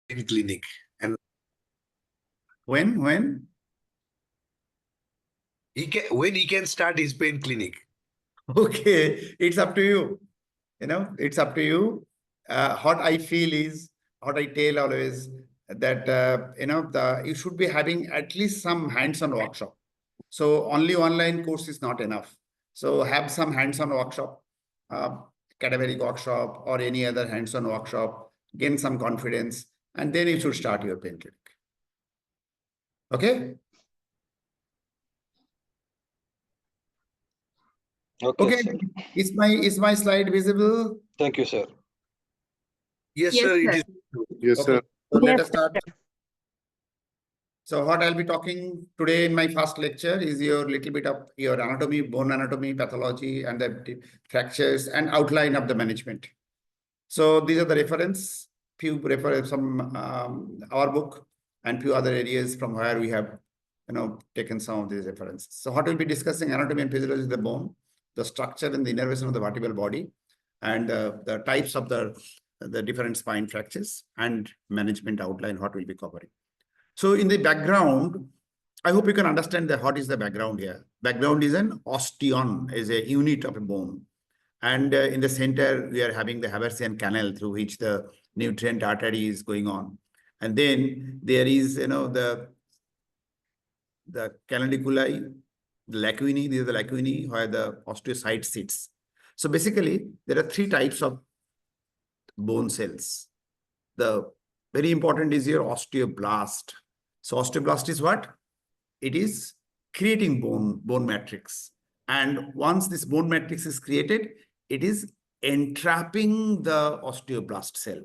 in clinic. And When when he can start his pain clinic? okay, it's up to you. It's up to you. What I feel is, what I tell always, that you should be having at least some hands-on workshop. So only online course is not enough. So have some hands-on workshop, uh, cadaveric workshop or any other hands-on workshop, gain some confidence, and then you should start your pain clinic. Okay? Okay, Okay. sir. Is my slide visible? Thank you, sir. Yes, Yes, sir, it sir. is. Yes, Okay. sir. So let Yes, us start. So what I'll be talking today in my first lecture is your little bit of your anatomy, bone anatomy, pathology, and the fractures and outline of the management. So these are the reference, few reference from our book and few other areas from where we have, taken some of these references. So what we'll be discussing anatomy and physiology of the bone, the structure and the innervation of the vertebral body, and the types of the different spine fractures and management outline, what we'll be covering. So in the background, I hope you can understand that what is the background here. Background is an osteon, is a unit of a bone. And in the center, we are having the Haversian canal through which the nutrient artery is going on. And then there is, the calandiculi, the lacunae, these are the lacunae where the osteocyte sits. So basically, there are three types of bone cells. The very important is your osteoblast. So osteoblast is what? It is creating bone matrix. And once this bone matrix is created, it is entrapping the osteoblast cell.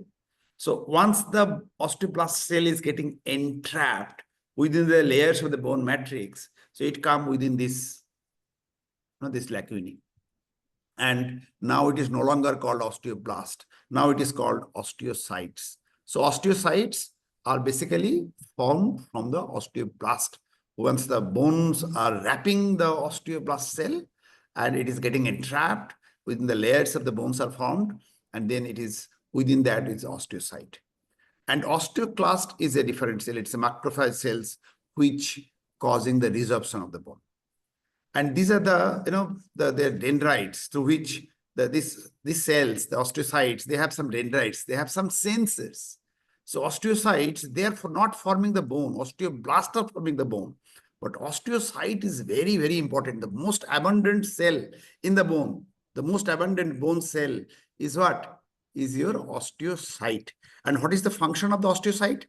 So once the osteoblast cell is getting entrapped within the layers of the bone matrix, so it comes within this, this lacunae. And now it is no longer called osteoblast. Now it is called osteocytes. So osteocytes are basically formed from the osteoblast. Once the bones are wrapping the osteoblast cell and it is getting entrapped within the layers of the bones are formed, and then it is within that is osteocyte. And osteoclast is a different cell. It's a macrophage cells which causing the resorption of the bone. And these are the dendrites through which these cells, the osteocytes, they have some dendrites, they have some sensors. So osteocytes, they are not forming the bone. Osteoblasts are forming the bone. But osteocyte is very, very important. The most abundant cell in the bone, the most abundant bone cell is what? Is your osteocyte. And what is the function of the osteocyte?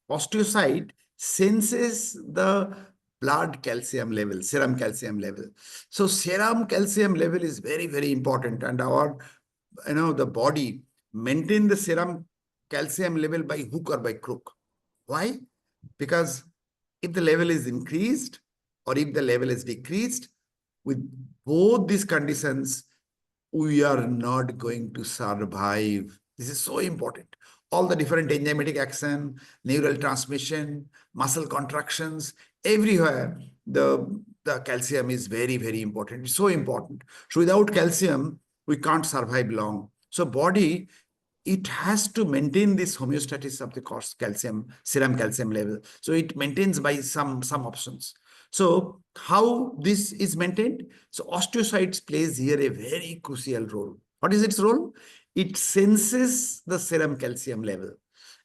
Osteocyte senses the blood calcium level, serum calcium level. So serum calcium level is very, very important. And our, the body maintain the serum calcium level by hook or by crook. Why? Because if the level is increased or if the level is decreased, with both these conditions, we are not going to survive. This is so important. All the different enzymatic action, neural transmission, muscle contractions, everywhere, the calcium is very, very important. It's so important. So without calcium, we can't survive long. So body, it has to maintain this homeostasis of the calcium, serum calcium level. So it maintains by some options. So how this is maintained? So osteocytes plays here a very crucial role. What is its role? It senses the serum calcium level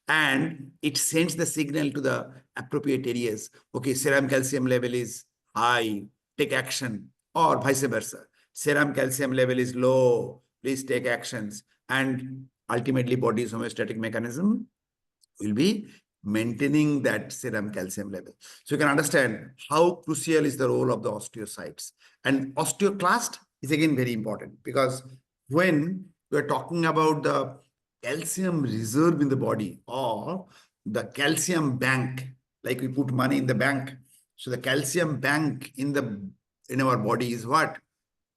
and it sends the signal to the appropriate areas. Okay, serum calcium level is high, take action, or vice versa. Serum calcium level is low, please take actions. And ultimately, body's homeostatic mechanism will be maintaining that serum calcium level. So you can understand how crucial is the role of the osteocytes. And osteoclast is again very important because when we're talking about the calcium reserve in the body or the calcium bank, like we put money in the bank. So the calcium bank in our body is what?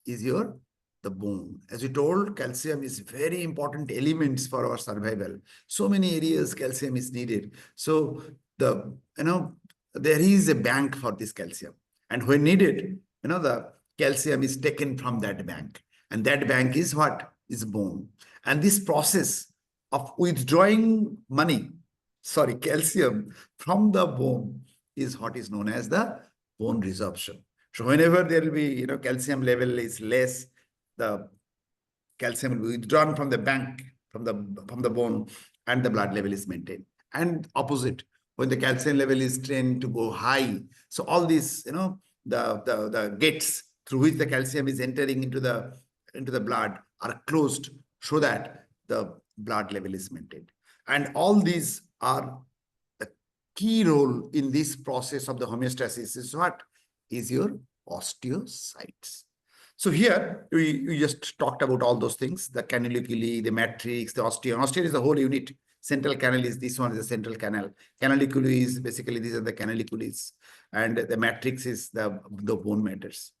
Is the bone. As you told, calcium is very important elements for our survival. So many areas calcium is needed. So there is a bank for this calcium. And when needed, the calcium is taken from that bank. And that bank is what? Is bone. And this process of withdrawing money sorry, calcium from the bone is what is known as the bone resorption. So whenever there will be, calcium level is less, the calcium will be withdrawn from the bank, from the bone, and the blood level is maintained. And opposite, when the calcium level is trained to go high, so all these, the gates through which the calcium is entering into the blood are closed so that the blood level is maintained. And all these are a key role in this process of the homeostasis is what? Is your osteocytes. So here we just talked about all those things, the canaliculi, the matrix, the osteon. Osteon is the whole unit. Central canal is this one is the central canal. Canaliculi is basically these are the canalicules. And the matrix is the bone matters.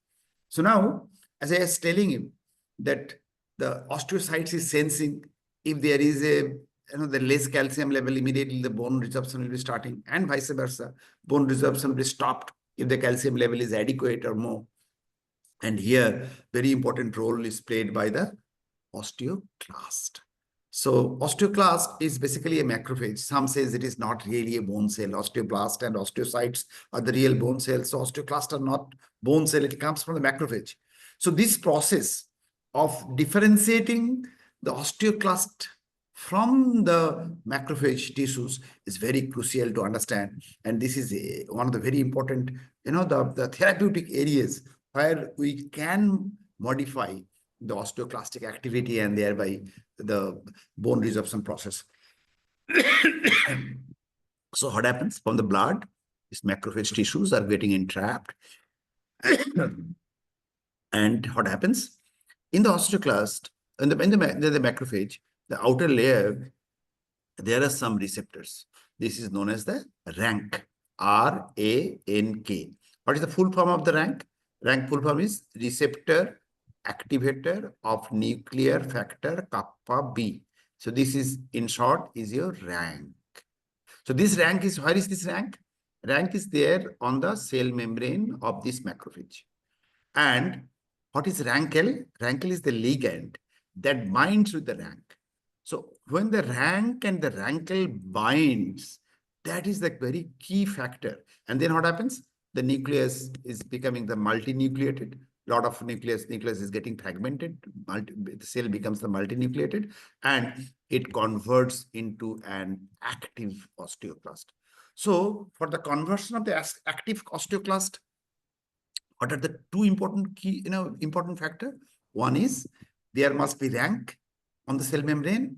So now, as I was telling you, that the osteocytes is sensing if there is the less calcium level, immediately the bone resorption will be starting, and vice versa. Bone resorption will be stopped if the calcium level is adequate or more. And here, very important role is played by the osteoclast. So osteoclast is basically a macrophage. Some says it is not really a bone cell. Osteoblast and osteocytes are the real bone cells. So osteoclast are not bone cell. It comes from the macrophage. So this process of differentiating the osteoclast from the macrophage tissues is very crucial to understand. And this is one of the very important, the therapeutic areas where we can modify the osteoclastic activity and thereby the bone resorption process. So what happens from the blood? These macrophage tissues are getting entrapped. And what happens? In the osteoclast, in the macrophage, the outer layer, there are some receptors. This is known as the rank, R-A-N-K. What is the full form of the rank? Rank full form is receptor activator of nuclear factor kappa B. So this is, in short, is your rank. So this rank is, where is this rank? Rank is there on the cell membrane of this macrophage. And what is rankel? Rankel is the ligand that binds with the rank. So when the rank and the rankel binds, that is the very key factor. And then what happens? The nucleus is becoming the multinucleated. A lot of nucleus is getting fragmented. The cell becomes the multinucleated, and it converts into an active osteoclast. So for the conversion of the active osteoclast, what are the two important key, important factor? One is there must be rank on the cell membrane.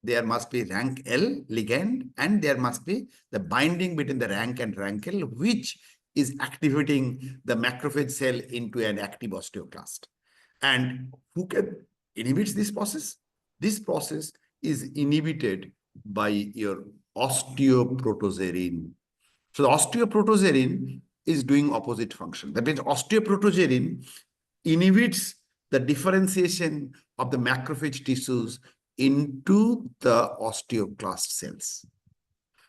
There must be rank L ligand, and there must be the binding between the rank and rankel, which is activating the macrophage cell into an active osteoclast. And who can inhibit this process? This process is inhibited by your osteoprotoserin. So the osteoprotoserin is doing opposite function. That means osteoprotoserin inhibits the differentiation of the macrophage tissues into the osteoclast cells.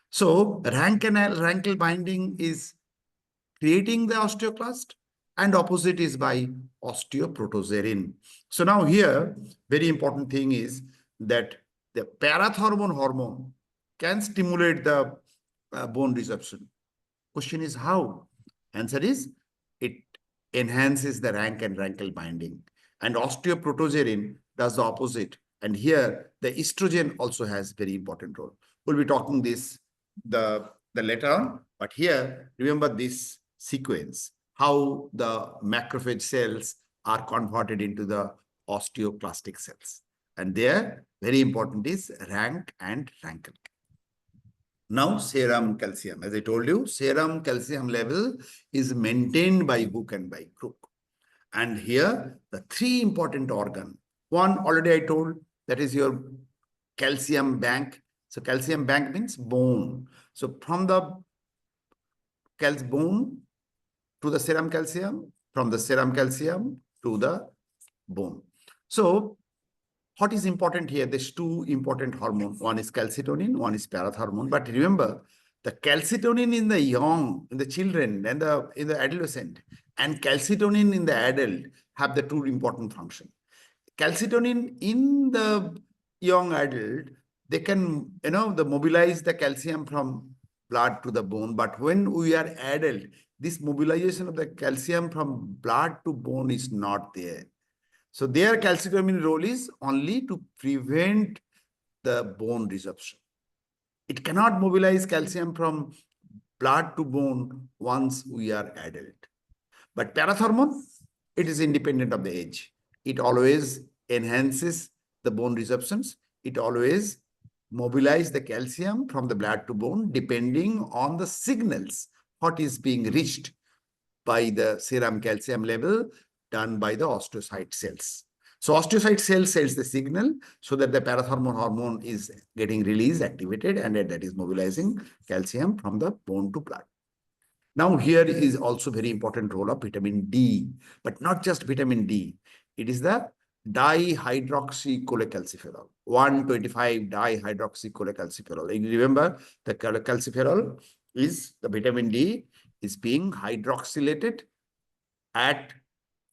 So rankel binding is creating the osteoclast, and opposite is by osteoprotoserin. So now here, very important thing is that the parathormone hormone can stimulate the bone resorption. Question is how? Answer is it enhances the rank and rankel binding. And osteoprotoserin does the opposite. And here the estrogen also has very important role. We'll be talking this the later on, but here remember this sequence, how the macrophage cells are converted into the osteoclastic cells. And there very important is rank and rankel. Now, serum calcium. As I told you, serum calcium level is maintained by hook and by crook. And here, the three important organ. One, already I told, that is your calcium bank. So calcium bank means bone. So from the bone to the serum calcium, from the serum calcium to the bone. So what is important here? There's two important hormones. One is calcitonin, one is parathormone. But remember, the calcitonin in the young, in the children, and in the adolescent, and calcitonin in the adult have the two important functions. Calcitonin in the young adult they can, mobilize the calcium from blood to the bone. But when we are adult, this mobilization of the calcium from blood to bone is not there. So their calcitonin role is only to prevent the bone resorption. It cannot mobilize calcium from blood to bone once we are adult. But parathormone, it is independent of the age. It always enhances the bone resorptions. It always mobilizes the calcium from the blood to bone depending on the signals, what is being reached by the serum calcium level done by the osteocyte cells. So osteocyte cells sends the signal so that the parathormone hormone is getting released, activated, and that is mobilizing calcium from the bone to blood. Now, here is also very important role of vitamin D, but not just vitamin D. It is the dihydroxycholecalciferol, 125-dihydroxycholecalciferol. You remember the calciferol is the vitamin D is being hydroxylated at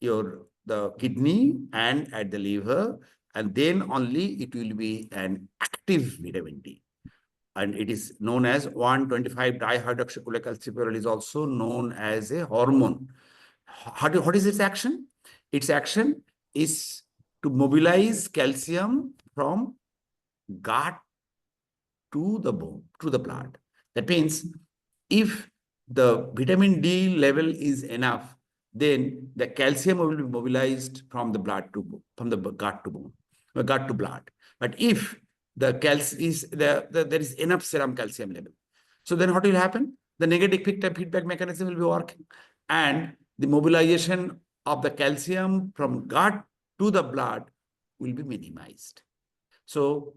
the kidney and at the liver, and then only it will be an active vitamin D. And it is known as 125-dihydroxycholecalciferol is also known as a hormone. What is its action? Its action is to mobilize calcium from gut to the bone, to the blood. That means if the vitamin D level is enough, then the calcium will be mobilized from the gut to bone, gut to blood. But if the calcium is there is enough serum calcium level, so then what will happen? The negative feedback mechanism will be working, and the mobilization of the calcium from gut to the blood will be minimized. So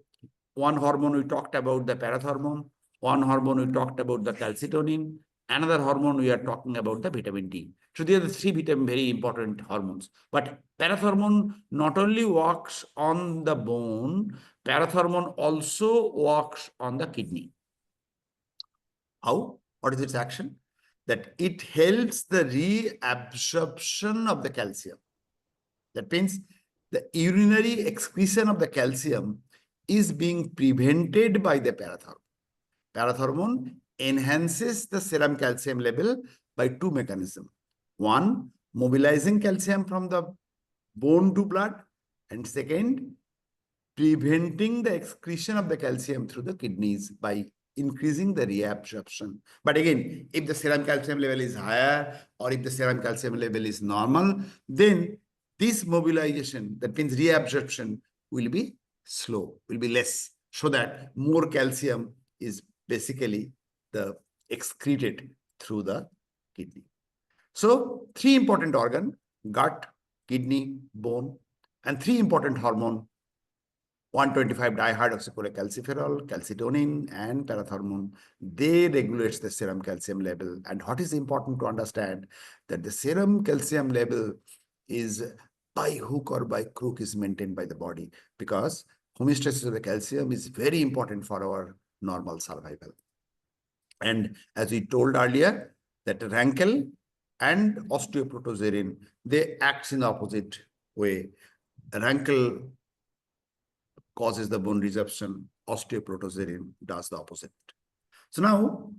one hormone we talked about the parathormone, one hormone we talked about the calcitonin, another hormone we are talking about the vitamin D. So these are the three very important hormones. But parathormone not only works on the bone, parathormone also works on the kidney. How? What is its action? That it helps the reabsorption of the calcium. That means the urinary excretion of the calcium is being prevented by the parathormone. Parathormone enhances the serum calcium level by two mechanisms. One, mobilizing calcium from the bone to blood, and second, preventing the excretion of the calcium through the kidneys by increasing the reabsorption. But again, if the serum calcium level is higher or if the serum calcium level is normal, then this mobilization, that means reabsorption, will be slow, will be less, so that more calcium is basically excreted through the kidney. So three important organs: gut, kidney, bone, and three important hormones: 125-dihydroxycholecalciferol, calcitonin, and parathormone. They regulate the serum calcium level. And what is important to understand, that the serum calcium level is by hook or by crook is maintained by the body, because homeostasis of the calcium is very important for our normal survival. And as we told earlier, that Rankel and osteoprotoserin, they act in the opposite way. Rankel causes the bone resorption, osteoprotoserin does the opposite. So now,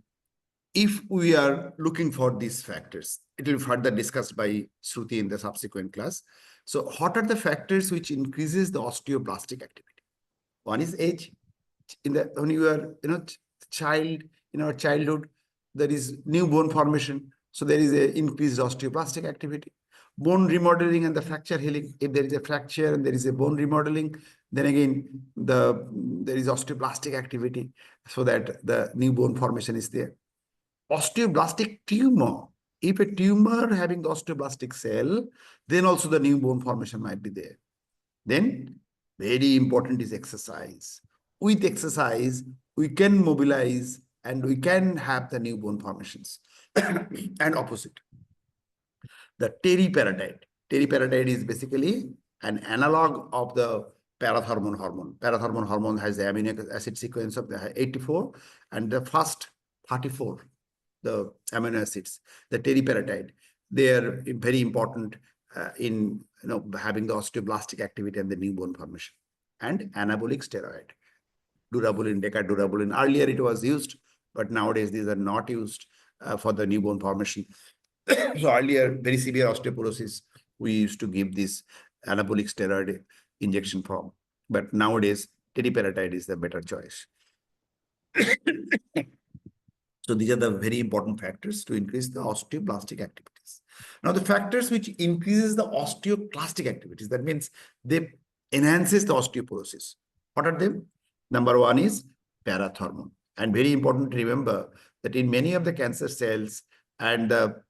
if we are looking for these factors, it will be further discussed by Shruti in the subsequent class. So what are the factors which increases the osteoblastic activity? One is age. When you are child, in our childhood, there is new bone formation. So there is an increased osteoblastic activity. Bone remodeling and the fracture healing. If there is a fracture and there is a bone remodeling, then again, there is osteoblastic activity, so that the new bone formation is there. Osteoblastic tumor. If a tumor having the osteoblastic cell, then also the new bone formation might be there. Then very important is exercise. With exercise, we can mobilize and we can have the new bone formations. And opposite, the teriparatide. Teriparatide is basically an analog of the parathormone hormone. Parathormone hormone has the amino acid sequence of the 84 and the first 34, the amino acids, the teriparatide. They are very important in having the osteoblastic activity and the new bone formation. And anabolic steroid. Durabulin, decadurabulin. Earlier it was used, but nowadays these are not used for the newborn formation. So earlier, very severe osteoporosis, we used to give this anabolic steroid injection form. But nowadays, teriparatide is the better choice. So these are the very important factors to increase the osteoblastic activities. Now, the factors which increases the osteoclastic activities, that means they enhances the osteoporosis. What are them? Number one is parathormone. And very important to remember that in many of the cancer cells and the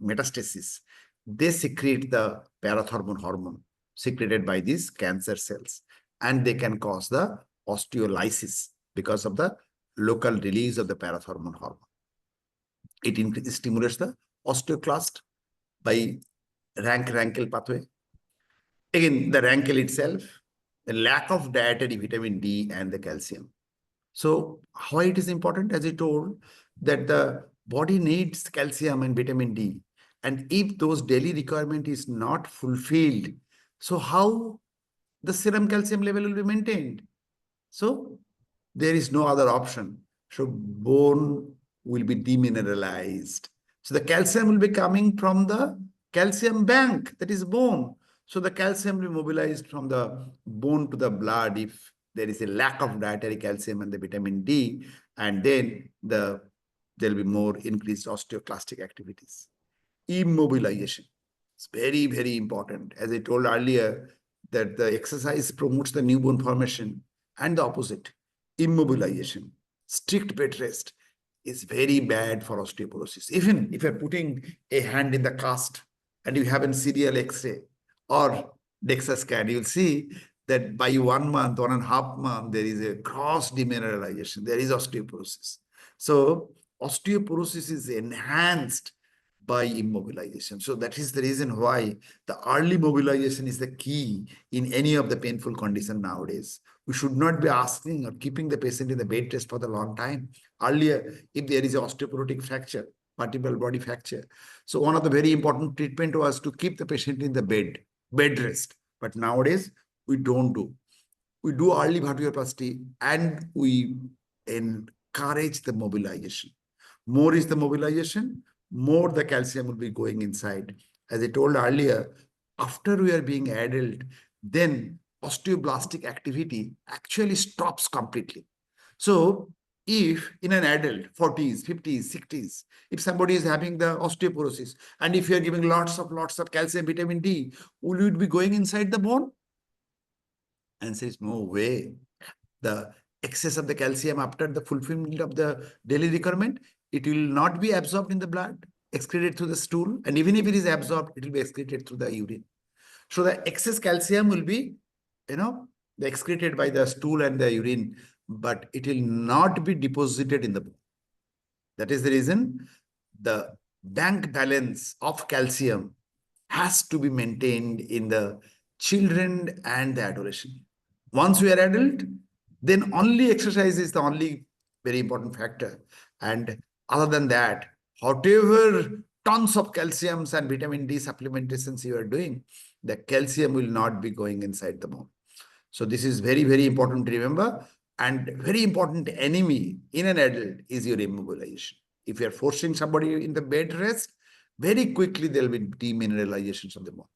metastasis, they secrete the parathormone hormone secreted by these cancer cells. And they can cause the osteolysis because of the local release of the parathormone hormone. It stimulates the osteoclast by rank-rankle pathway. Again, the rankle itself, the lack of dietary vitamin D and the calcium. So why it is important? As I told, that the body needs calcium and vitamin D. And if those daily requirement is not fulfilled, so how the serum calcium level will be maintained? So there is no other option. So bone will be demineralized. So the calcium will be coming from the calcium bank, that is bone. So the calcium will be mobilized from the bone to the blood if there is a lack of dietary calcium and the vitamin D, and then there will be more increased osteoclastic activities. Immobilization. It's very, very important. As I told earlier, that the exercise promotes the newborn formation, and the opposite, immobilization, strict bed rest is very bad for osteoporosis. Even if you're putting a hand in the cast and you have a serial X-ray or DEXA scan, you'll see that by 1 month, 1.5 months, there is a gross demineralization. There is osteoporosis. So osteoporosis is enhanced by immobilization. So that is the reason why the early mobilization is the key in any of the painful condition nowadays. We should not be asking or keeping the patient in the bed rest for the long time. Earlier, if there is an osteoporotic fracture, vertebral body fracture, so one of the very important treatment was to keep the patient in the bed rest. But nowadays, we don't do. We do early vertebroplasty and we encourage the mobilization. More is the mobilization, more the calcium will be going inside. As I told earlier, after we are being adult, then osteoblastic activity actually stops completely. So if in an adult, 40s, 50s, 60s, if somebody is having the osteoporosis, and if you are giving lots of calcium, vitamin D, will it be going inside the bone? Answer is no way. The excess of the calcium after the fulfillment of the daily requirement, it will not be absorbed in the blood, excreted through the stool. And even if it is absorbed, it will be excreted through the urine. So the excess calcium will be, excreted by the stool and the urine, but it will not be deposited in the bone. That is the reason the bank balance of calcium has to be maintained in the children and the adolescent. Once we are adult, then only exercise is the only very important factor. And other than that, whatever tons of calciums and vitamin D supplementations you are doing, the calcium will not be going inside the bone. So this is very, very important to remember. And very important enemy in an adult is your immobilization. If you are forcing somebody in the bed rest, very quickly there will be demineralizations of the bone.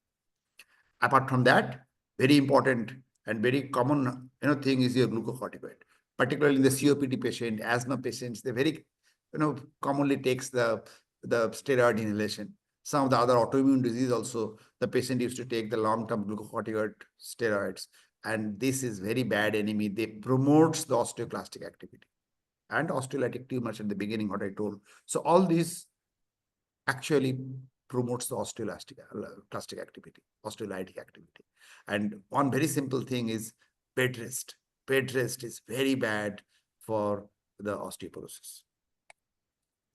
Apart from that, very important and very common thing is your glucocorticoid. Particularly in the COPD patient, asthma patients, they very commonly takes the steroid inhalation. Some of the other autoimmune disease also, the patient used to take the long-term glucocorticoid steroids. And this is very bad enemy. They promotes the osteoclastic activity and osteolytic tumors at the beginning, what I told. So all these actually promotes the osteoclastic activity, osteolytic activity. And one very simple thing is bed rest. Bed rest is very bad for the osteoporosis.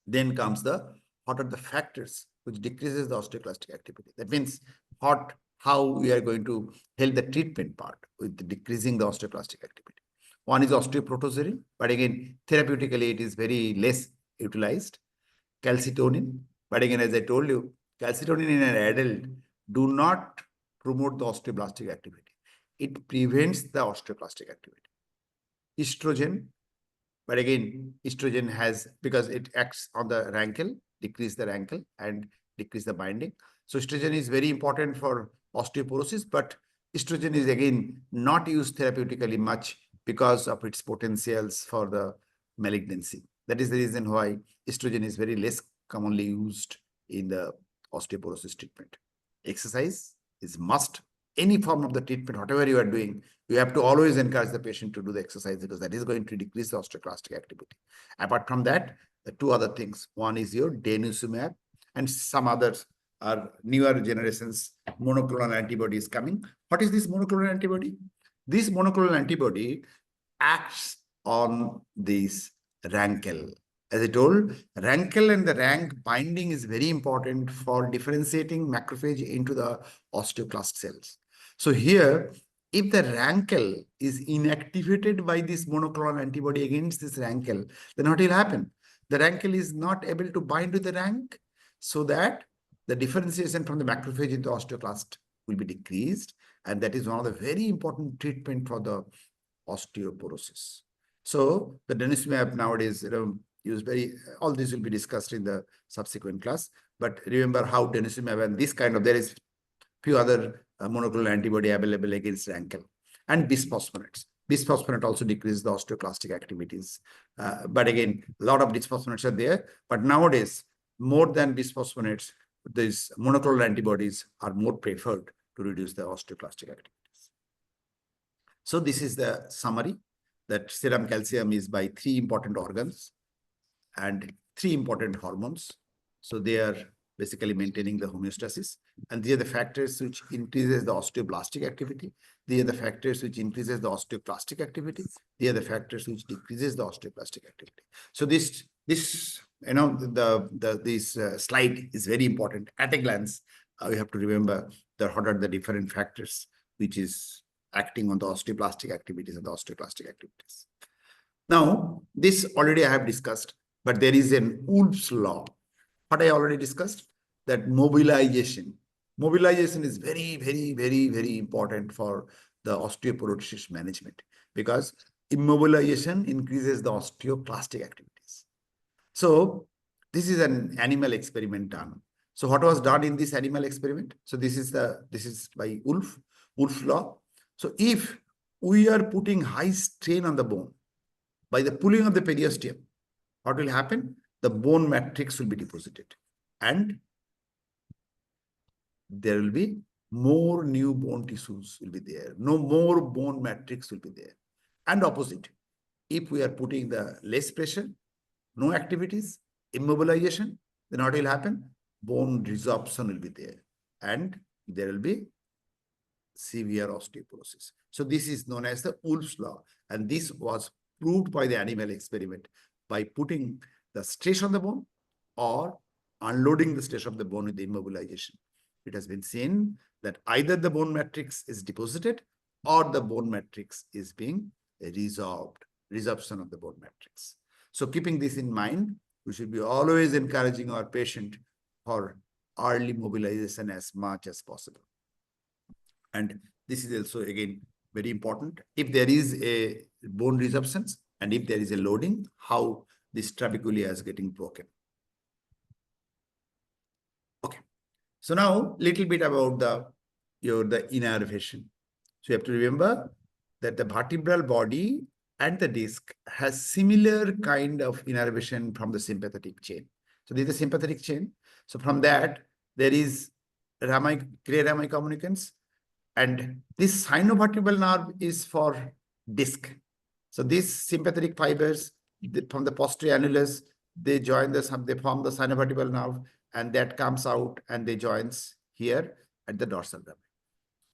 Then comes what are the factors which decreases the osteoclastic activity. That means how we are going to help the treatment part with decreasing the osteoclastic activity. One is osteoprotozoary, but again, therapeutically, it is very less utilized. Calcitonin, but again, as I told you, calcitonin in an adult do not promote the osteoblastic activity. It prevents the osteoclastic activity. estrogen. But again, estrogen has, because it acts on the rankle, decrease the rankle and decrease the binding. So estrogen is very important for osteoporosis, but estrogen is again not used therapeutically much because of its potentials for the malignancy. That is the reason why estrogen is very less commonly used in the osteoporosis treatment. Exercise is must. Any form of the treatment, whatever you are doing, you have to always encourage the patient to do the exercise because that is going to decrease the osteoclastic activity. Apart from that, the two other things. One is your denosumab and some others are newer generations monoclonal antibodies coming. What is this monoclonal antibody? This monoclonal antibody acts on this rankle. As I told, rankle and the rank binding is very important for differentiating macrophage into the osteoclast cells. So here, if the rankle is inactivated by this monoclonal antibody against this rankle, then what will happen? The rankle is not able to bind to the rank, so that the differentiation from the macrophage into osteoclast will be decreased. And that is one of the very important treatment for the osteoporosis. So the denosumab nowadays, used all this will be discussed in the subsequent class. But remember how denosumab and this kind of, there is few other monoclonal antibody available against rankle and bisphosphonates. Bisphosphonate also decreases the osteoclastic activities. But again, a lot of bisphosphonates are there. But nowadays, more than bisphosphonates, these monoclonal antibodies are more preferred to reduce the osteoclastic activities. So this is the summary, that serum calcium is by 3 important organs and 3 important hormones. So they are basically maintaining the homeostasis. And these are the factors which increases the osteoblastic activity. These are the factors which increases the osteoclastic activity. These are the factors which decreases the osteoclastic activity. So this slide is very important. At a glance, we have to remember that what are the different factors which is acting on the osteoblastic activities and the osteoclastic activities. Now, this already I have discussed, but there is an Wolff's law. What I already discussed, that mobilization. Mobilization is very, very, very, very important for the osteoporosis management because immobilization increases the osteoclastic activities. So this is an animal experiment done. So what was done in this animal experiment? So this is by Wolff's law. So if we are putting high strain on the bone by the pulling of the periosteum, what will happen? The bone matrix will be deposited and there will be more new bone tissues will be there. No more bone matrix will be there. And opposite, if we are putting the less pressure, no activities, immobilization, then what will happen? Bone resorption will be there and there will be severe osteoporosis. So this is known as the Wolff's law, and this was proved by the animal experiment by putting the stress on the bone or unloading the stress of the bone with the immobilization. It has been seen that either the bone matrix is deposited or the bone matrix is being resorbed, resorption of the bone matrix. So keeping this in mind, we should be always encouraging our patient for early mobilization as much as possible. And this is also, again, very important. If there is a bone resorption and if there is a loading, how this trabeculae is getting broken. Okay. So now, little bit about the innervation. So you have to remember that the vertebral body and the disc has similar kind of innervation from the sympathetic chain. So this is the sympathetic chain. So from that, there is gray rami communicants. And this sinovertebral nerve is for disc. So these sympathetic fibers from the posterior annulus, they form the sinovertebral nerve, and that comes out and they joins here at the dorsal rami.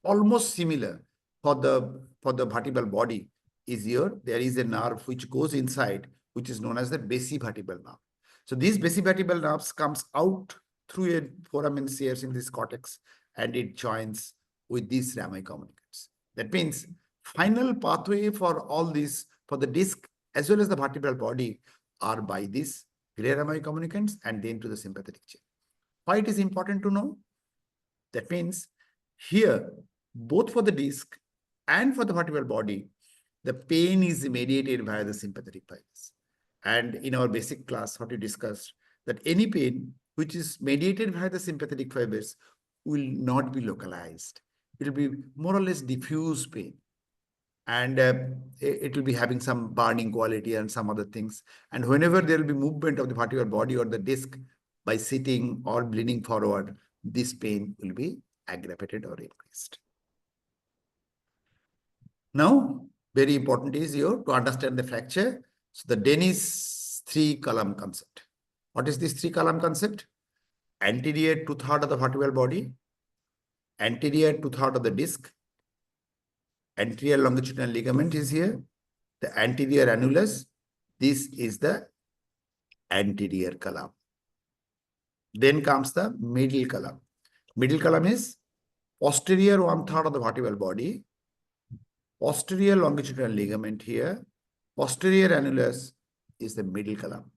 Almost similar for the vertebral body is here. There is a nerve which goes inside, which is known as the basivertebral nerve. So these basivertebral nerves comes out through a foramen shears in this cortex, and it joins with these rami communicants. That means final pathway for all this, for the disc as well as the vertebral body, are by these gray rami communicants and then to the sympathetic chain. Why it is important to know? That means here, both for the disc and for the vertebral body, the pain is mediated via the sympathetic fibers. And in our basic class, what we discussed, that any pain which is mediated via the sympathetic fibers will not be localized. It will be more or less diffuse pain. And it will be having some burning quality and some other things. And whenever there will be movement of the vertebral body or the disc by sitting or leaning forward, this pain will be aggravated or increased. Now, very important is you to understand the fracture. So the Dennis three-column concept. What is this three-column concept? Anterior two-thirds of the vertebral body, anterior two-thirds of the disc, anterior longitudinal ligament is here, the anterior annulus. This is the anterior column. Then comes the middle column. Middle column is posterior one-third of the vertebral body, posterior longitudinal ligament here, posterior annulus is the middle column.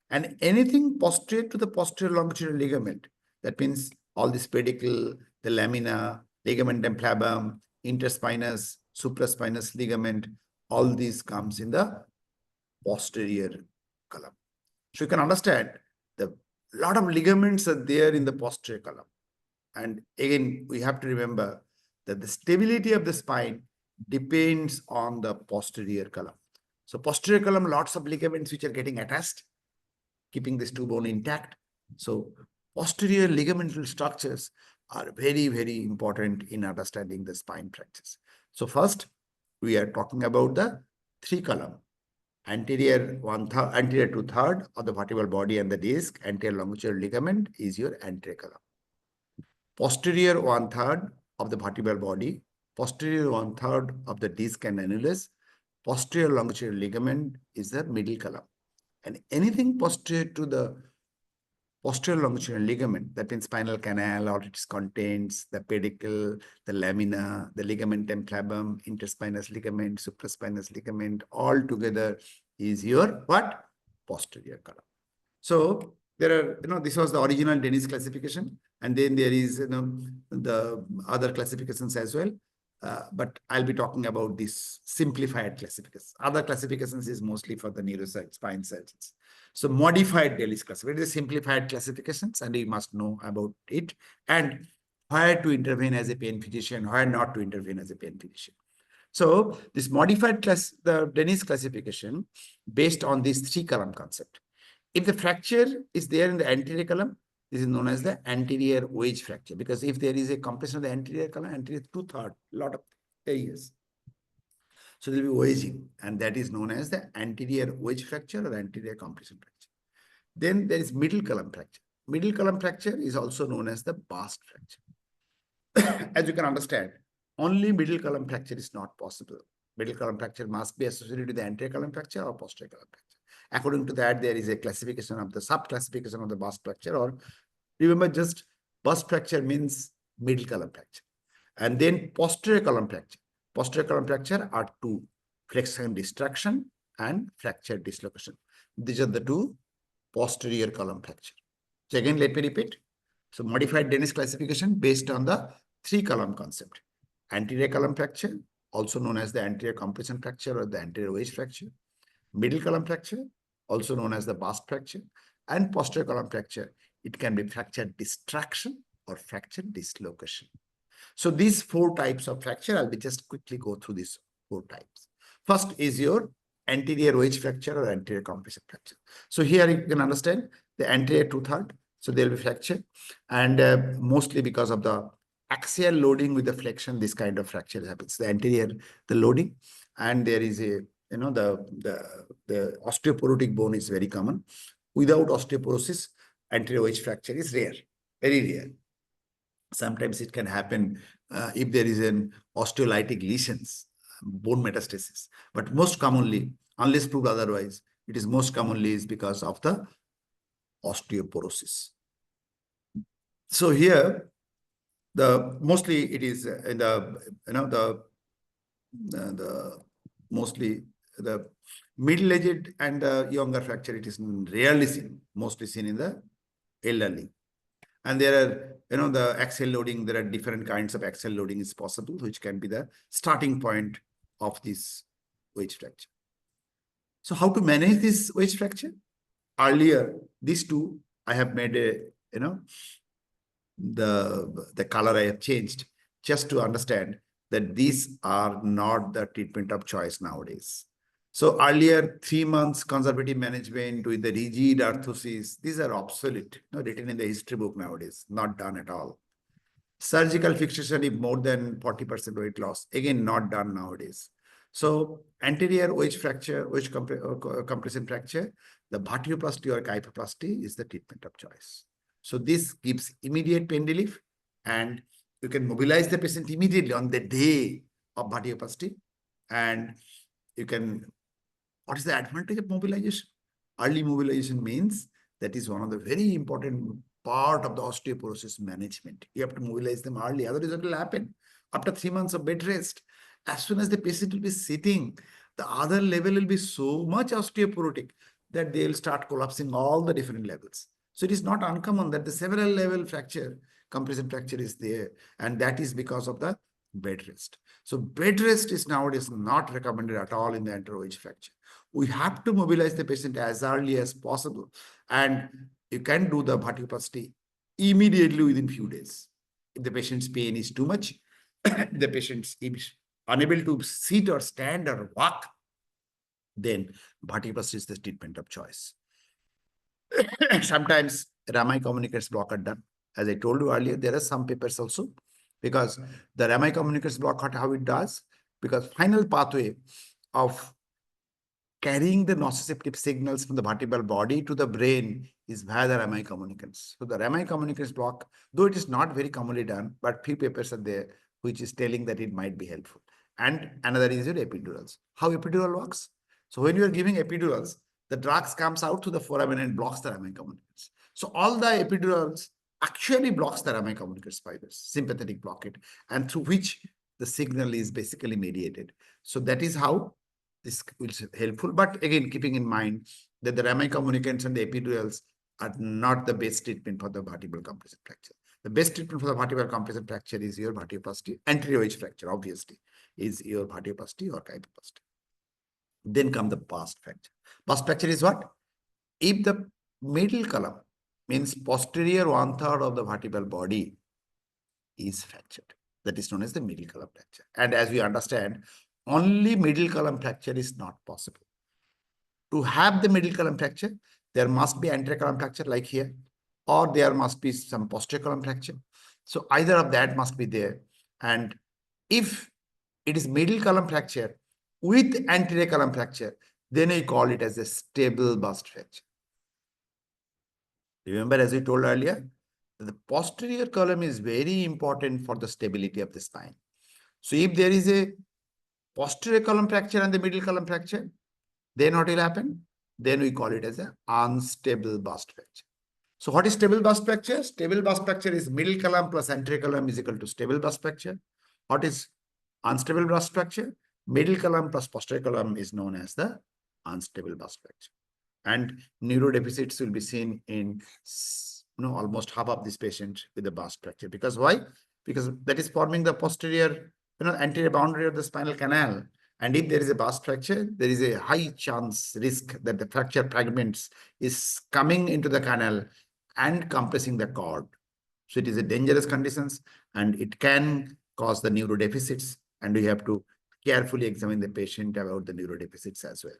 And anything posterior to the posterior longitudinal ligament, that means all this pedicle, the lamina, ligamentum flavum, interspinous, supraspinous ligament, all these comes in the posterior column. So you can understand the lot of ligaments are there in the posterior column. And again, we have to remember that the stability of the spine depends on the posterior column. So posterior column, lots of ligaments which are getting attached, keeping this two bone intact. So posterior ligamental structures are very, very important in understanding the spine fractures. So first, we are talking about the three column. Anterior anterior two-thirds of the vertebral body and the disc, anterior longitudinal ligament is your anterior column. Posterior one-third of the vertebral body, posterior one-third of the disc and annulus, posterior longitudinal ligament is the middle column. And anything posterior to the posterior longitudinal ligament, that means spinal canal or its contents, the pedicle, the lamina, the ligamentum flavum, interspinous ligament, supraspinous ligament, all together is your what? Posterior column. So there are, this was the original Dennis classification, and then there is, the other classifications as well. But I'll be talking about this simplified classifications. Other classifications is mostly for the neuroscience, spine surgeons. So modified Dennis classification, it is simplified classifications, and you must know about it, and where to intervene as a pain physician, where not to intervene as a pain physician. So this modified the Dennis classification based on this three column concept. If the fracture is there in the anterior column, this is known as the anterior wedge fracture, because if there is a compression of the anterior column, anterior two-thirds, lot of areas. So there will be wedging, and that is known as the anterior wedge fracture or anterior compression fracture. Then there is middle column fracture. Middle column fracture is also known as the burst fracture. As you can understand, only middle column fracture is not possible. Middle column fracture must be associated with the anterior column fracture or posterior column fracture. According to that, there is a classification of the sub-classification of the burst fracture, or remember, just burst fracture means middle column fracture. And then posterior column fracture. Posterior column fracture are two: flexion distraction and fracture dislocation. These are the two posterior column fracture. So again, let me repeat. So modified Dennis classification based on the three column concept. Anterior column fracture, also known as the anterior compression fracture or the anterior wedge fracture. Middle column fracture, also known as the burst fracture, and posterior column fracture. It can be fracture distraction or fracture dislocation. So these four types of fracture, I'll be just quickly go through these four types. First is your anterior wedge fracture or anterior compression fracture. So here you can understand the anterior two-thirds. So there will be fracture, and mostly because of the axial loading with the flexion, this kind of fracture happens. The anterior, the loading, and there is a, the osteoporotic bone is very common. Without osteoporosis, anterior wedge fracture is rare, very rare. Sometimes it can happen if there is an osteolytic lesions, bone metastasis. But most commonly, unless proved otherwise, it is most commonly is because of the osteoporosis. So here, the mostly it is in the mostly the middle-aged and the younger fracture. It is rarely seen, mostly seen in the elderly. And there are, the axial loading, there are different kinds of axial loading is possible, which can be the starting point of this wedge fracture. So how to manage this wedge fracture? Earlier, these two, I have made a, the color I have changed just to understand that these are not the treatment of choice nowadays. So earlier, 3 months conservative management with the rigid orthosis, these are obsolete, written in the history book nowadays, not done at all. Surgical fixation if more than 40% weight loss, again, not done nowadays. So anterior wedge fracture, compression fracture, the vertebroplasty or kyphoplasty is the treatment of choice. So this gives immediate pain relief, and you can mobilize the patient immediately on the day of vertebroplasty. And you can, what is the advantage of mobilization? Early mobilization means that is one of the very important part of the osteoporosis management. You have to mobilize them early, otherwise it will happen after 3 months of bed rest. As soon as the patient will be sitting, the other level will be so much osteoporotic that they will start collapsing all the different levels. So it is not uncommon that the several level fracture, compression fracture is there, and that is because of the bed rest. So bed rest is nowadays not recommended at all in the anterior wedge fracture. We have to mobilize the patient as early as possible, and you can do the vertebroplasty immediately within few days. If the patient's pain is too much, the patient is unable to sit or stand or walk, then vertebroplasty is the treatment of choice. Sometimes Ramai communicants block are done. As I told you earlier, there are some papers also, because the Ramai communicants block, how it does, because final pathway of carrying the nociceptive signals from the vertebral body to the brain is via the Ramai communicants. So the Ramai communicants block, though it is not very commonly done, but few papers are there which is telling that it might be helpful. And another is your epidurals. How epidural works? So when you are giving epidurals, the drugs comes out to the foramen and blocks the Ramai communicants. So all the epidurals actually blocks the Ramai communicants fibers, sympathetic blockade, and through which the signal is basically mediated. So that is how this will be helpful. But again, keeping in mind that the Ramai communicants and the epidurals are not the best treatment for the vertebral compression fracture. The best treatment for the vertebral compression fracture is your vertebroplasty. Anterior wedge fracture, obviously, is your vertebroplasty or kyphoplasty. Then come the past fracture. Past fracture is what? If the middle column, means posterior 1/3 of the vertebral body, is fractured, that is known as the middle column fracture. And as we understand, only middle column fracture is not possible. To have the middle column fracture, there must be anterior column fracture like here, or there must be some posterior column fracture. So either of that must be there. And if it is middle column fracture with anterior column fracture, then I call it as a stable bust fracture. Remember, as we told earlier, the posterior column is very important for the stability of the spine. So if there is a posterior column fracture and the middle column fracture, then what will happen? Then we call it as an unstable bust fracture. So what is stable bust fracture? Stable bust fracture is middle column plus anterior column is equal to stable bust fracture. What is unstable bust fracture? Middle column plus posterior column is known as the unstable bust fracture. And neurodeficits will be seen in almost half of this patient with the bust fracture. Because why? Because that is forming the posterior, anterior boundary of the spinal canal. And if there is a bust fracture, there is a high chance risk that the fracture fragments is coming into the canal and compressing the cord. So it is a dangerous conditions, and it can cause the neurodeficits, and we have to carefully examine the patient about the neurodeficits as well.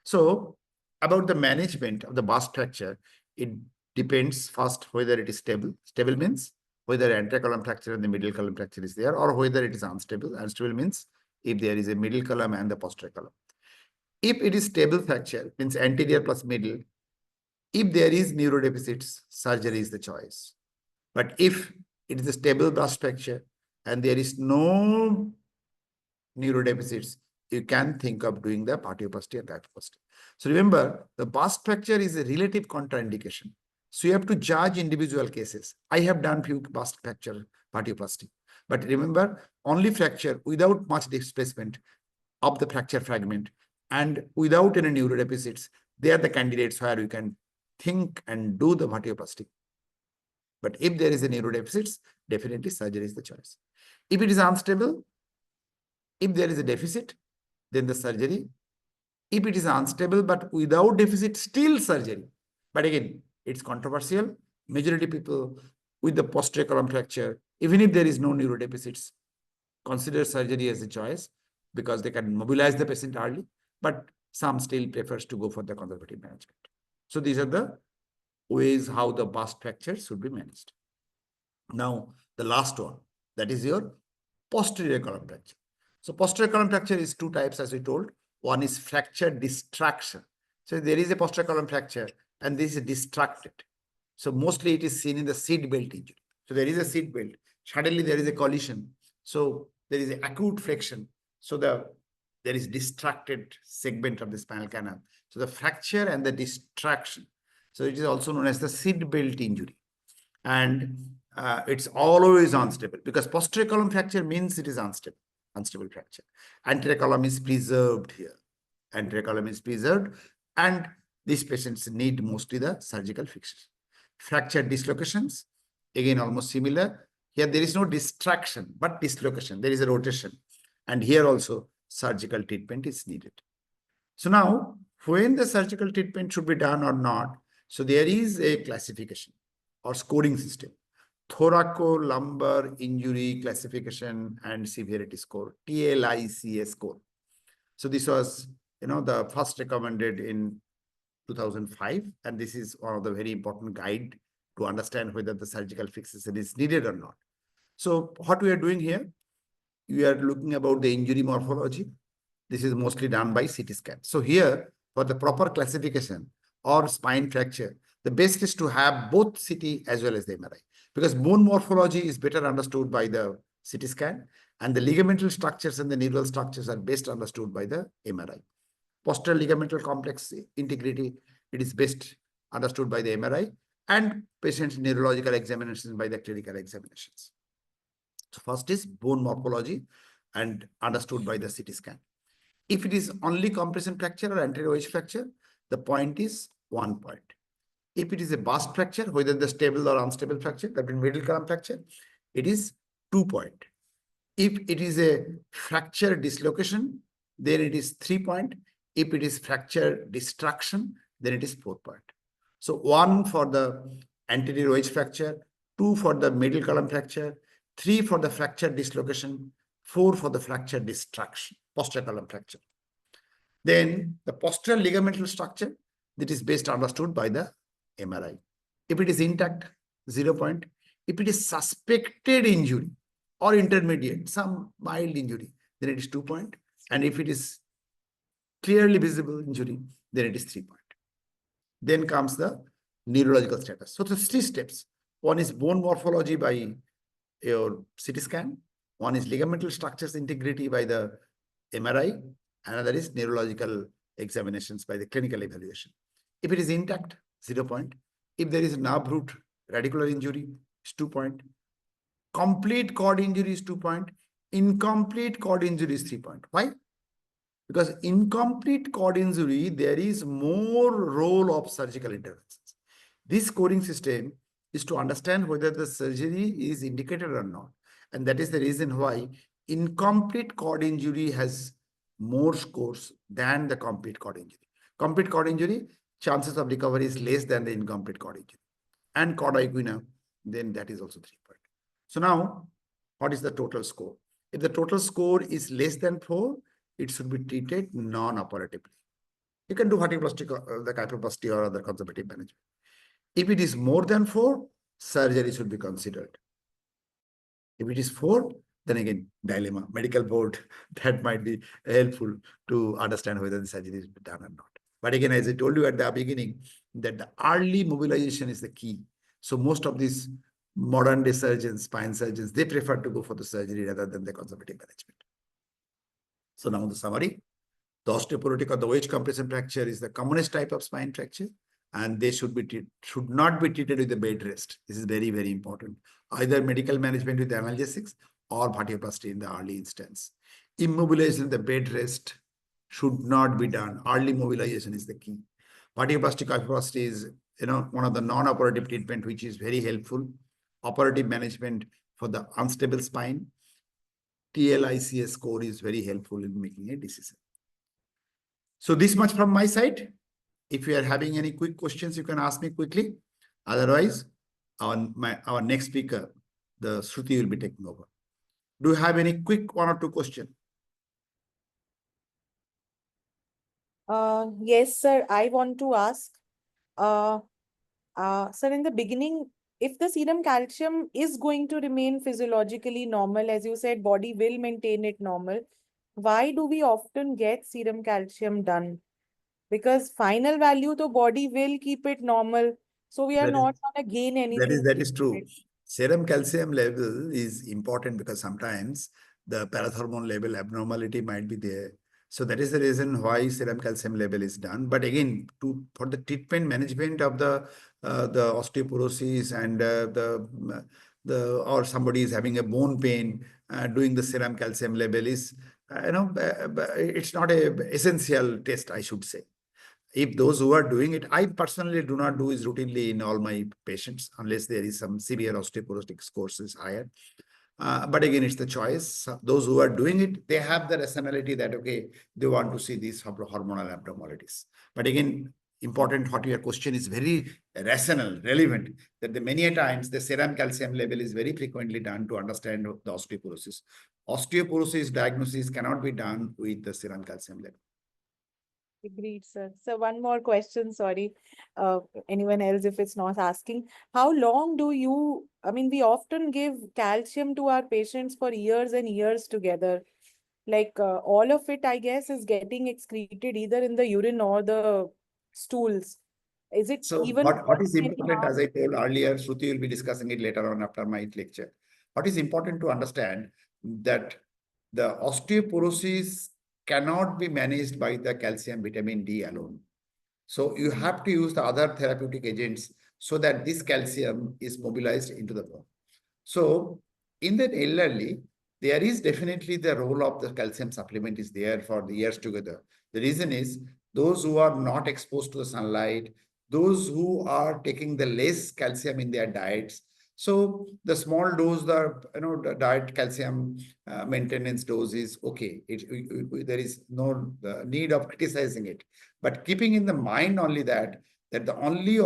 So about the management of the bust fracture, it depends first whether it is stable. Stable means whether anterior column fracture and the middle column fracture is there, or whether it is unstable. Unstable means if there is a middle column and the posterior column. If it is stable fracture, means anterior plus middle, if there is neurodeficits, surgery is the choice. But if it is a stable bust fracture and there is no neurodeficits, you can think of doing the vertebroplasty and kyphoplasty. So remember, the bust fracture is a relative contraindication. So you have to judge individual cases. I have done few bust fracture vertebroplasty. But remember, only fracture without much displacement of the fracture fragment and without any neurodeficits, they are the candidates where you can think and do the vertebroplasty. But if there is a neurodeficits, definitely surgery is the choice. If it is unstable, if there is a deficit, then the surgery. If it is unstable but without deficit, still surgery. But again, it's controversial. Majority people with the posterior column fracture, even if there is no neurodeficits, consider surgery as a choice because they can mobilize the patient early, but some still prefers to go for the conservative management. So these are the ways how the bust fracture should be managed. Now, the last one, that is your posterior column fracture. So posterior column fracture is two types, as we told. One is fracture distraction. So there is a posterior column fracture and this is distracted. So mostly it is seen in the seat belt injury. So there is a seat belt. Suddenly there is a collision. So there is an acute flexion. So there is distracted segment of the spinal canal. So the fracture and the distraction. So it is also known as the seat belt injury. And it's always unstable because posterior column fracture means it is unstable fracture. Anterior column is preserved here. Anterior column is preserved, and these patients need mostly the surgical fixation. Fracture dislocations, again almost similar. Here there is no distraction, but dislocation. There is a rotation. And here also surgical treatment is needed. So now, when the surgical treatment should be done or not, so there is a classification or scoring system. Thoracolumbar injury classification and severity score, TLICA score. So this was, the first recommended in 2005, and this is one of the very important guide to understand whether the surgical fixation is needed or not. So what we are doing here, we are looking about the injury morphology. This is mostly done by CT scan. So here, for the proper classification or spine fracture, the best is to have both CT as well as the MRI, because bone morphology is better understood by the CT scan, and the ligamental structures and the neural structures are best understood by the MRI. Posterior ligamental complex integrity, it is best understood by the MRI, and patient's neurological examinations by the clinical examinations. So first is bone morphology and understood by the CT scan. If it is only compression fracture or anterior wedge fracture, the point is 1 point. If it is a bust fracture, whether the stable or unstable fracture, that means middle column fracture, it is 2 point. If it is a fracture dislocation, then it is 3 point. If it is fracture distraction, then it is 4 point. So 1 for the anterior wedge fracture, 2 for the middle column fracture, 3 for the fracture dislocation, 4 for the fracture distraction, posterior column fracture. Then the posterior ligamental structure, that is best understood by the MRI. If it is intact, 0 point. If it is suspected injury or intermediate, some mild injury, then it is 2 point. And if it is clearly visible injury, then it is 3 point. Then comes the neurological status. So the 3 steps. One is bone morphology by your CT scan. One is ligamental structures integrity by the MRI. Another is neurological examinations by the clinical evaluation. If it is intact, 0 point. If there is nerve root radicular injury, it's 2 point. Complete cord injury is 2 point. Incomplete cord injury is 3 point. Why? Because incomplete cord injury, there is more role of surgical interventions. This scoring system is to understand whether the surgery is indicated or not. And that is the reason why incomplete cord injury has more scores than the complete cord injury. Complete cord injury, chances of recovery is less than the incomplete cord injury. And cord equina, then that is also 3 point. So now, what is the total score? If the total score is less than 4, it should be treated non-operatively. You can do vertebroplasty, the kyphoplasty or other conservative management. If it is more than 4, surgery should be considered. If it is 4, then again, dilemma, medical board, that might be helpful to understand whether the surgery is done or not. But again, as I told you at the beginning, that the early mobilization is the key. So most of these modern day surgeons, spine surgeons, they prefer to go for the surgery rather than the conservative management. So now the summary. The osteoporotic or the wedge compression fracture is the commonest type of spine fracture, and they should not be treated with the bed rest. This is very, very important. Either medical management with analgesics or vertebroplasty in the early instance. Immobilization in the bed rest should not be done. Early mobilization is the key. Vertebroplasty kyphoplasty is one of the non-operative treatment which is very helpful. Operative management for the unstable spine. TLICA score is very helpful in making a decision. So this much from my side. If you are having any quick questions, you can ask me quickly. Otherwise, our next speaker, the Shruti, will be taking over. Do you have any quick one or two questions? Yes, sir. I want to ask, uh, sir, in the beginning, if the serum calcium is going to remain physiologically normal, as you said, body will maintain it normal. Why do we often get serum calcium done? Because final value, the body will keep it normal. So we are That is not going to gain anything. that is true. It. Serum calcium level is important because sometimes the parathormone level abnormality might be there. So that is the reason why serum calcium level is done. But again, for the treatment management of the osteoporosis and the or somebody is having a bone pain, doing the serum calcium level is it's not a essential test, I should say. If those who are doing it, I personally do not do is routinely in all my patients unless there is some severe osteoporotic scores is higher. But again, it's the choice. Those who are doing it, they have the rationality that, okay, they want to see these hormonal abnormalities. But again, important what your question is very rational, relevant, that the many a times the serum calcium level is very frequently done to understand the osteoporosis. Osteoporosis diagnosis cannot be done with the serum calcium level. Agreed, sir. So one more question, sorry. Anyone else, if it's not asking, how long do you, I mean, we often give calcium to our patients for years and years together. Like all of it, I guess, is getting excreted either in the urine or the stools. Is it So even what is any important, harm? as I told earlier, Shruti will be discussing it later on after my lecture. What is important to understand that the osteoporosis cannot be managed by the calcium vitamin D alone. So you have to use the other therapeutic agents so that this calcium is mobilized into the bone. So in the elderly, there is definitely the role of the calcium supplement is there for the years together. The reason is those who are not exposed to the sunlight, those who are taking the less calcium in their diets. So the small dose, the diet calcium maintenance dose is okay. There is no need of criticizing it, but keeping in the mind only that the only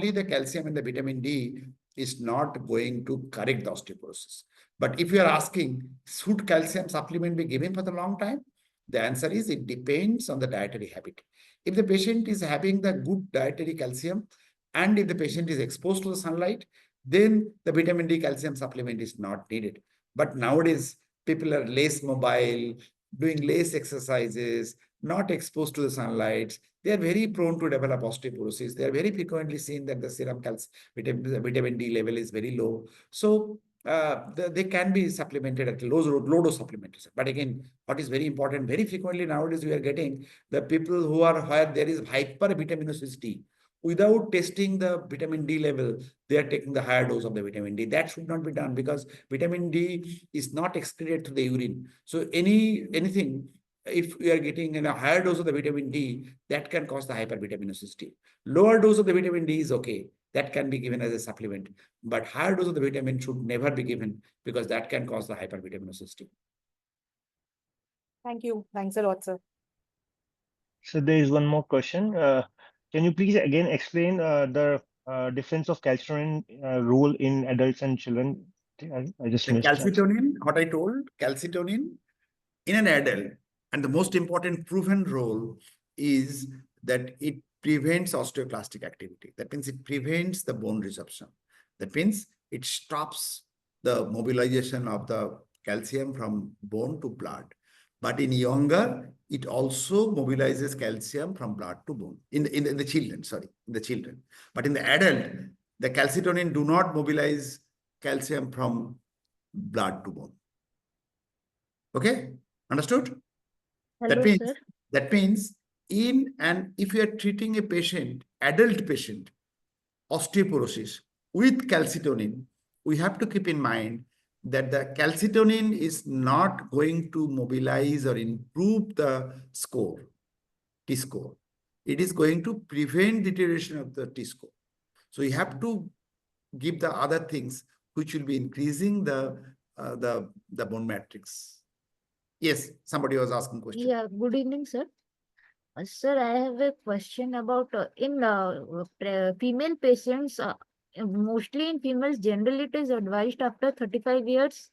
the calcium and the vitamin D is not going to correct the osteoporosis. But if you are asking, should calcium supplement be given for the long time? The answer is it depends on the dietary habit. If the patient is having the good dietary calcium and if the patient is exposed to the sunlight, then the vitamin D calcium supplement is not needed. But nowadays, people are less mobile, doing less exercises, not exposed to the sunlight. They are very prone to develop osteoporosis. They are very frequently seen that the serum vitamin D level is very low. So they can be supplemented at low dose supplementation. But again, what is very important, very frequently nowadays we are getting the people who are where there is hypervitaminosis without testing the vitamin D level, they are taking the higher dose of the vitamin D. That should not be done because vitamin D is not excreted through the urine. So anything, if we are getting in a higher dose of the vitamin D, that can cause the hypervitaminosis D. Lower dose of the vitamin D is okay. That can be given as a supplement. But higher dose of the vitamin should never be given because that can cause the hypervitaminosis D. Thank you. Thanks a lot, sir. So there is one more question. Can you please again explain the difference of calcitonin role in adults and children? I just The missed that. calcitonin, what I told, calcitonin in an adult, and the most important proven role is that it prevents osteoclastic activity. That means it prevents the bone resorption. That means it stops the mobilization of the calcium from bone to blood. But in younger, it also mobilizes calcium from blood to bone. In the children, sorry, in the children. But in the adult, the calcitonin do not mobilize calcium from blood to bone. Okay, understood? Hello, sir. That means if you are treating a patient, adult patient, osteoporosis with calcitonin, we have to keep in mind that the calcitonin is not going to mobilize or improve the score, T-score. It is going to prevent deterioration of the T-score. So you have to give the other things which will be increasing the bone matrix. Yes, somebody was asking question. Yeah, good evening, sir. Sir, I have a question about in female patients. Mostly in females, generally it is advised after 35 years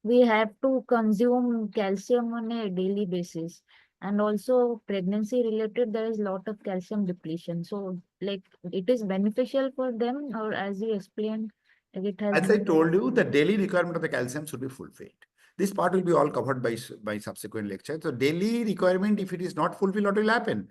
we have to consume calcium on a daily basis. And also pregnancy related, there is lot of calcium depletion. So like it is beneficial for them, or as you explained, like it has As I been. told you, the daily requirement of the calcium should be fulfilled. This part will be all covered by subsequent lecture. So daily requirement, if it is not fulfilled, what will happen?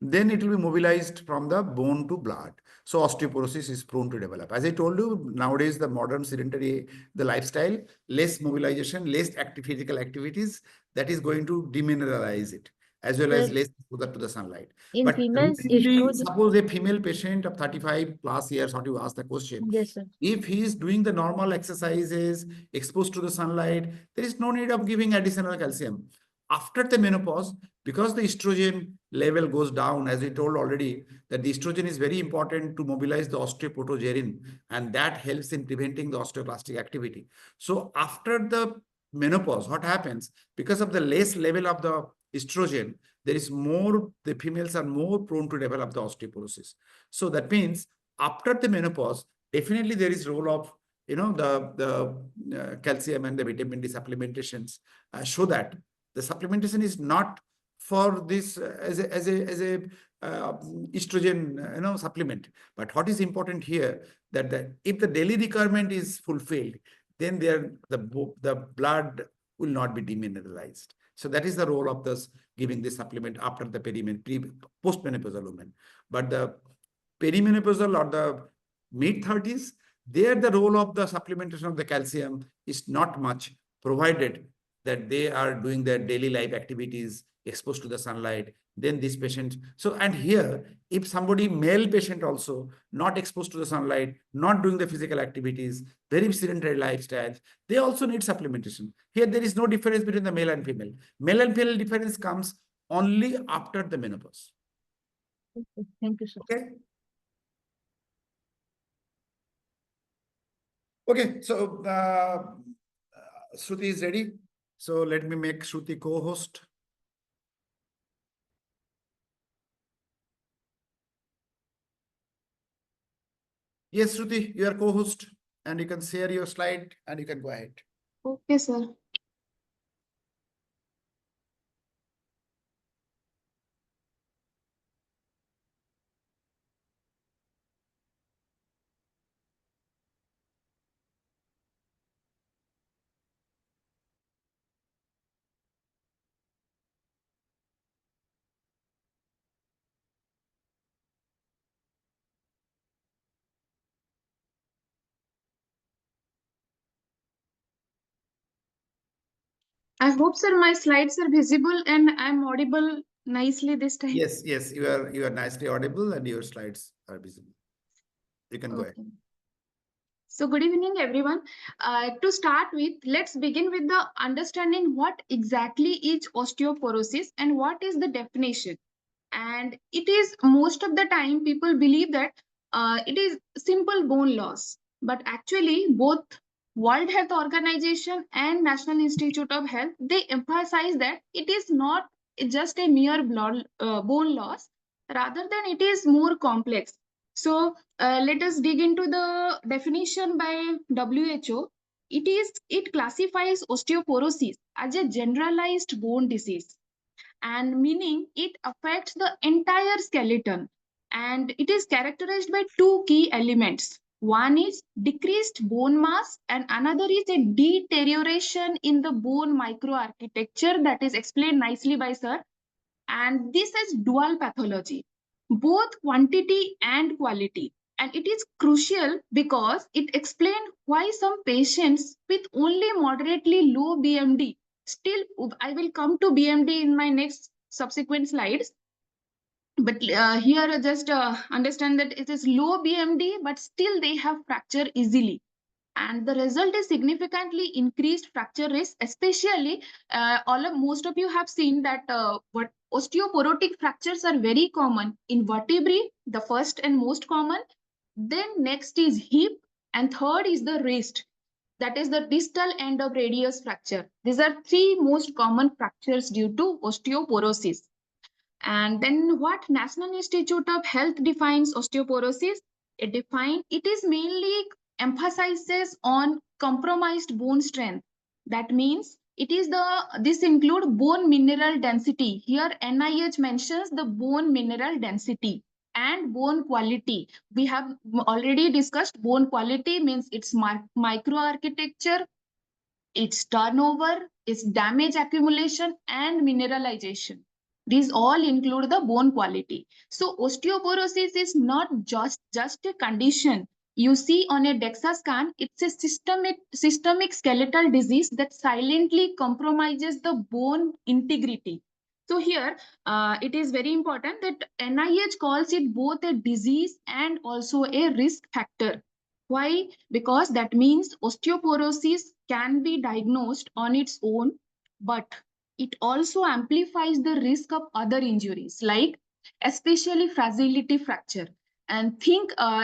Then it will be mobilized from the bone to blood. So osteoporosis is prone to develop. As I told you, nowadays the modern sedentary, the lifestyle, less mobilization, less physical activities, that is going to demineralize it, as well as Sir, less exposure to the sunlight. in But females, routinely, estrogen. suppose a female patient of 35 plus years, what you ask the question, Yes, sir. if he is doing the normal exercises, exposed to the sunlight, there is no need of giving additional calcium. After the menopause, because the estrogen level goes down, as we told already, that the estrogen is very important to mobilize the osteoprotogerin, and that helps in preventing the osteoclastic activity. So after the menopause, what happens? Because of the less level of the estrogen, there is more, the females are more prone to develop the osteoporosis. So that means after the menopause, definitely there is role of the calcium and the vitamin D supplementations show that the supplementation is not for this as a estrogen supplement. But what is important here that if the daily requirement is fulfilled, then the blood will not be demineralized. So that is the role of this giving this supplement after the postmenopausal woman. But the perimenopausal or the mid-30s, there the role of the supplementation of the calcium is not much, provided that they are doing their daily life activities, exposed to the sunlight. Then this patient, so and here, if somebody, male patient also, not exposed to the sunlight, not doing the physical activities, very sedentary lifestyles, they also need supplementation. Here there is no difference between the male and female. Male and female difference comes only after the menopause. Okay, thank you, sir. Okay. Okay, so Shruti is ready. So let me make Shruti co-host. Yes, Shruti, you are co-host and you can share your slide and you can go ahead. Okay, sir. I hope, sir, my slides are visible and I'm audible nicely this time. Yes, yes, you are nicely audible and your slides are visible. You can go ahead. Okay. So good evening, everyone. To start with, let's begin with the understanding what exactly is osteoporosis and what is the definition. And it is most of the time people believe that it is simple bone loss, but actually both World Health Organization and National Institute of Health, they emphasize that it is not just a mere bone loss, rather than it is more complex. So let us dig into the definition by WHO. It classifies osteoporosis as a generalized bone disease, and meaning it affects the entire skeleton, and it is characterized by two key elements. One is decreased bone mass and another is a deterioration in the bone microarchitecture that is explained nicely by sir. And this is dual pathology, both quantity and quality. And it is crucial because it explains why some patients with only moderately low BMD, still I will come to BMD in my next subsequent slides, but here just understand that it is low BMD but still they have fracture easily, and the result is significantly increased fracture risk, especially most of you have seen that what osteoporotic fractures are very common in vertebrae, the first and most common, then next is hip, and third is the wrist, that is the distal end of radius fracture. These are three most common fractures due to osteoporosis. And then what National Institute of Health defines osteoporosis? It is mainly emphasizes on compromised bone strength. That means this include bone mineral density. Here NIH mentions the bone mineral density and bone quality. We have already discussed bone quality means its microarchitecture, its turnover, its damage accumulation, and mineralization. These all include the bone quality. So osteoporosis is not just a condition you see on a DEXA scan. It's a systemic skeletal disease that silently compromises the bone integrity. So here, it is very important that NIH calls it both a disease and also a risk factor. Why? Because that means osteoporosis can be diagnosed on its own, but it also amplifies the risk of other injuries, like especially fragility fracture. And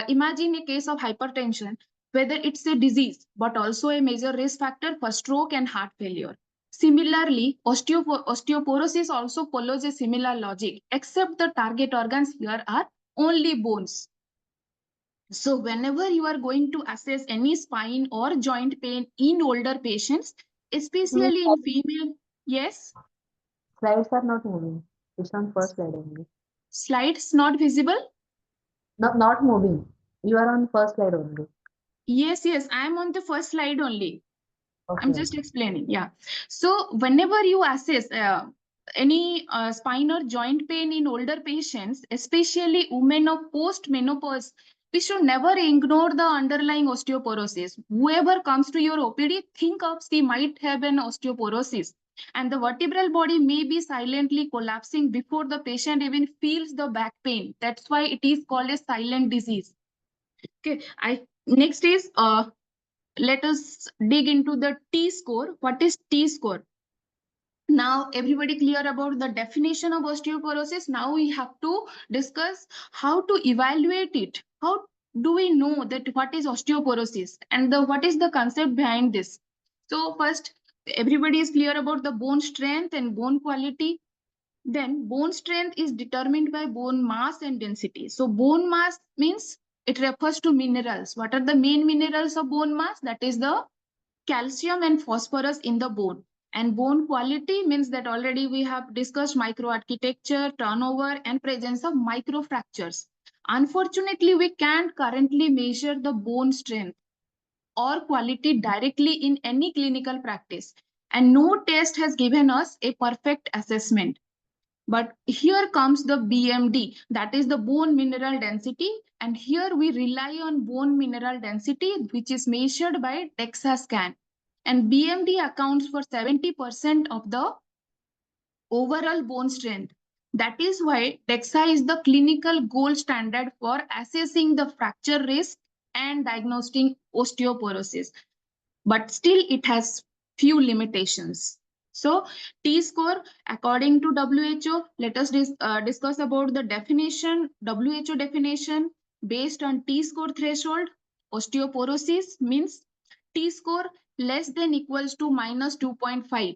imagine a case of hypertension, whether it's a disease, but also a major risk factor for stroke and heart failure. Similarly, osteoporosis also follows a similar logic, except the target organs here are only bones. So whenever you are going to assess any spine or joint pain in older patients, especially in female, yes, Slides are not moving. It's on first slide only. slides not visible. Not moving. You are on first slide only. Yes, I'm on the first slide only. I'm Okay. just explaining. Yeah. So whenever you assess any spine or joint pain in older patients, especially women of post-menopause, we should never ignore the underlying osteoporosis. Whoever comes to your OPD, think of she might have an osteoporosis. And the vertebral body may be silently collapsing before the patient even feels the back pain. That's why it is called a silent disease. Okay. Next is let us dig into the T-score. What is T-score? Now, everybody clear about the definition of osteoporosis. Now we have to discuss how to evaluate it. How do we know that what is osteoporosis and what is the concept behind this? So first, everybody is clear about the bone strength and bone quality. Then bone strength is determined by bone mass and density. So bone mass means it refers to minerals. What are the main minerals of bone mass? That is the calcium and phosphorus in the bone. And bone quality means that already we have discussed microarchitecture, turnover, and presence of microfractures. Unfortunately, we can't currently measure the bone strength or quality directly in any clinical practice. And no test has given us a perfect assessment. But here comes the BMD, that is the bone mineral density. And here we rely on bone mineral density, which is measured by DEXA scan. And BMD accounts for 70% of the overall bone strength. That is why DEXA is the clinical gold standard for assessing the fracture risk and diagnosing osteoporosis. But still it has few limitations. So T-score, according to WHO, let us discuss about the definition, WHO definition based on T-score threshold. Osteoporosis means T-score less than equals to minus 2.5,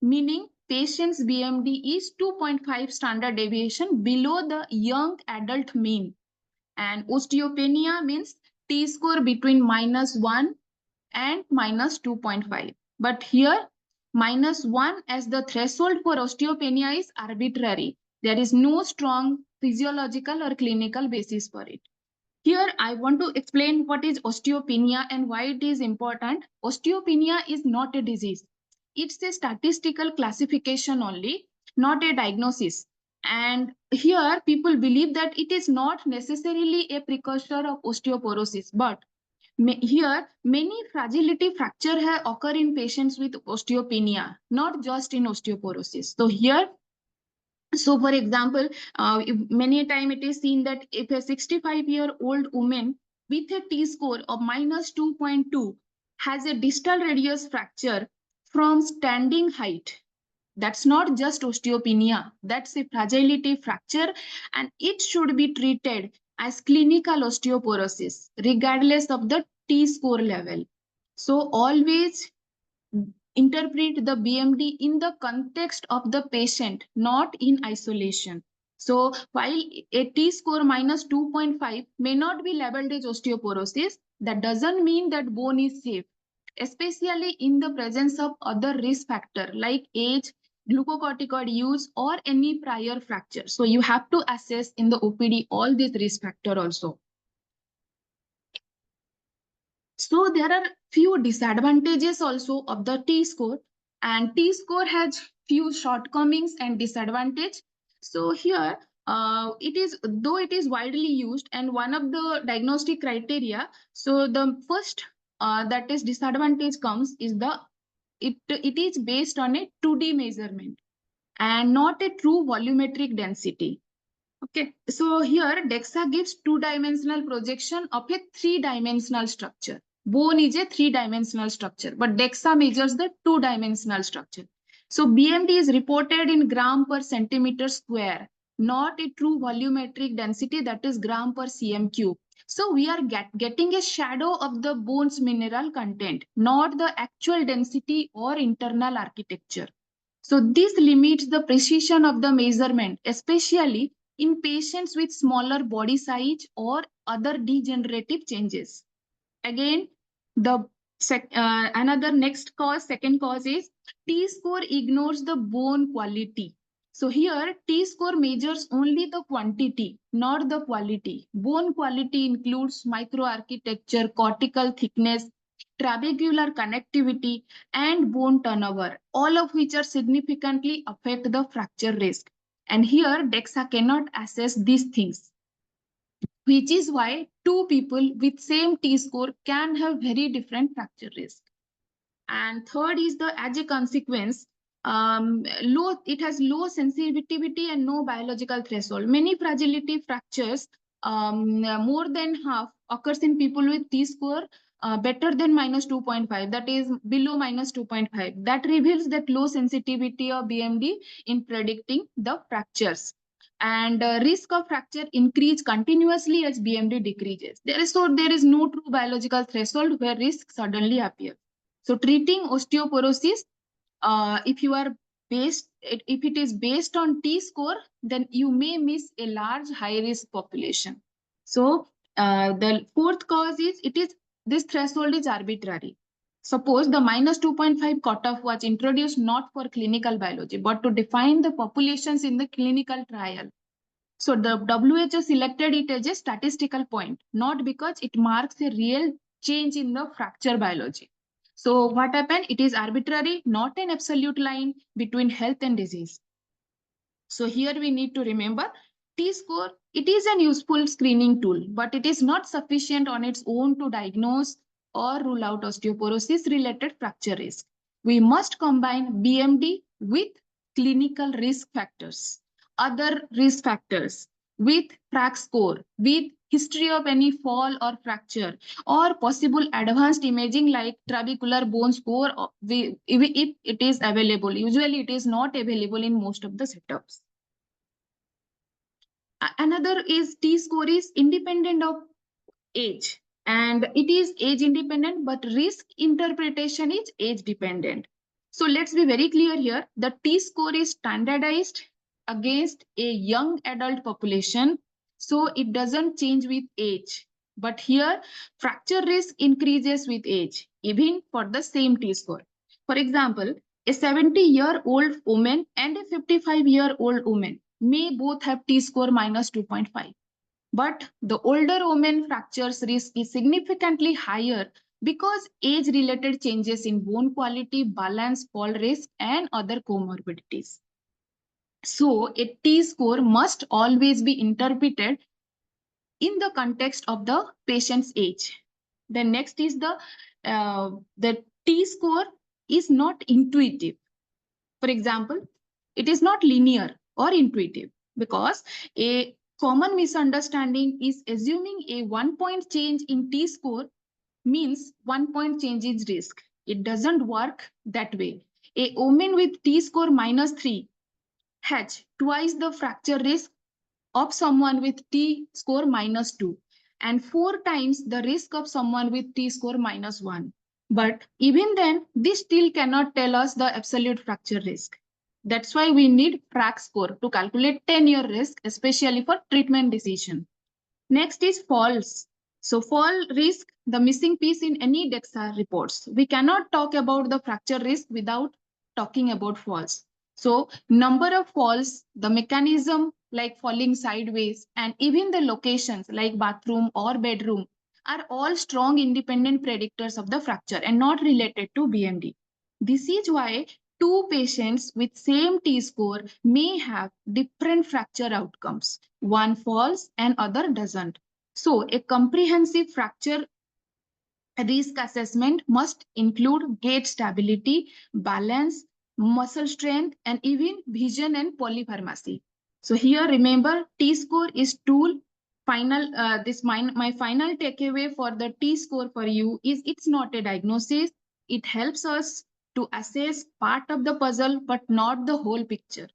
meaning patient's BMD is 2.5 standard deviation below the young adult mean. And osteopenia means T-score between minus 1 and minus 2.5. But here, minus 1 as the threshold for osteopenia is arbitrary. There is no strong physiological or clinical basis for it. Here, I want to explain what is osteopenia and why it is important. Osteopenia is not a disease. It's a statistical classification only, not a diagnosis. And here, people believe that it is not necessarily a precursor of osteoporosis, but here, many fragility fracture occur in patients with osteopenia, not just in osteoporosis. So here, so for example, many a time it is seen that if a 65-year-old woman with a T-score of minus 2.2 has a distal radius fracture from standing height, that's not just osteopenia, that's a fragility fracture, and it should be treated as clinical osteoporosis, regardless of the T-score level. So always interpret the BMD in the context of the patient, not in isolation. So while a T-score minus 2.5 may not be labeled as osteoporosis, that doesn't mean that bone is safe, especially in the presence of other risk factor like age, glucocorticoid use, or any prior fracture. So you have to assess in the OPD all these risk factor also. So there are few disadvantages also of the T-score, and T-score has few shortcomings and disadvantage. So here, though it is widely used and one of the diagnostic criteria. So the first that is disadvantage comes is it is based on a 2D measurement and not a true volumetric density. Okay, so here DEXA gives two-dimensional projection of a three-dimensional structure. Bone is a three-dimensional structure, but DEXA measures the two-dimensional structure. So BMD is reported in gram per centimeter square, not a true volumetric density, that is gram per cm cube. So we are getting a shadow of the bone's mineral content, not the actual density or internal architecture. So this limits the precision of the measurement, especially in patients with smaller body size or other degenerative changes. Again, the second cause is T-score ignores the bone quality. So here T-score measures only the quantity, not the quality. Bone quality includes microarchitecture, cortical thickness, trabecular connectivity, and bone turnover, all of which are significantly affect the fracture risk. And here DEXA cannot assess these things, which is why two people with same T-score can have very different fracture risk. And third is as a consequence, it has low sensitivity and no biological threshold. Many fragility fractures, more than half occurs in people with T-score better than minus 2.5, that is below minus 2.5. That reveals that low sensitivity of BMD in predicting the fractures. And risk of fracture increase continuously as BMD decreases. There is no true biological threshold where risk suddenly appears. So treating osteoporosis, if it is based on T-score, then you may miss a large high-risk population. So the fourth cause is this threshold is arbitrary. Suppose the minus 2.5 cutoff was introduced not for clinical biology, but to define the populations in the clinical trial. So the WHO selected it as a statistical point, not because it marks a real change in the fracture biology. So what happened? It is arbitrary, not an absolute line between health and disease. So here we need to remember T-score, it is an useful screening tool, but it is not sufficient on its own to diagnose or rule out osteoporosis related fracture risk. We must combine BMD with clinical risk factors, other risk factors, with FRAC score, with history of any fall or fracture, or possible advanced imaging like trabecular bone score, if it is available. Usually it is not available in most of the setups. Another is T-score is independent of age, and it is age independent, but risk interpretation is age dependent. So let's be very clear here. The T-score is standardized against a young adult population, so it doesn't change with age. But here, fracture risk increases with age, even for the same T-score. For example, a 70-year-old woman and a 55-year-old woman may both have T-score minus 2.5. But the older woman fractures risk is significantly higher because age-related changes in bone quality, balance, fall risk, and other comorbidities. So a T-score must always be interpreted in the context of the patient's age. The next is the T-score is not intuitive. For example, it is not linear or intuitive because a common misunderstanding is assuming a 1-point change in T-score means 1-point change is risk. It doesn't work that way. A woman with T-score minus 3 has twice the fracture risk of someone with T-score minus 2 and 4 times the risk of someone with T-score minus 1. But even then, this still cannot tell us the absolute fracture risk. That's why we need FRAC score to calculate 10-year risk, especially for treatment decision. Next is falls. So fall risk, the missing piece in any DEXA reports. We cannot talk about the fracture risk without talking about falls. So number of falls, the mechanism like falling sideways, and even the locations like bathroom or bedroom are all strong independent predictors of the fracture and not related to BMD. This is why two patients with same T-score may have different fracture outcomes. One falls and other doesn't. So a comprehensive fracture risk assessment must include gait stability, balance, muscle strength, and even vision and polypharmacy. So here remember T-score is tool. My final takeaway for the T-score for you is it's not a diagnosis. It helps us to assess part of the puzzle but not the whole picture.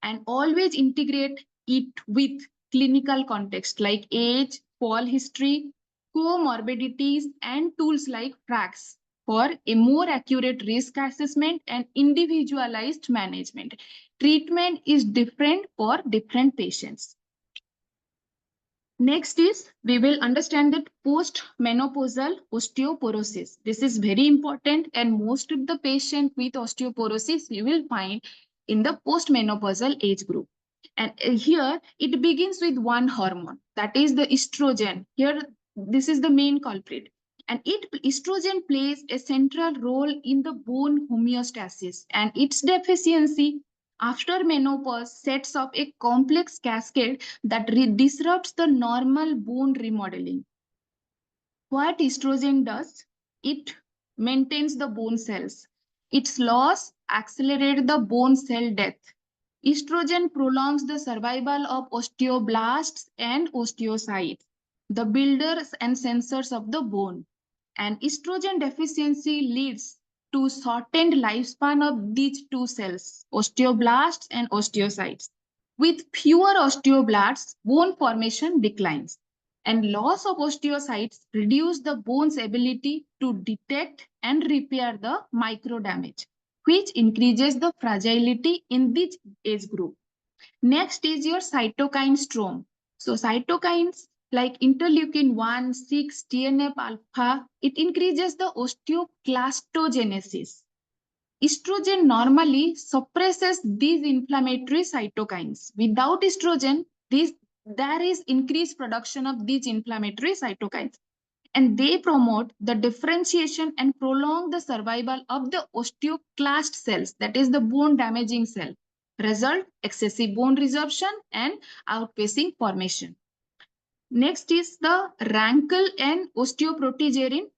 And always integrate it with clinical context like age, fall history, comorbidities, and tools like FRAX for a more accurate risk assessment and individualized management. Treatment is different for different patients. Next is we will understand that post-menopausal osteoporosis. This is very important, and most of the patients with osteoporosis you will find in the post-menopausal age group. And here it begins with one hormone, that is the estrogen. Here this is the main culprit. And estrogen plays a central role in the bone homeostasis, and its deficiency after menopause sets off a complex cascade that disrupts the normal bone remodeling. What estrogen does? It maintains the bone cells. Its loss accelerates the bone cell death. Estrogen prolongs the survival of osteoblasts and osteocytes, the builders and sensors of the bone. And estrogen deficiency leads to shortened lifespan of these two cells, osteoblasts and osteocytes. With fewer osteoblasts, bone formation declines, and loss of osteocytes reduce the bone's ability to detect and repair the micro damage, which increases the fragility in this age group. Next is your cytokine storm. So cytokines like interleukin 1, 6, TNF alpha, it increases the osteoclastogenesis. Estrogen normally suppresses these inflammatory cytokines. Without estrogen, there is increased production of these inflammatory cytokines, and they promote the differentiation and prolong the survival of the osteoclast cells, that is the bone damaging cell. Result, excessive bone resorption and outpacing formation. Next is the rankle and osteoprotegerin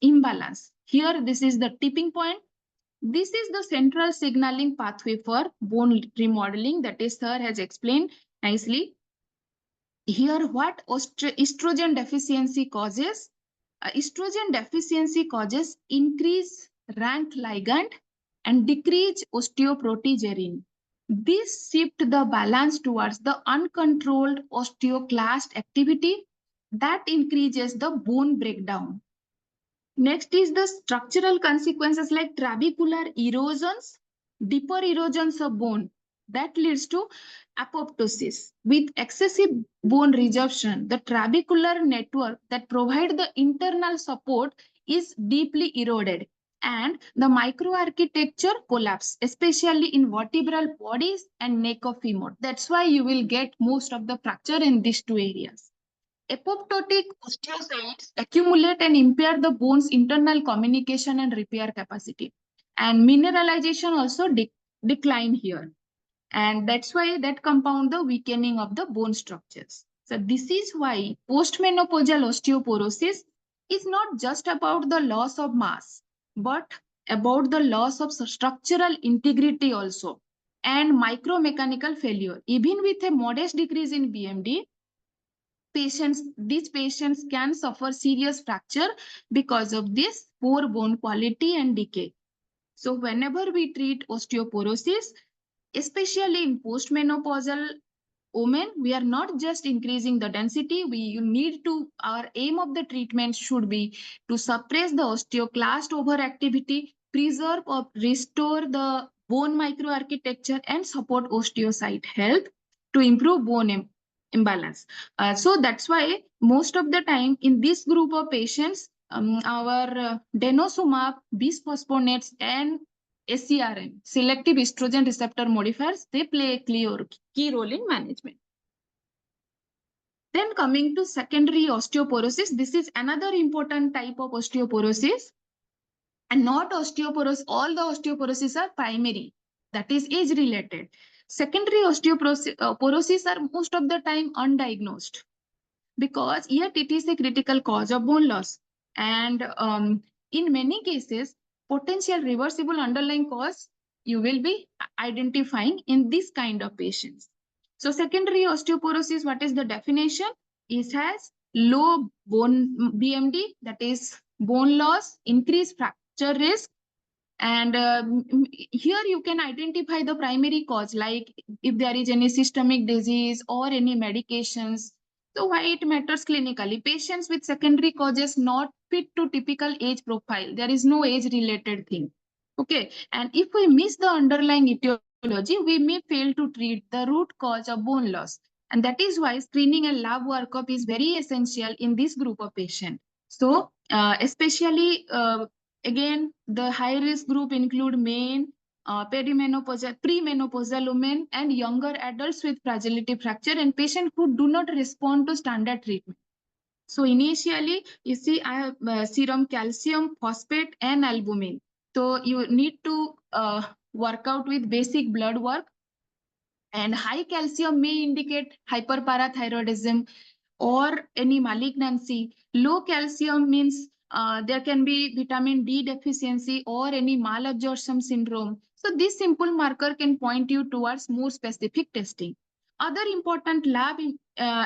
imbalance. Here, this is the tipping point. This is the central signaling pathway for bone remodeling that is sir has explained nicely. Here, what estrogen deficiency causes? Estrogen deficiency causes increase rank ligand and decrease osteoprotegerin. This shift the balance towards the uncontrolled osteoclast activity that increases the bone breakdown. Next is the structural consequences like trabecular erosions, deeper erosions of bone that leads to apoptosis. With excessive bone resorption, the trabecular network that provides the internal support is deeply eroded and the microarchitecture collapse, especially in vertebral bodies and neck of femur. That's why you will get most of the fracture in these two areas. Apoptotic osteocytes accumulate and impair the bone's internal communication and repair capacity. And mineralization also decline here. And that's why that compound the weakening of the bone structures. So this is why postmenopausal osteoporosis is not just about the loss of mass, but about the loss of structural integrity also and micromechanical failure. Even with a modest decrease in BMD, these patients can suffer serious fracture because of this poor bone quality and decay. So whenever we treat osteoporosis, especially in postmenopausal women, we are not just increasing the density. Our aim of the treatment should be to suppress the osteoclast overactivity, preserve or restore the bone microarchitecture, and support osteocyte health to improve bone imbalance. So that's why most of the time in this group of patients, our denosumab, bisphosphonates, and SERM, selective estrogen receptor modifiers, they play a key role in management. Then coming to secondary osteoporosis, this is another important type of osteoporosis. And not osteoporosis, all the osteoporosis are primary, that is age related. Secondary osteoporosis are most of the time undiagnosed, because yet it is a critical cause of bone loss. And in many cases, potential reversible underlying cause you will be identifying in this kind of patients. So secondary osteoporosis, what is the definition? It has low bone BMD, that is bone loss, increased fracture risk. And here you can identify the primary cause, like if there is any systemic disease or any medications. So why it matters clinically? Patients with secondary causes not fit to typical age profile. There is no age related thing. Okay. And if we miss the underlying etiology, we may fail to treat the root cause of bone loss. And that is why screening and lab workup is very essential in this group of patients. So especially again, the high-risk group include men, perimenopausal, premenopausal women, and younger adults with fragility fracture, and patients who do not respond to standard treatment. So initially, you see, I have serum calcium, phosphate, and albumin. So you need to work out with basic blood work. And high calcium may indicate hyperparathyroidism or any malignancy. Low calcium means there can be vitamin D deficiency or any malabsorption syndrome. So this simple marker can point you towards more specific testing. Other important lab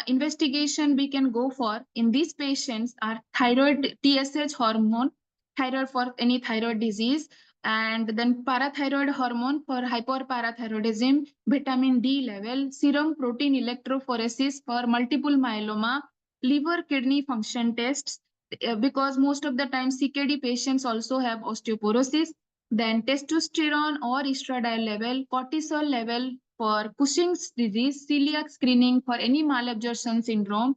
investigation we can go for in these patients are thyroid TSH hormone, thyroid for any thyroid disease, and then parathyroid hormone for hyperparathyroidism, vitamin D level, serum protein electrophoresis for multiple myeloma, liver kidney function tests, because most of the time CKD patients also have osteoporosis, then testosterone or estradiol level, cortisol level for Cushing's disease, celiac screening for any malabsorption syndrome,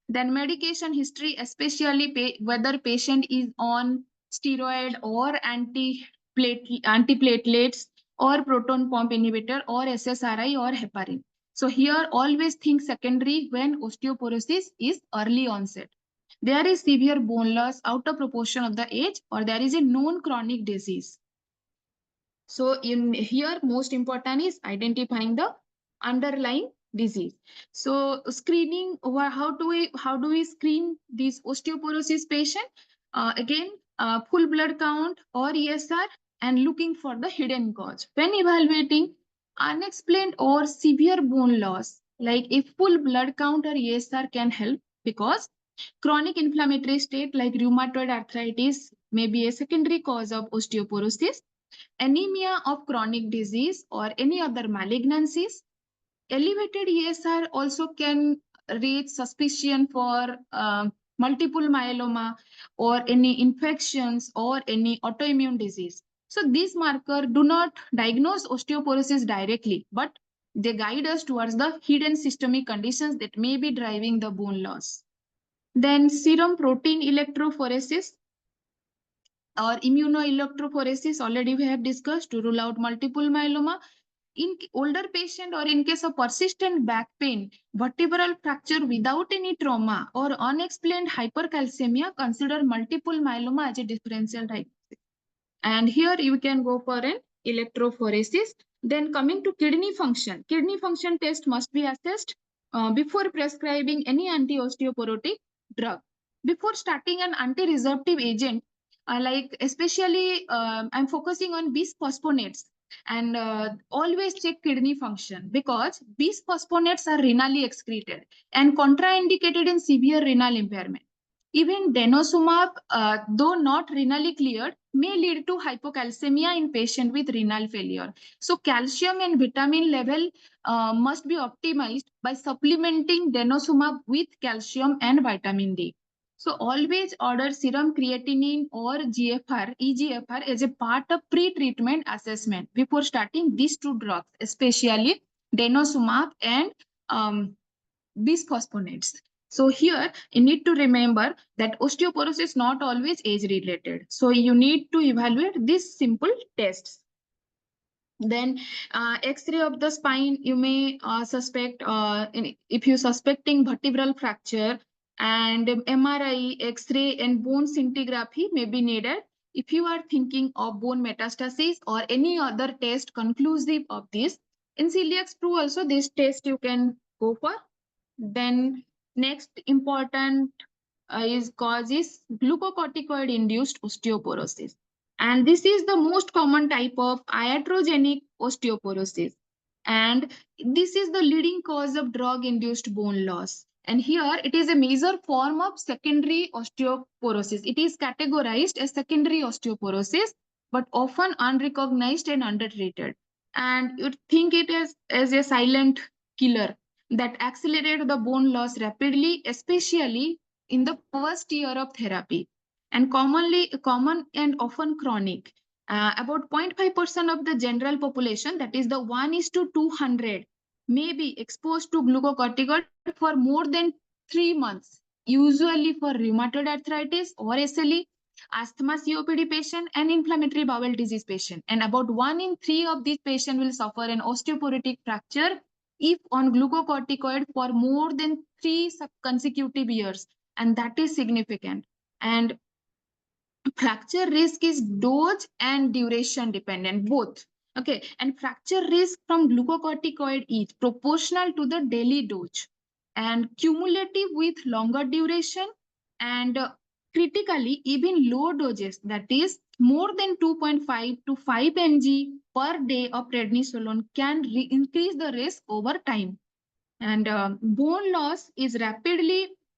then medication history, especially whether patient is on steroid or antiplatelets or proton pump inhibitor or SSRI or heparin. So here always think secondary when osteoporosis is early onset. There is severe bone loss out of proportion of the age, or there is a known chronic disease. So in here, most important is identifying the underlying disease. So screening, how do we screen this osteoporosis patient? Again, full blood count or ESR, and looking for the hidden cause. When evaluating unexplained or severe bone loss, like if full blood count or ESR can help, because chronic inflammatory state like rheumatoid arthritis may be a secondary cause of osteoporosis, anemia of chronic disease or any other malignancies. Elevated ESR also can raise suspicion for multiple myeloma or any infections or any autoimmune disease. So these markers do not diagnose osteoporosis directly, but they guide us towards the hidden systemic conditions that may be driving the bone loss. Then serum protein electrophoresis or immunoelectrophoresis, already we have discussed to rule out multiple myeloma. In older patient or in case of persistent back pain, vertebral fracture without any trauma or unexplained hypercalcemia, consider multiple myeloma as a differential diagnosis. And here you can go for an electrophoresis. Then coming to kidney function test must be assessed before prescribing any anti-osteoporotic drug. Before starting an anti-resorptive agent, like especially I'm focusing on bisphosphonates, and always check kidney function, because bisphosphonates are renally excreted and contraindicated in severe renal impairment. Even denosumab, though not renally cleared, may lead to hypocalcemia in patient with renal failure. So calcium and vitamin level must be optimized by supplementing denosumab with calcium and vitamin D. So always order serum creatinine or EGFR as a part of pre-treatment assessment before starting these two drugs, especially denosumab and bisphosphonates. So here you need to remember that osteoporosis is not always age related. So you need to evaluate these simple tests. Then X-ray of the spine, you may suspect, if you suspecting vertebral fracture, and MRI, X-ray and bone scintigraphy may be needed. If you are thinking of bone metastasis or any other test conclusive of this, in celiac screw also this test you can go for. Then next important is glucocorticoid induced osteoporosis. And this is the most common type of iatrogenic osteoporosis. And this is the leading cause of drug induced bone loss. And here it is a major form of secondary osteoporosis. It is categorized as secondary osteoporosis, but often unrecognized and undertreated. And you think it as a silent killer that accelerate the bone loss rapidly, especially in the first year of therapy, and common and often chronic. About 0.5% of the general population, that is the 1:200, may be exposed to glucocorticoid for more than 3 months, usually for rheumatoid arthritis or SLE, asthma, COPD patient, and inflammatory bowel disease patient. And about 1 in 3 of these patients will suffer an osteoporotic fracture if on glucocorticoid for more than 3 consecutive years, and that is significant. And fracture risk is dose and duration dependent, both. Okay, and fracture risk from glucocorticoid is proportional to the daily dose and cumulative with longer duration, and critically even low doses, that is more than 2.5 to 5 mg per day of prednisolone, can increase the risk over time. And bone loss is rapid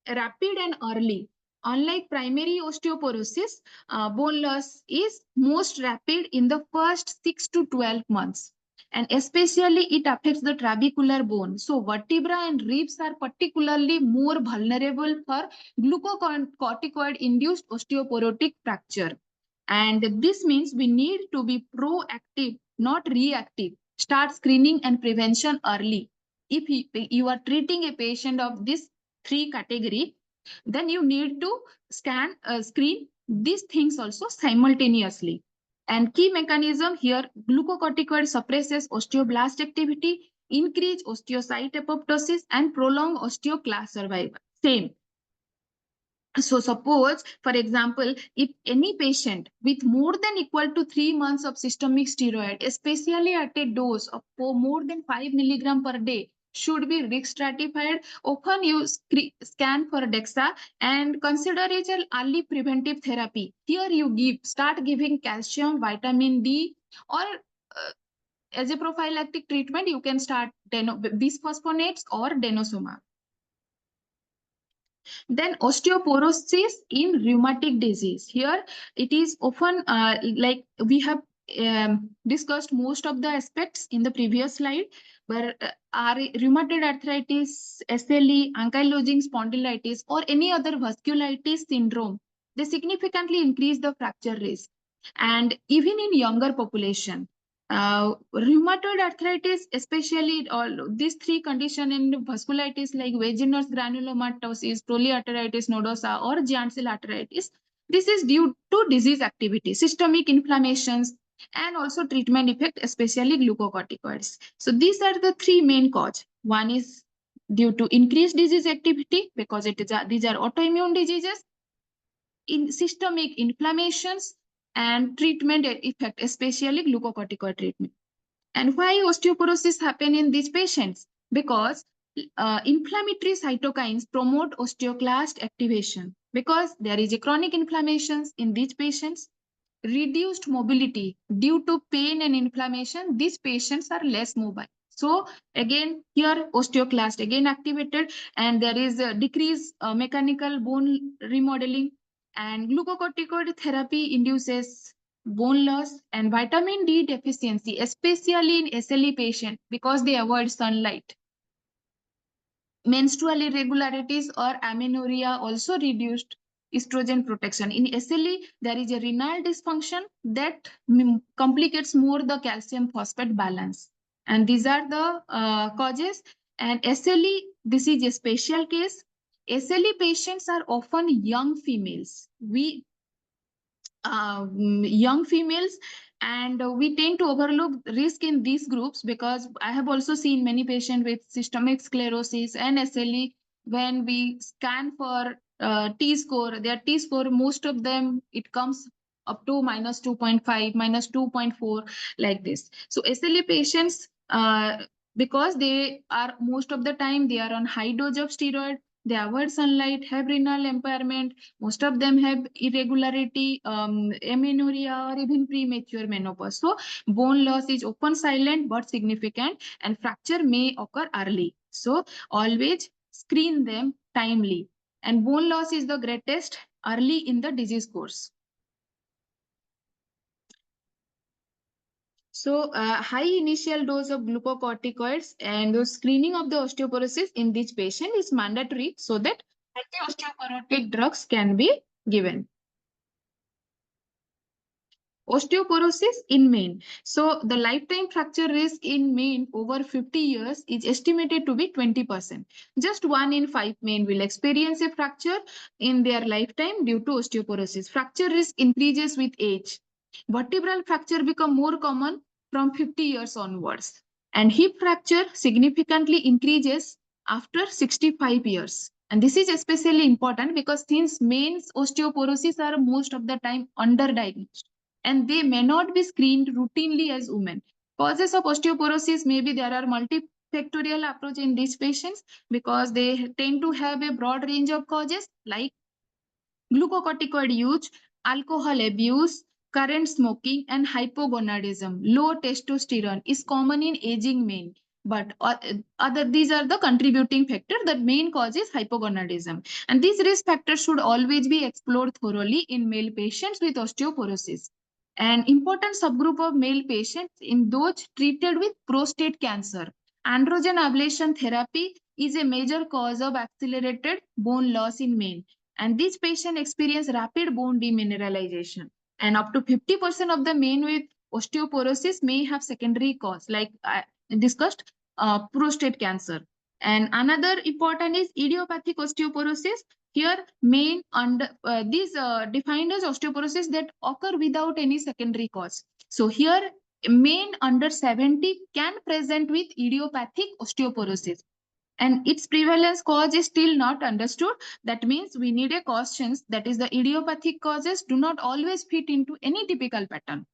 and early. Unlike primary osteoporosis, bone loss is most rapid in the first 6 to 12 months. And especially it affects the trabecular bone. So vertebra and ribs are particularly more vulnerable for glucocorticoid-induced osteoporotic fracture. And this means we need to be proactive, not reactive. Start screening and prevention early. If you are treating a patient of this 3 category, then you need to screen these things also simultaneously. And key mechanism here, glucocorticoid suppresses osteoblast activity, increase osteocyte apoptosis, and prolong osteoclast survival. Same. So suppose, for example, if any patient with more than equal to 3 months of systemic steroid, especially at a dose of more than 5 milligram per day, should be risk stratified. Often you scan for DEXA and consider it an early preventive therapy. Here you start giving calcium, vitamin D, or as a prophylactic treatment, you can start bisphosphonates or denosumab. Then osteoporosis in rheumatic disease. Here it is often like we have discussed most of the aspects in the previous slide, where our rheumatoid arthritis, SLE, ankylosing spondylitis, or any other vasculitis syndrome, they significantly increase the fracture risk. And even in younger population, rheumatoid arthritis, especially all these 3 conditions, and vasculitis like Wegener's granulomatosis, polyarteritis nodosa, or giant cell arteritis, this is due to disease activity, systemic inflammations, and also treatment effect, especially glucocorticoids. So these are the 3 main causes. One is due to increased disease activity, because these are autoimmune diseases, in systemic inflammations, and treatment effect, especially glucocorticoid treatment. And why osteoporosis happen in these patients? Because inflammatory cytokines promote osteoclast activation. Because there is a chronic inflammations in these patients, reduced mobility due to pain and inflammation, these patients are less mobile. So again, here osteoclast again activated, and there is a decreased mechanical bone remodeling. And glucocorticoid therapy induces bone loss, and vitamin D deficiency, especially in SLE patient because they avoid sunlight. Menstrual irregularities or amenorrhea also reduced estrogen protection. In SLE, there is a renal dysfunction that complicates more the calcium phosphate balance. And these are the causes. And SLE, this is a special case. SLE patients are often young females. Young females, and we tend to overlook risk in these groups because I have also seen many patients with systemic sclerosis and SLE. When we scan for T-score, their T-score, most of them, it comes up to minus 2.5, minus 2.4, like this. So SLE patients, because they are most of the time, they are on high dose of steroid, they avoid sunlight, have renal impairment, most of them have irregularity, amenorrhea, or even premature menopause. So bone loss is often silent but significant, and fracture may occur early. So always screen them timely. And bone loss is the greatest early in the disease course. So high initial dose of glucocorticoids and the screening of the osteoporosis in this patient is mandatory so that anti-osteoporotic drugs can be given. Osteoporosis in men. So the lifetime fracture risk in men over 50 years is estimated to be 20%. Just 1 in 5 men will experience a fracture in their lifetime due to osteoporosis. Fracture risk increases with age. Vertebral fracture become more common from 50 years onwards. And hip fracture significantly increases after 65 years. And this is especially important because since men's osteoporosis are most of the time underdiagnosed, and they may not be screened routinely as women. Causes of osteoporosis, maybe there are multifactorial approach in these patients because they tend to have a broad range of causes like glucocorticoid use, alcohol abuse, current smoking, and hypogonadism. Low testosterone is common in aging men. But these are the contributing factors. The main cause is hypogonadism. And these risk factors should always be explored thoroughly in male patients with osteoporosis. An important subgroup of male patients in those treated with prostate cancer. Androgen ablation therapy is a major cause of accelerated bone loss in men. And these patients experience rapid bone demineralization. And up to 50% of the men with osteoporosis may have secondary cause, like I discussed, prostate cancer. And another important is idiopathic osteoporosis. Here, these defined as osteoporosis that occur without any secondary cause. So here, men under 70 can present with idiopathic osteoporosis, and its prevalence cause is still not understood. That means we need a cautions, that is the idiopathic causes do not always fit into any typical pattern.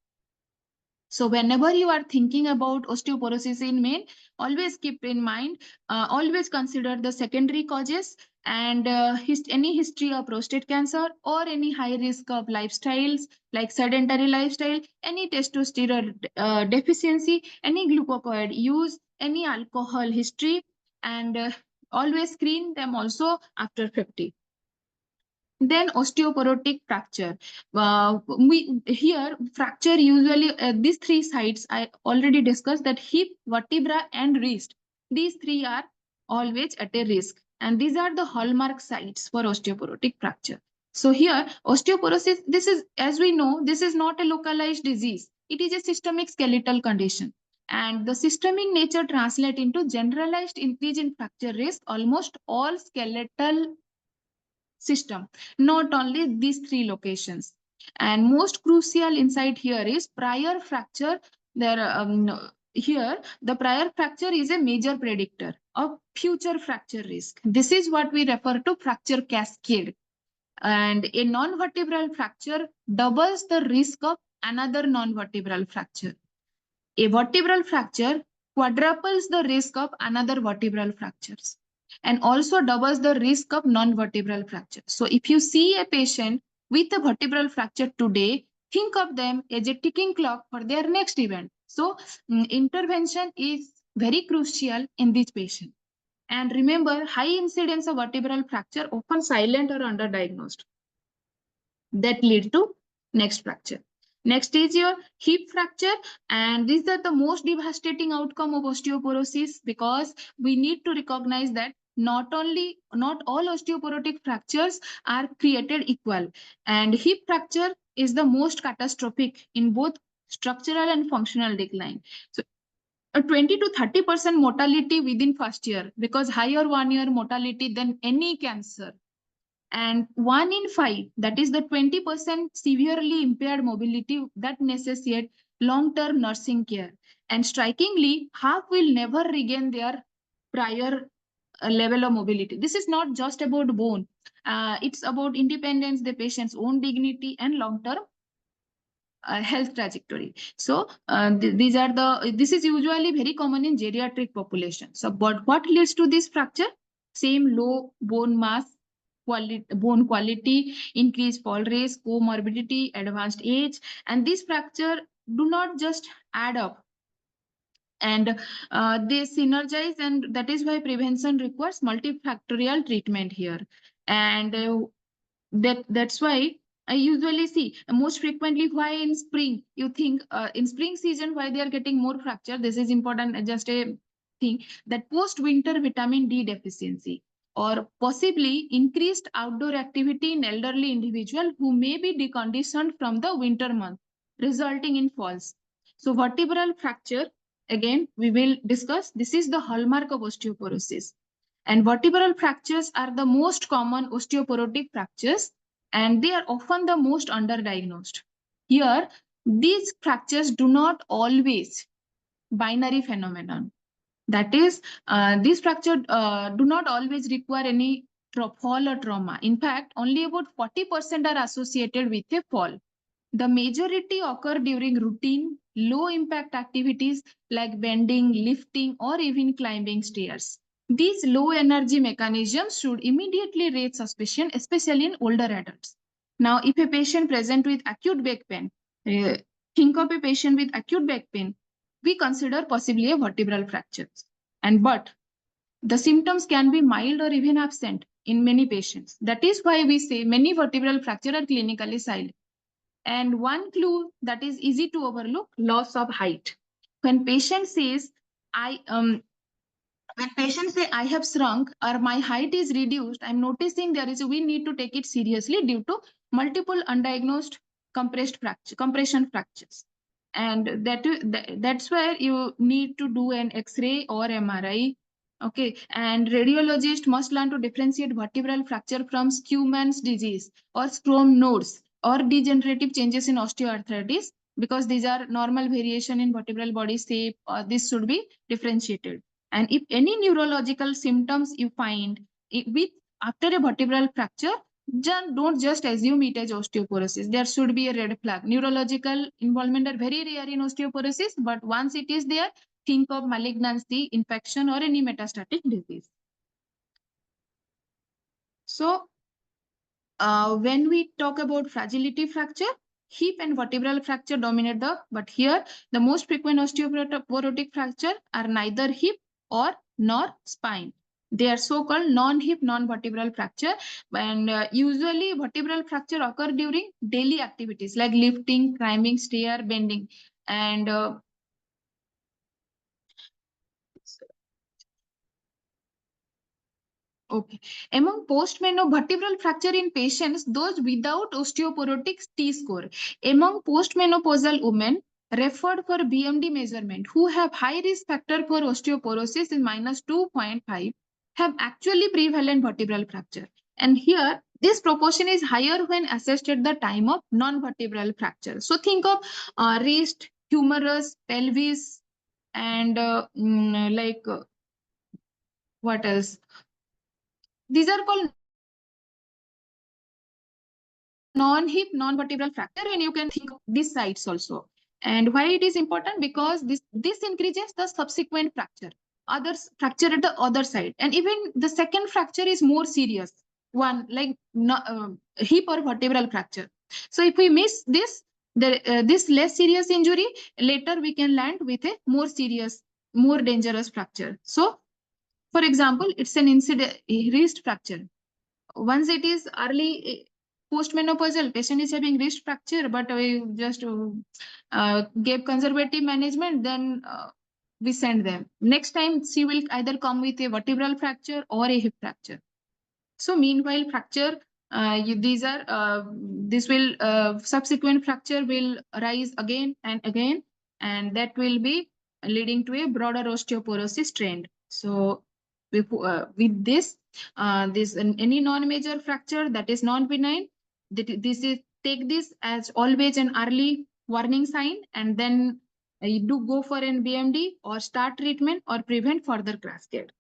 So whenever you are thinking about osteoporosis in men, always keep in mind, always consider the secondary causes and any history of prostate cancer or any high risk of lifestyles like sedentary lifestyle, any testosterone deficiency, any glucocorticoid use, any alcohol history, and always screen them also after 50. Then osteoporotic fracture. Here fracture usually these three sites I already discussed, that hip, vertebra, and wrist. These three are always at a risk, and these are the hallmark sites for osteoporotic fracture. So here osteoporosis, this is, as we know, this is not a localized disease. It is a systemic skeletal condition. And the systemic nature translate into generalized increase in fracture risk almost all skeletal system, not only these three locations. And most crucial insight here is prior fracture. Here, the prior fracture is a major predictor of future fracture risk. This is what we refer to fracture cascade. And a non-vertebral fracture doubles the risk of another non-vertebral fracture. A vertebral fracture quadruples the risk of another vertebral fractures and also doubles the risk of non-vertebral fracture. So if you see a patient with a vertebral fracture today, think of them as a ticking clock for their next event. So intervention is very crucial in this patient. And remember, high incidence of vertebral fracture often silent or underdiagnosed that lead to next fracture. Next is your hip fracture, and these are the most devastating outcome of osteoporosis, because we need to recognize that not all osteoporotic fractures are created equal, and hip fracture is the most catastrophic in both structural and functional decline. So a 20 to 30% mortality within first year, because higher 1 year mortality than any cancer. And 1 in 5, that is the 20% severely impaired mobility that necessitate long-term nursing care. And strikingly, half will never regain their prior level of mobility. This is not just about bone. It's about independence, the patient's own dignity, and long-term health trajectory. So this is usually very common in geriatric population. So but what leads to this fracture? Same low bone mass, bone quality, increased fall risk, comorbidity, advanced age, and this fracture do not just add up, and they synergize, and that is why prevention requires multifactorial treatment here. And that's why I usually see most frequently why in spring you think in spring season why they are getting more fracture. This is important, just a thing, that post winter vitamin D deficiency or possibly increased outdoor activity in elderly individual who may be deconditioned from the winter month, resulting in falls. So vertebral fracture, again we will discuss, this is the hallmark of osteoporosis. And vertebral fractures are the most common osteoporotic fractures, and they are often the most underdiagnosed. Here, these fractures do not always binary phenomenon. That is, these fractures do not always require any fall or trauma. In fact, only about 40% are associated with a fall. The majority occur during routine, low-impact activities like bending, lifting, or even climbing stairs. These low-energy mechanisms should immediately raise suspicion, especially in older adults. Now, if a patient presents with acute back pain, think of a patient with acute back pain, we consider possibly a vertebral fracture. But the symptoms can be mild or even absent in many patients. That is why we say many vertebral fractures are clinically silent. And one clue that is easy to overlook, loss of height. When patient says, when patients say I have shrunk or my height is reduced, I'm noticing we need to take it seriously due to multiple undiagnosed compression fractures. And that's where you need to do an X-ray or MRI. Okay, and radiologist must learn to differentiate vertebral fracture from Schumann's disease or Strom nodes or degenerative changes in osteoarthritis, because these are normal variation in vertebral body shape. This should be differentiated. And if any neurological symptoms you find after a vertebral fracture, don't just assume it as osteoporosis. There should be a red flag. Neurological involvement are very rare in osteoporosis, but once it is there, think of malignancy, infection, or any metastatic disease. So, when we talk about fragility fracture, hip and vertebral fracture dominate but here the most frequent osteoporotic fracture are neither hip nor spine. They are so-called non-hip, non-vertebral fracture, and usually vertebral fracture occur during daily activities like lifting, climbing stair, bending, and okay. Among vertebral fracture in patients, those without osteoporotic T-score, among postmenopausal women referred for BMD measurement who have high risk factor for osteoporosis in -2.5 have actually prevalent vertebral fracture. And here, this proportion is higher when assessed at the time of non-vertebral fracture. So think of wrist, humerus, pelvis, and what else? These are called non-hip, non-vertebral fracture, and you can think of these sites also. And why it is important? Because this increases the subsequent fracture, fracture at the other side, and even the second fracture is more serious one, like hip or vertebral fracture. So if we miss this, this less serious injury, later we can land with a more serious, more dangerous fracture. So, for example, it's an wrist fracture. Once it is early postmenopausal patient is having wrist fracture, but we just gave conservative management, then we send them. Next time she will either come with a vertebral fracture or a hip fracture. So meanwhile, fracture, this will subsequent fracture will arise again and again, and that will be leading to a broader osteoporosis trend. So with this, any non-major fracture that is non-benign, take this as always an early warning sign, and then you do go for an BMD or start treatment or prevent further cascade.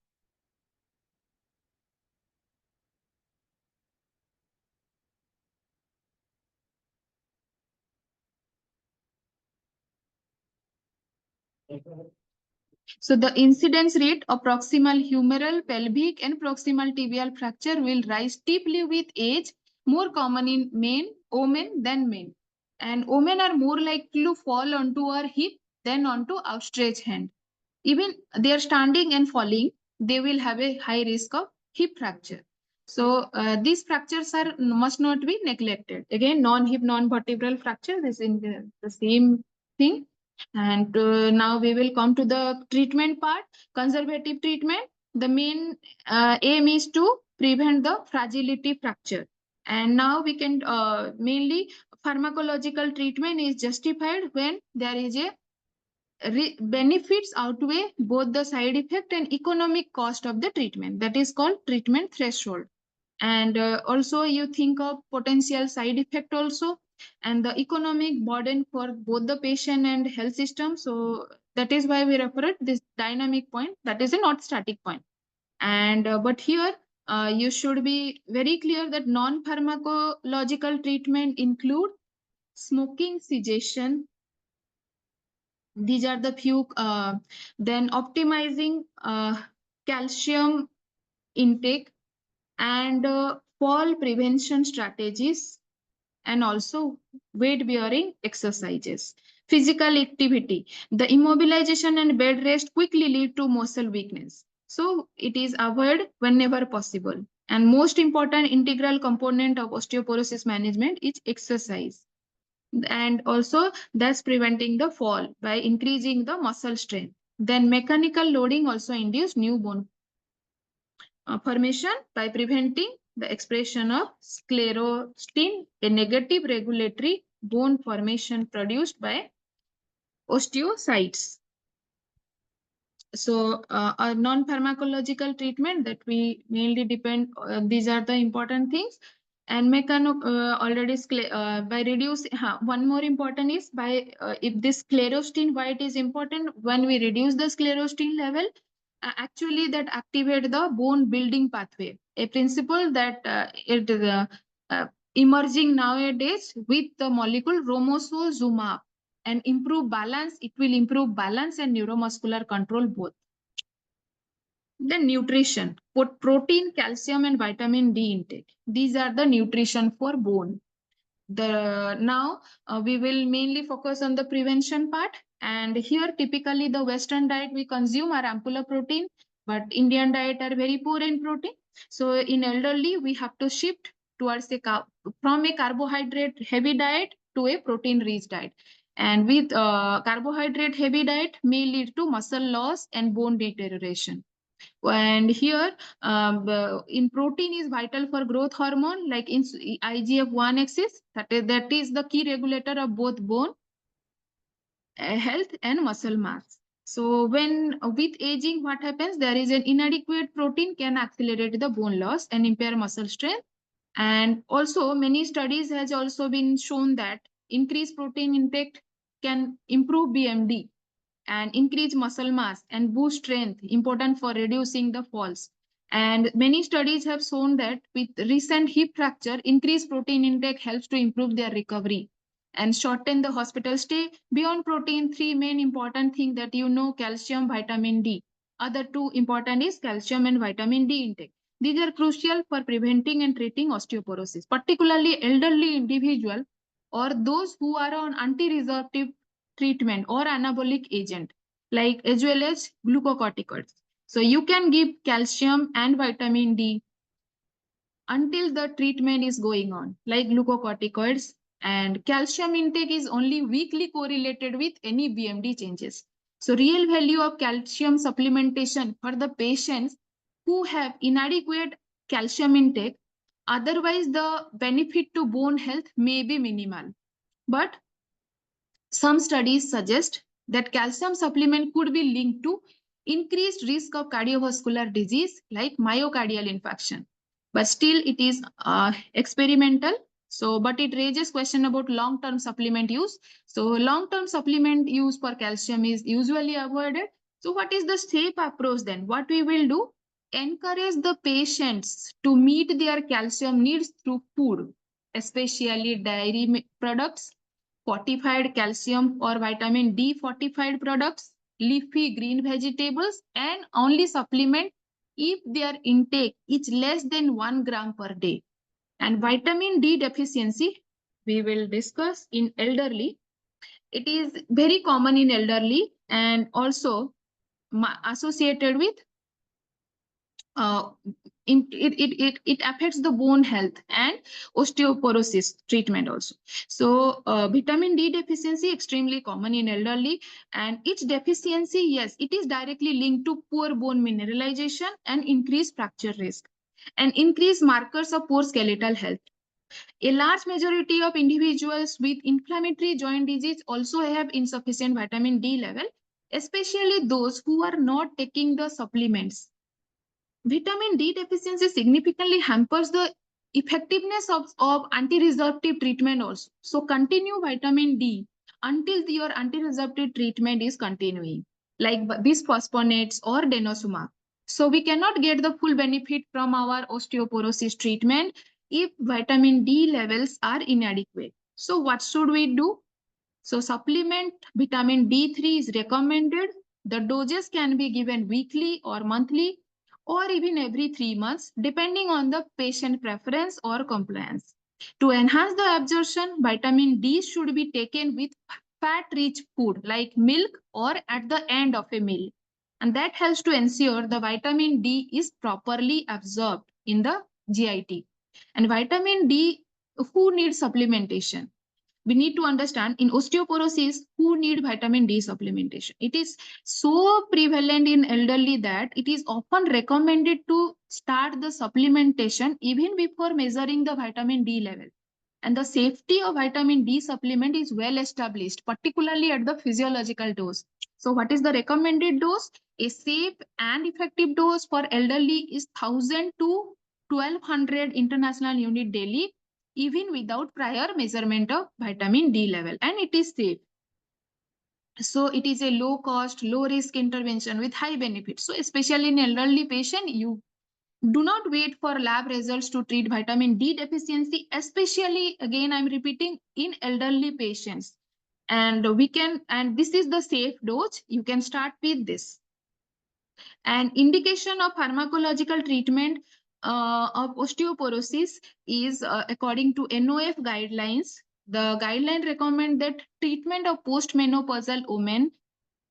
So the incidence rate of proximal humeral, pelvic, and proximal tibial fracture will rise steeply with age, more common in women than men. And women are more likely to fall onto our hip than onto outstretched hand. Even they are standing and falling, they will have a high risk of hip fracture. So these fractures must not be neglected. Again, non-hip, non-vertebral fracture is in the same thing. And now we will come to the treatment part, conservative treatment. The main aim is to prevent the fragility fracture. And now we can mainly pharmacological treatment is justified when there is a benefits outweigh both the side effect and economic cost of the treatment. That is called treatment threshold. And also you think of potential side effect also, and the economic burden for both the patient and health system. So that is why we refer to this dynamic point, that is a not static point. And but here you should be very clear that non-pharmacological treatment include smoking cessation. These are the few. Then optimizing calcium intake and fall prevention strategies, and also weight bearing exercises. Physical activity, the immobilization and bed rest quickly lead to muscle weakness, so it is avoided whenever possible. And most important integral component of osteoporosis management is exercise, and also that's preventing the fall by increasing the muscle strength. Then mechanical loading also induce new bone formation by preventing the expression of sclerostin, a negative regulatory bone formation produced by osteocytes. So a non-pharmacological treatment that we mainly depend, these are the important things. And already by reduce, one more important is by if this sclerostin, why it is important, when we reduce the sclerostin level, actually that activate the bone building pathway, a principle that it is emerging nowadays with the molecule romosozumab. And improve balance, it will improve balance and neuromuscular control both. Then nutrition, put protein, calcium, and vitamin D intake. These are the nutrition for bone. Now we will mainly focus on the prevention part. And here typically the Western diet we consume are ampulla protein, but Indian diet are very poor in protein. So in elderly, we have to shift towards from a carbohydrate heavy diet to a protein rich diet. And with carbohydrate heavy diet may lead to muscle loss and bone deterioration. And here in protein is vital for growth hormone like in IGF-1 axis, that is the key regulator of both bone health and muscle mass. So when with aging, what happens, there is an inadequate protein can accelerate the bone loss and impair muscle strength. And also many studies has also been shown that increased protein intake can improve BMD and increase muscle mass and boost strength, important for reducing the falls. And many studies have shown that with recent hip fracture, increased protein intake helps to improve their recovery and shorten the hospital stay. Beyond protein, three main important things that you know: calcium, vitamin D. Other two important is calcium and vitamin D intake. These are crucial for preventing and treating osteoporosis, particularly elderly individual or those who are on anti-resorptive treatment or anabolic agent, like as well as glucocorticoids. So you can give calcium and vitamin D until the treatment is going on, like glucocorticoids, and calcium intake is only weakly correlated with any BMD changes. So real value of calcium supplementation for the patients who have inadequate calcium intake, otherwise the benefit to bone health may be minimal. But some studies suggest that calcium supplement could be linked to increased risk of cardiovascular disease like myocardial infarction. But still it is experimental. So, but it raises question about long-term supplement use. So long-term supplement use for calcium is usually avoided. So what is the safe approach then? What we will do? Encourage the patients to meet their calcium needs through food, especially dairy products, fortified calcium or vitamin D fortified products, leafy green vegetables, and only supplement if their intake is less than 1 gram per day. And vitamin D deficiency, we will discuss in elderly. It is very common in elderly and also associated with uh, it affects the bone health and osteoporosis treatment also. So vitamin D deficiency extremely common in elderly, and its deficiency, yes, it is directly linked to poor bone mineralization and increased fracture risk and increased markers of poor skeletal health. A large majority of individuals with inflammatory joint disease also have insufficient vitamin D level, especially those who are not taking the supplements. Vitamin D deficiency significantly hampers the effectiveness of anti-resorptive treatment also. So continue vitamin D until your anti-resorptive treatment is continuing, like bisphosphonates or denosumab. So we cannot get the full benefit from our osteoporosis treatment if vitamin D levels are inadequate. So what should we do? So supplement vitamin D3 is recommended. The doses can be given weekly or monthly or even every 3 months, depending on the patient preference or compliance. To enhance the absorption, vitamin D should be taken with fat-rich food like milk or at the end of a meal. And that helps to ensure the vitamin D is properly absorbed in the GIT. And vitamin D, who needs supplementation? We need to understand in osteoporosis who need vitamin D supplementation. It is so prevalent in elderly that it is often recommended to start the supplementation even before measuring the vitamin D level. And the safety of vitamin D supplement is well established, particularly at the physiological dose. So what is the recommended dose? A safe and effective dose for elderly is 1000 to 1200 international unit daily, even without prior measurement of vitamin D level, and it is safe. So it is a low cost, low risk intervention with high benefit. So especially in elderly patient, you do not wait for lab results to treat vitamin D deficiency, especially, again, I'm repeating, in elderly patients. And this is the safe dose. You can start with this. And indication of pharmacological treatment of osteoporosis is according to NOF guidelines. The guideline recommend that treatment of postmenopausal women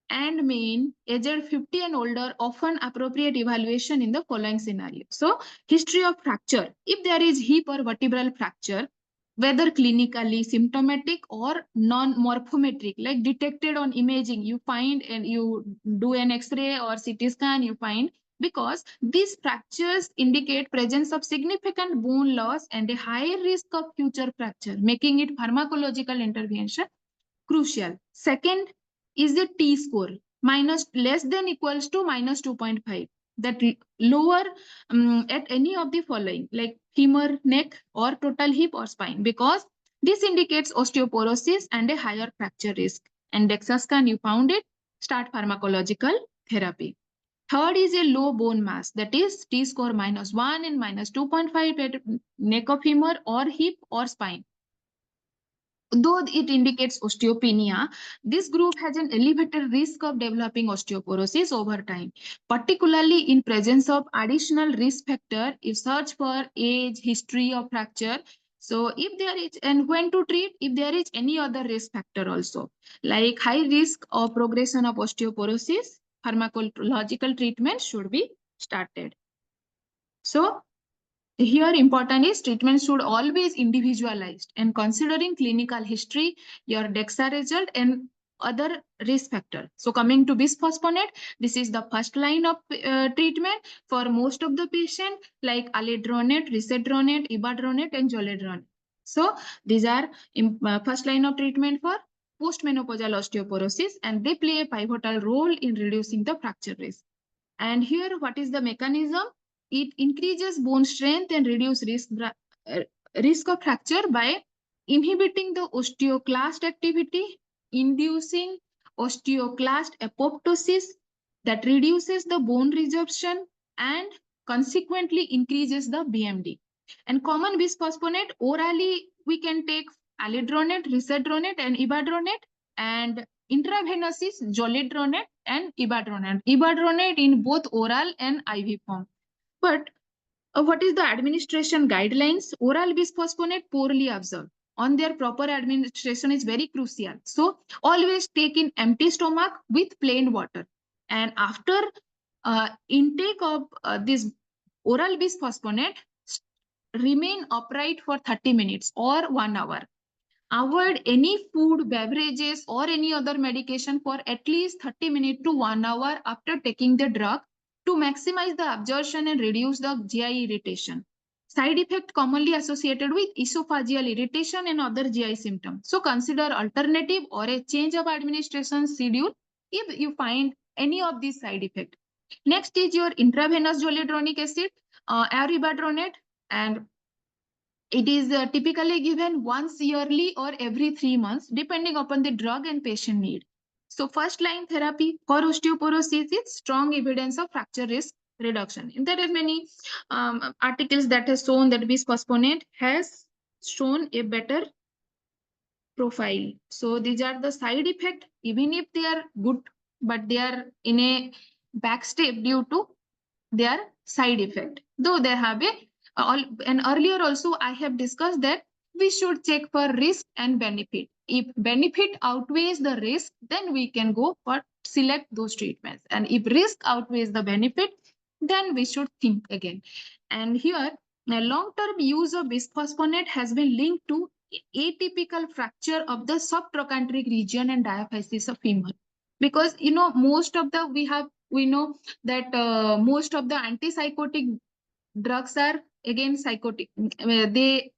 and men aged 50 and older often appropriate evaluation in the following scenario. So history of fracture. If there is hip or vertebral fracture, whether clinically symptomatic or non-morphometric, like detected on imaging, you find and you do an X-ray or CT scan, you find, because these fractures indicate presence of significant bone loss and a high risk of future fracture, making it pharmacological intervention crucial. Second is the T-score, less than equals to minus 2.5. That lower at any of the following, like femur, neck, or total hip or spine, because this indicates osteoporosis and a higher fracture risk. And DEXA scan, you found it, start pharmacological therapy. Third is a low bone mass, that is T-score -1 and -2.5 at neck of femur or hip or spine. Though it indicates osteopenia, this group has an elevated risk of developing osteoporosis over time, particularly in presence of additional risk factor if search for age, history of fracture. So if there is, and when to treat, if there is any other risk factor also, like high risk of progression of osteoporosis, pharmacological treatment should be started. So Here important is treatment should always individualized and considering clinical history, your DEXA result and other risk factor. So coming to bisphosphonate, this is the first line of treatment for most of the patient like alendronate, risedronate, ibadronate and zoledronate. So these are first line of treatment for postmenopausal osteoporosis and they play a pivotal role in reducing the fracture risk. And here what is the mechanism? It increases bone strength and reduce risk of fracture by inhibiting the osteoclast activity, inducing osteoclast apoptosis that reduces the bone resorption and consequently increases the BMD. And common bisphosphonate, orally we can take alendronate, risedronate and ibadronate, and intravenous is zoledronate and ibadronate. Ibadronate in both oral and IV form. But what is the administration guidelines? Oral bisphosphonate poorly absorbed. On their proper administration is very crucial. So always take in empty stomach with plain water. And after intake of this oral bisphosphonate, remain upright for 30 minutes or 1 hour. Avoid any food, beverages, or any other medication for at least 30 minutes to 1 hour after taking the drug to maximize the absorption and reduce the GI irritation. Side effect commonly associated with esophageal irritation and other GI symptoms. So consider alternative or a change of administration schedule if you find any of these side effects. Next is your intravenous zoledronic acid, aribadronate, and it is typically given once yearly or every 3 months, depending upon the drug and patient need. So first line therapy for osteoporosis is strong evidence of fracture risk reduction. And there are many articles that has shown that bisphosphonate has shown a better profile. So these are the side effect, even if they are good, but they are in a backstep due to their side effect. Though there have a and earlier also I have discussed that we should check for risk and benefit. If benefit outweighs the risk, then we can go for select those treatments. And if risk outweighs the benefit, then we should think again. And here, a long-term use of bisphosphonate has been linked to atypical fracture of the subtrochanteric region and diaphysis of femur. Because most of the we know that most of the antipsychotic drugs are again psychotic. They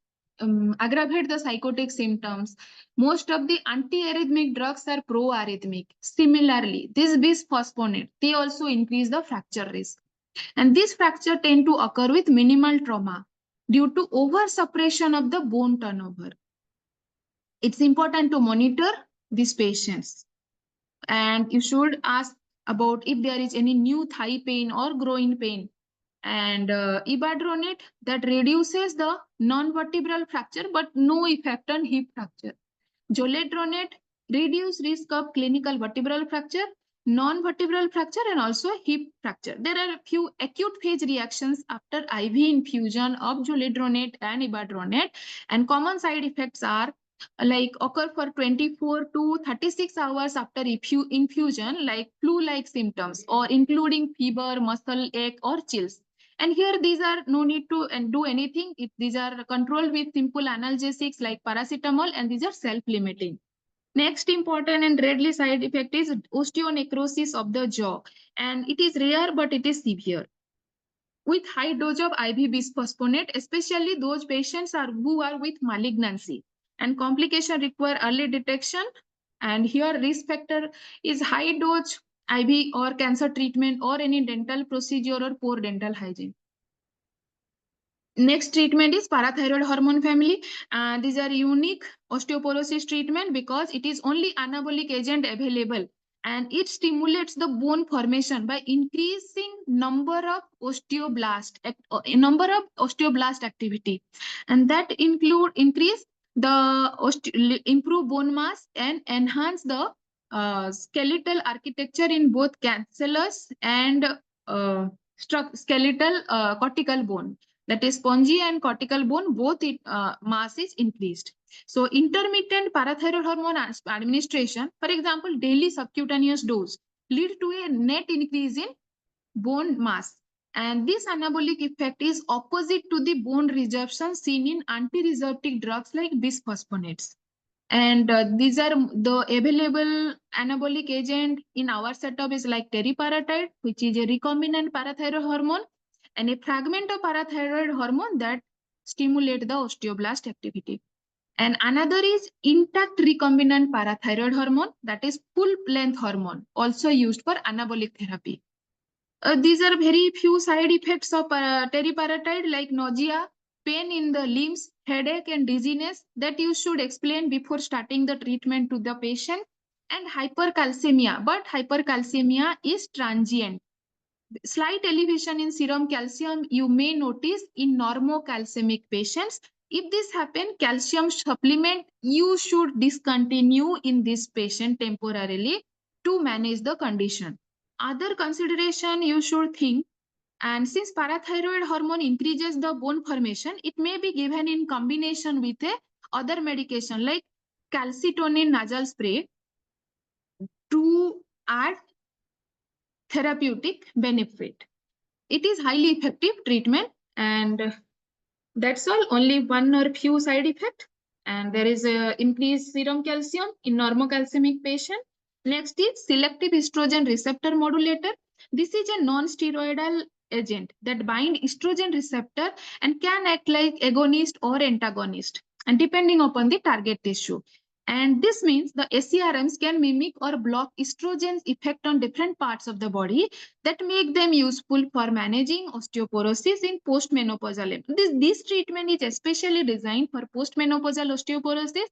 aggravate the psychotic symptoms. Most of the antiarrhythmic drugs are pro-arrhythmic. Similarly, this bisphosphonate, they also increase the fracture risk. And these fracture tend to occur with minimal trauma due to over-suppression of the bone turnover. It's important to monitor these patients. And you should ask about if there is any new thigh pain or groin pain. And ibadronate that reduces the non-vertebral fracture but no effect on hip fracture. Zoledronate reduce risk of clinical vertebral fracture, non-vertebral fracture and also hip fracture. There are a few acute phase reactions after IV infusion of zoledronate and ibadronate, and common side effects are like occur for 24 to 36 hours after infusion, like flu-like symptoms or including fever, muscle ache or chills. And here these are no need to do anything. These are controlled with simple analgesics like paracetamol and these are self-limiting. Next important and rarely side effect is osteonecrosis of the jaw. And it is rare but it is severe. With high dose of IV bisphosphonate, especially those patients who are with malignancy. And complication require early detection. And here risk factor is high dose IV or cancer treatment or any dental procedure or poor dental hygiene. Next treatment is parathyroid hormone family. These are unique osteoporosis treatment because it is only anabolic agent available and it stimulates the bone formation by increasing number of osteoblast activity, and that include increase the improve bone mass and enhance the skeletal architecture in both cancellous and skeletal cortical bone. That is spongy and cortical bone, both mass is increased. So intermittent parathyroid hormone administration, for example, daily subcutaneous dose, lead to a net increase in bone mass. And this anabolic effect is opposite to the bone resorption seen in anti-resorptive drugs like bisphosphonates. And these are the available anabolic agent in our setup is like teriparatide, which is a recombinant parathyroid hormone, and a fragment of parathyroid hormone that stimulate the osteoblast activity. And another is intact recombinant parathyroid hormone, that is full length hormone, also used for anabolic therapy. These are very few side effects of teriparatide like nausea, pain in the limbs, headache and dizziness that you should explain before starting the treatment to the patient, and hypercalcemia, but hypercalcemia is transient. Slight elevation in serum calcium you may notice in normocalcemic patients. If this happens, calcium supplement you should discontinue in this patient temporarily to manage the condition. Other consideration you should think, and since parathyroid hormone increases the bone formation, it may be given in combination with a other medication like calcitonin nasal spray to add therapeutic benefit. It is highly effective treatment, and that's all. Only one or few side effect, and there is a increased serum calcium in normocalcemic patient. Next is selective estrogen receptor modulator. This is a non-steroidal agent that bind estrogen receptor and can act like agonist or antagonist, and depending upon the target tissue. And this means the SERMs can mimic or block estrogen's effect on different parts of the body that make them useful for managing osteoporosis in postmenopausal. This treatment is especially designed for postmenopausal osteoporosis.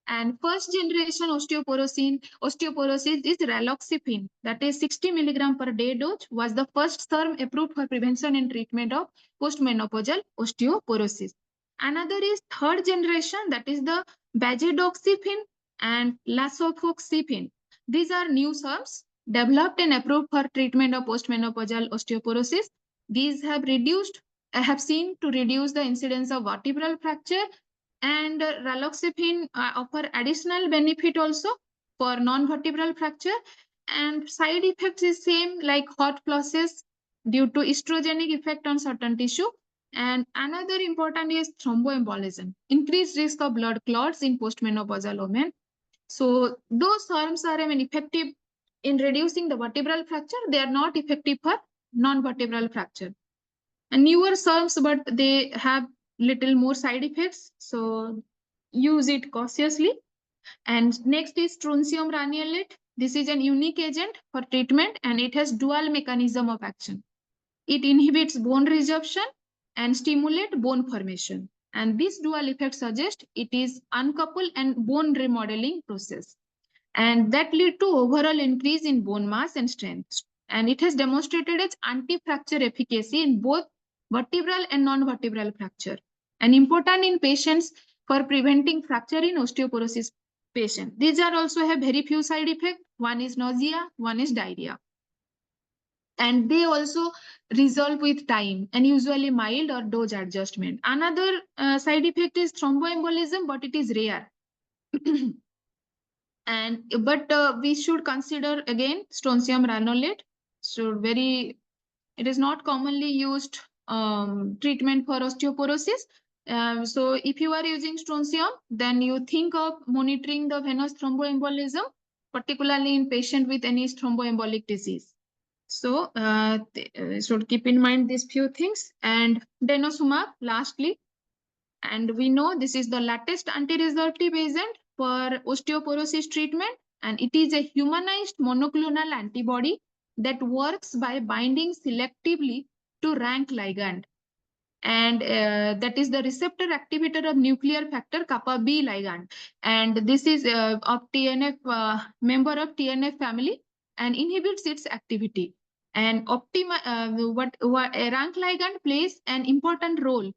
And first generation osteoporosis is raloxifene, that is 60 milligram per day dose, was the first term approved for prevention and treatment of postmenopausal osteoporosis. Another is third generation, that is the bajedoxifene and lasofoxifene. These are new terms developed and approved for treatment of postmenopausal osteoporosis. These have seen to reduce the incidence of vertebral fracture, and raloxifene offer additional benefit also for non-vertebral fracture, and side effects is same like hot flushes due to estrogenic effect on certain tissue. And another important is thromboembolism, increased risk of blood clots in postmenopausal women. So those terms are effective in reducing the vertebral fracture. They are not effective for non-vertebral fracture. And newer terms, but they have little more side effects, so use it cautiously. And next is strontium ranelate. This is an unique agent for treatment, and it has dual mechanism of action. It inhibits bone resorption and stimulate bone formation, and this dual effect suggests it is uncoupled and bone remodeling process, and that lead to overall increase in bone mass and strength. And it has demonstrated its anti-fracture efficacy in both vertebral and non-vertebral fracture, and important in patients for preventing fracture in osteoporosis patients. These are also have very few side effects. One is nausea, one is diarrhea. And they also resolve with time and usually mild or dose adjustment. Another side effect is thromboembolism, but it is rare. But we should consider again strontium ranolate. So it is not commonly used treatment for osteoporosis. So if you are using strontium, then you think of monitoring the venous thromboembolism, particularly in patient with any thromboembolic disease. So should keep in mind these few things. And denosumab, lastly, and we know this is the latest anti-resorptive agent for osteoporosis treatment, and it is a humanized monoclonal antibody that works by binding selectively to rank ligand, and that is the receptor activator of nuclear factor kappa B ligand, and this is of TNF member of TNF family and inhibits its activity. And what a rank ligand plays an important role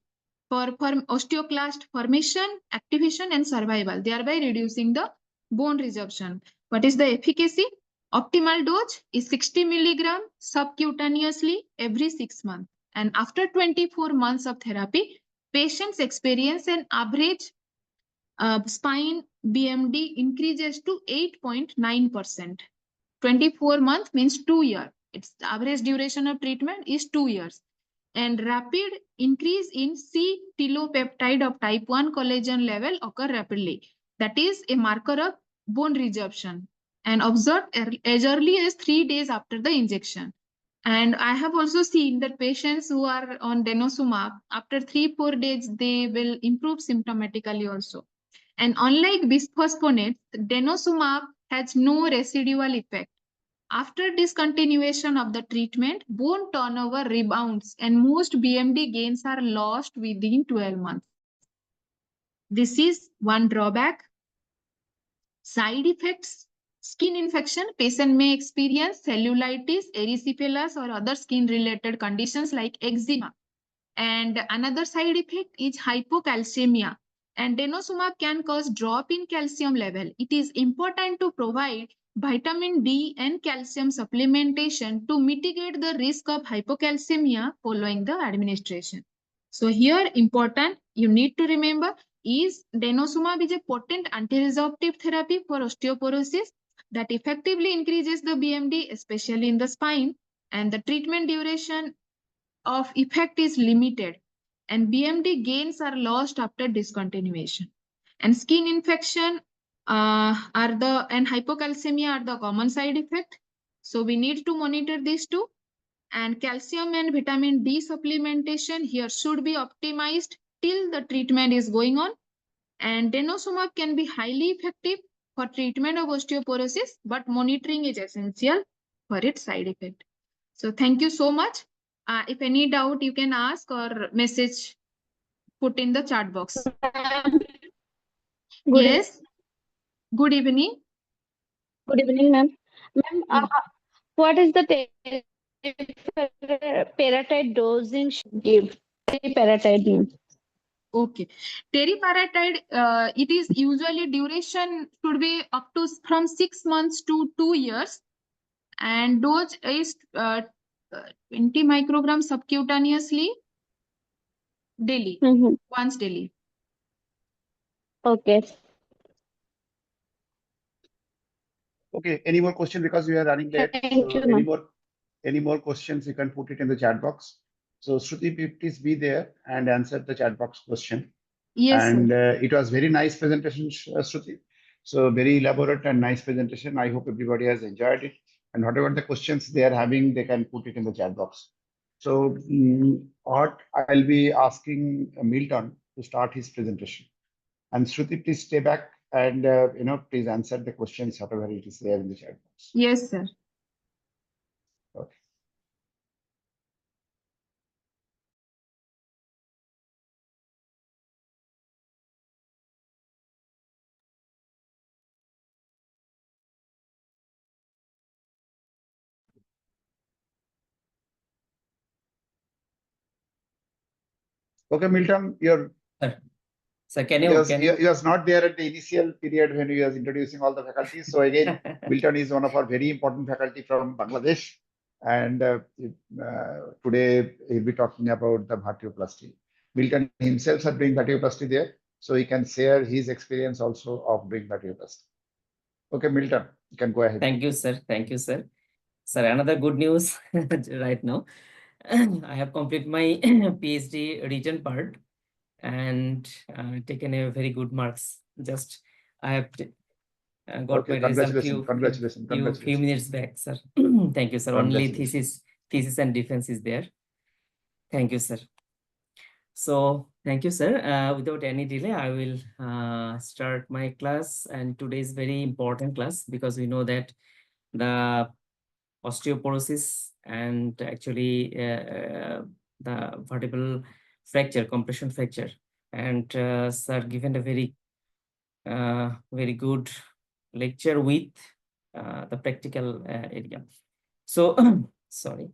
for osteoclast formation, activation, and survival, thereby reducing the bone resorption. What is the efficacy? Optimal dose is 60 milligram subcutaneously every 6 months. And after 24 months of therapy, patients experience an average spine BMD increases to 8.9%. 24 months means 2 years. Its average duration of treatment is 2 years. And rapid increase in C-telopeptide of type 1 collagen level occur rapidly. That is a marker of bone resorption and observed as early as 3 days after the injection. And I have also seen that patients who are on denosumab, after 3-4 days, they will improve symptomatically also. And unlike bisphosphonates, denosumab has no residual effect. After discontinuation of the treatment, bone turnover rebounds and most BMD gains are lost within 12 months. This is one drawback. Side effects: skin infection. Patient may experience cellulitis, erysipelas, or other skin-related conditions like eczema. And another side effect is hypocalcemia. And denosumab can cause drop in calcium level. It is important to provide vitamin D and calcium supplementation to mitigate the risk of hypocalcemia following the administration. So here important you need to remember is denosumab is a potent anti-resorptive therapy for osteoporosis that effectively increases the BMD, especially in the spine, and the treatment duration of effect is limited, and BMD gains are lost after discontinuation. And skin infection and hypocalcemia are the common side effect. So we need to monitor these two. And calcium and vitamin D supplementation here should be optimized till the treatment is going on. And denosumab can be highly effective for treatment of osteoporosis, but monitoring is essential for its side effect. So thank you so much. If any doubt, you can ask or message put in the chat box. Good Yes. Good evening. Good evening, ma'am. Ma'am, what is the teriparatide dosing should give? Teriparatide means. Okay. Teriparatide, it is usually duration should be up to from 6 months to 2 years. And dose is 20 micrograms subcutaneously daily, once daily. Okay. Okay, any more questions because we are running late? Thank So you, ma'am. any more questions, you can put it in the chat box. So Shruti, please be there and answer the chat box question. Yes, And sir. it was very nice presentation, Shruti. So very elaborate and nice presentation. I hope everybody has enjoyed it. And whatever the questions they are having, they can put it in the chat box. So what I'll be asking Milton to start his presentation. And Shruti, please stay back and please answer the questions whatever it is there in the chat box. Yes, sir. Okay. Okay, Milton, So can he you was not there at the initial period when he was introducing all the faculties. So again, Milton is one of our very important faculty from Bangladesh. And today he'll be talking about the vertebroplasty. Milton himself is doing vertebroplasty there. So he can share his experience also of doing vertebroplasty. Okay, Milton, you can go ahead. Thank you, sir. Thank you, sir. Sir, another good news right now. I have completed my PhD written part and taken a very good marks. Just I have got my result few minutes back, sir. Thank you, sir. Only thesis and defense is there. Thank you, sir. So thank you, sir. Without any delay, I will start my class. And today is very important class because we know that the osteoporosis and actually the vertebral fracture, compression fracture, and sir given a very good lecture with the practical area. So sorry.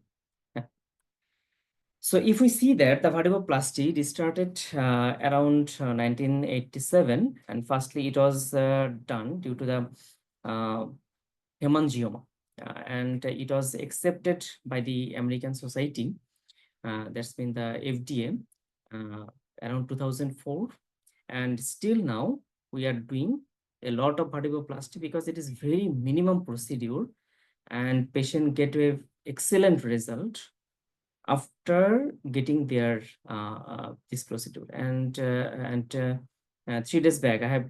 So if we see that the vertebroplasty, it started around 1987, and firstly it was done due to the hemangioma, and it was accepted by the American Society. That's been the FDA around 2004, and still now we are doing a lot of vertebroplasty because it is very minimum procedure, and patient get a excellent result after getting their this procedure. And 3 days back, I have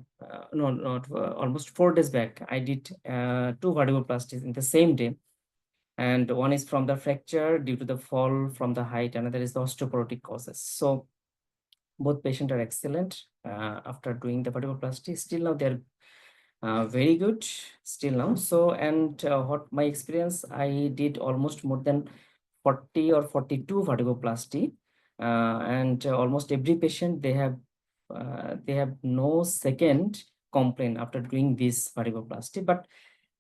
no, not almost 4 days back, I did 2 vertebroplasties in the same day. And one is from the fracture due to the fall from the height, another is the osteoporotic causes. So both patients are excellent after doing the vertebroplasty. Still now they're very good still now. So, and what my experience, I did almost more than 40 or 42 vertebroplasty, and almost every patient, they have no second complaint after doing this vertebroplasty, but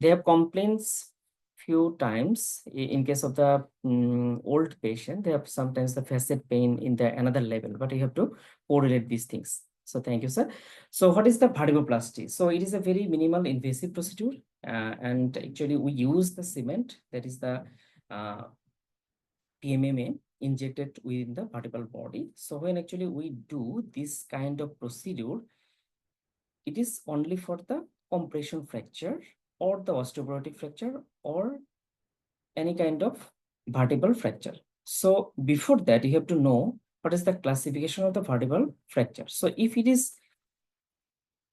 they have complaints few times. In case of the old patient, they have sometimes the facet pain in the another level, but you have to correlate these things. So thank you, sir. So what is the vertebroplasty? So it is a very minimal invasive procedure, and actually we use the cement, that is the PMMA, injected within the vertebral body. So when actually we do this kind of procedure, it is only for the compression fracture or the osteoporotic fracture or any kind of vertebral fracture. So before that, you have to know what is the classification of the vertebral fracture. So if it is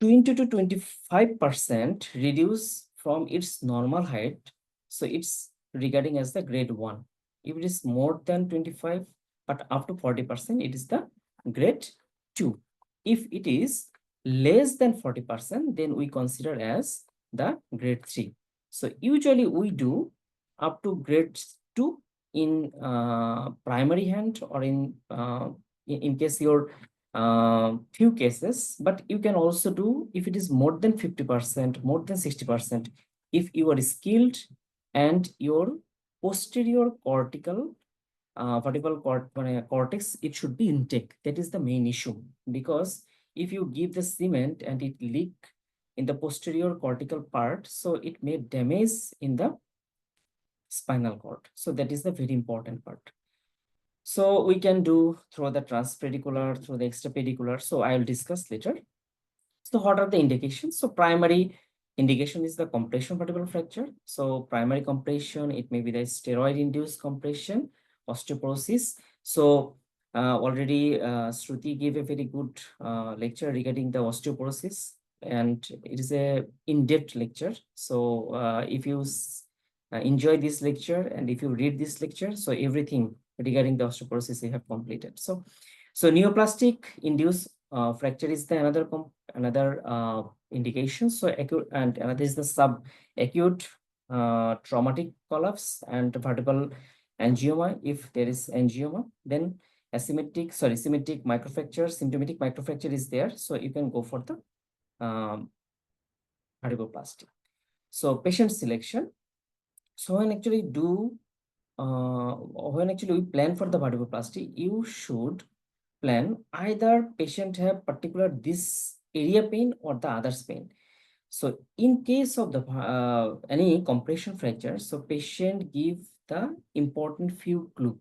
20 to 25% reduce from its normal height, so it's regarding as the grade 1. If it is more than 25, but up to 40%, it is the grade 2. If it is less than 40%, then we consider as the grade 3. So usually we do up to grade 2 in primary hand, or in case your few cases, but you can also do if it is more than 50%, more than 60%, if you are skilled and your posterior cortical vertebral cortex, it should be intact. That is the main issue, because if you give the cement and it leak in the posterior cortical part, so it may damage in the spinal cord. So that is the very important part. So we can do through the transpedicular, through the extrapedicular. So I will discuss later. So what are the indications? So primary indication is the compression vertebral fracture. So primary compression, it may be the steroid-induced compression, osteoporosis. So already Shruti gave a very good lecture regarding the osteoporosis, and it is a in-depth lecture. So if you enjoy this lecture and if you read this lecture, so everything regarding the osteoporosis you have completed. So neoplastic induced fracture is the another indication. So acute, and another is the subacute traumatic collapse and vertebral angioma. If there is angioma, then symmetric microfracture, symptomatic microfracture is there. So you can go for the vertebroplasty. So patient selection. So when actually we plan for the vertebroplasty, you should plan either patient have particular this area pain or the others pain. So in case of the any compression fracture, so patient give the important few clue.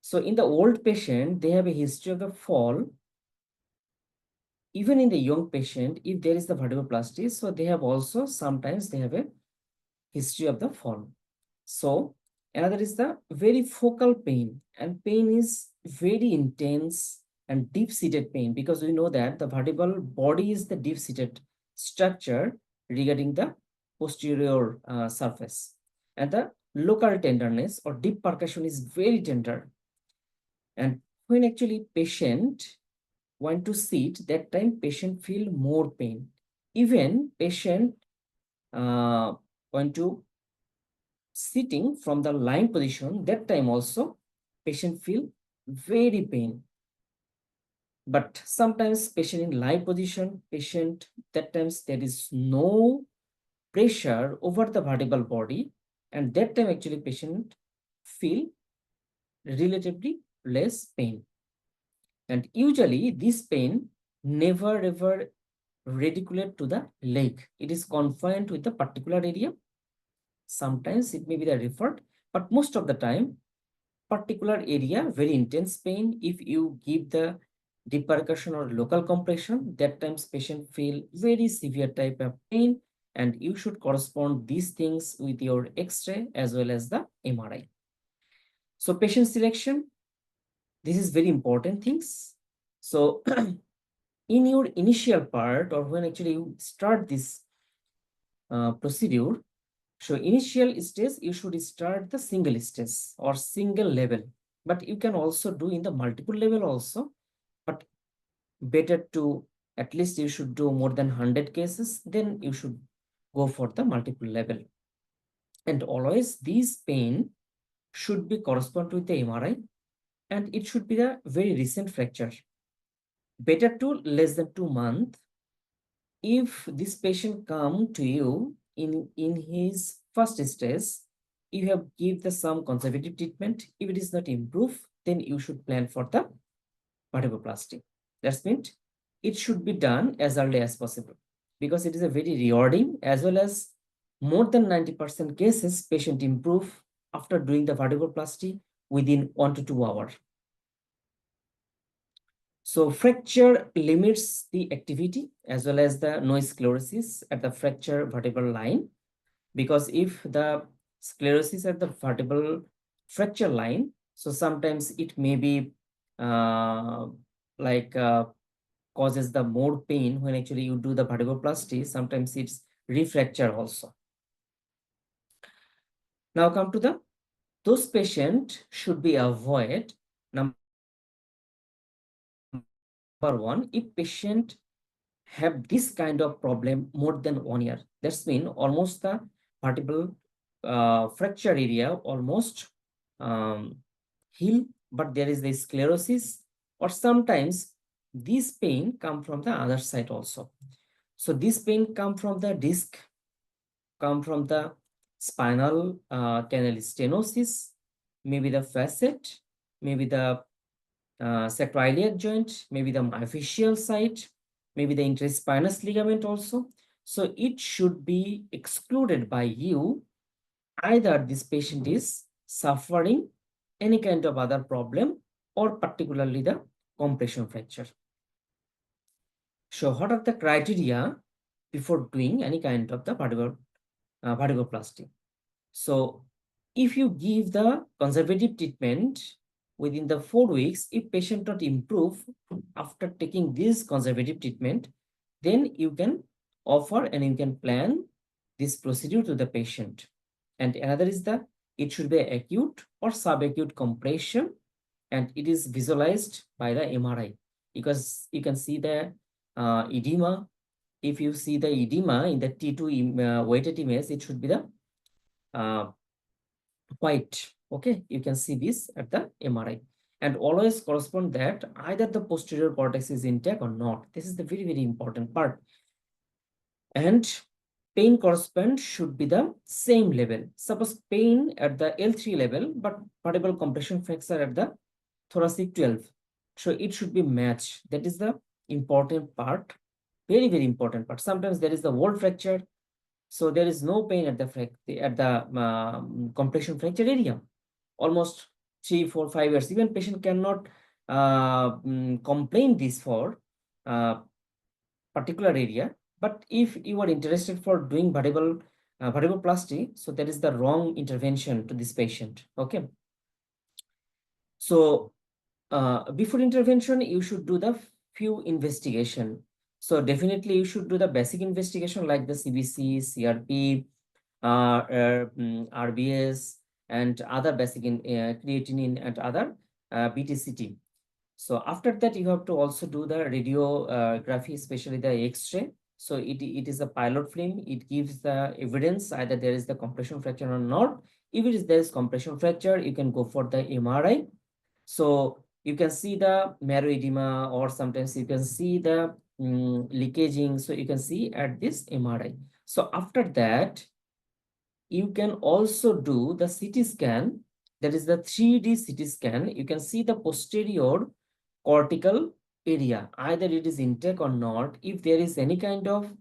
So in the old patient, they have a history of the fall. Even in the young patient, if there is the vertebroplasty, so they have also sometimes they have a history of the fall. So another is the very focal pain, and pain is very intense and deep-seated pain, because we know that the vertebral body is the deep-seated structure regarding the posterior surface, and the local tenderness or deep percussion is very tender. And when actually patient want to sit, that time patient feel more pain. Even patient want to sitting from the lying position, that time also patient feel very pain. But sometimes patient in lie position, that times there is no pressure over the vertebral body, and that time actually patient feel relatively less pain. And usually this pain never ever radiculate to the leg. It is confined with the particular area. Sometimes it may be the referred, but most of the time, particular area, very intense pain. If you give the deep percussion or local compression, that times patient feel very severe type of pain, and you should correspond these things with your X-ray as well as the MRI. So patient selection, this is very important things. So in your initial part, or when actually you start this procedure, so initial stage, you should start the single stage or single level, but you can also do in the multiple level also, but better to, at least you should do more than 100 cases, then you should go for the multiple level. And always these pain should be correspond with the MRI, and it should be the very recent fracture. Better to less than 2 months. If this patient come to you in his first stage, you have give the some conservative treatment. If it is not improved, then you should plan for the vertebroplasty. That's meant it should be done as early as possible, because it is a very rewarding, as well as more than 90% cases patient improve after doing the vertebroplasty within 1 to 2 hours. So fracture limits the activity as well as the noise sclerosis at the fracture vertebral line, because if the sclerosis at the vertebral fracture line, so sometimes it may be causes the more pain when actually you do the vertebroplasty. Sometimes it's refracture also. Now come to the, those patients should be avoid. Number one, if patient have this kind of problem more than 1 year, that's mean almost the vertebral fracture area almost heal, but there is the sclerosis, or sometimes this pain come from the other side also. So this pain come from the disc, come from the spinal canal stenosis, maybe the facet, maybe the sacroiliac joint, maybe the myofascial side, maybe the interspinous ligament also. So it should be excluded by you. Either this patient is suffering any kind of other problem, or particularly the compression fracture. So what are the criteria before doing any kind of the vertebroplasty? So if you give the conservative treatment within the 4 weeks, if patient not improve after taking this conservative treatment, then you can offer and you can plan this procedure to the patient. And another is that it should be acute or subacute compression, and it is visualized by the MRI, because you can see the edema. If you see the edema in the T2 weighted image, it should be the white. Okay, you can see this at the MRI, and always correspond that either the posterior cortex is intact or not. This is the very, very important part. And pain correspond should be the same level. Suppose pain at the L3 level, but vertebral compression fracture at the thoracic 12. So it should be matched. That is the important part. Very, very important part. Sometimes there is the wall fracture, so there is no pain at the compression fracture area. Almost 3, 4, 5 years. Even patient cannot complain this for particular area. But if you are interested for doing vertebroplasty, so that is the wrong intervention to this patient. Okay. So before intervention, you should do the few investigation. So definitely you should do the basic investigation like the CBC, CRP, RBS, and other basic creatinine and other BTCT. So after that, you have to also do the radiography, especially the X-ray. So it is a pilot film. It gives the evidence either there is the compression fracture or not. If there is compression fracture, you can go for the MRI. So you can see the marrow edema, or sometimes you can see the leakaging. So you can see at this MRI. So after that, you can also do the CT scan. That is the 3D CT scan. You can see the posterior cortical area, either it is intact or not. If there is any kind of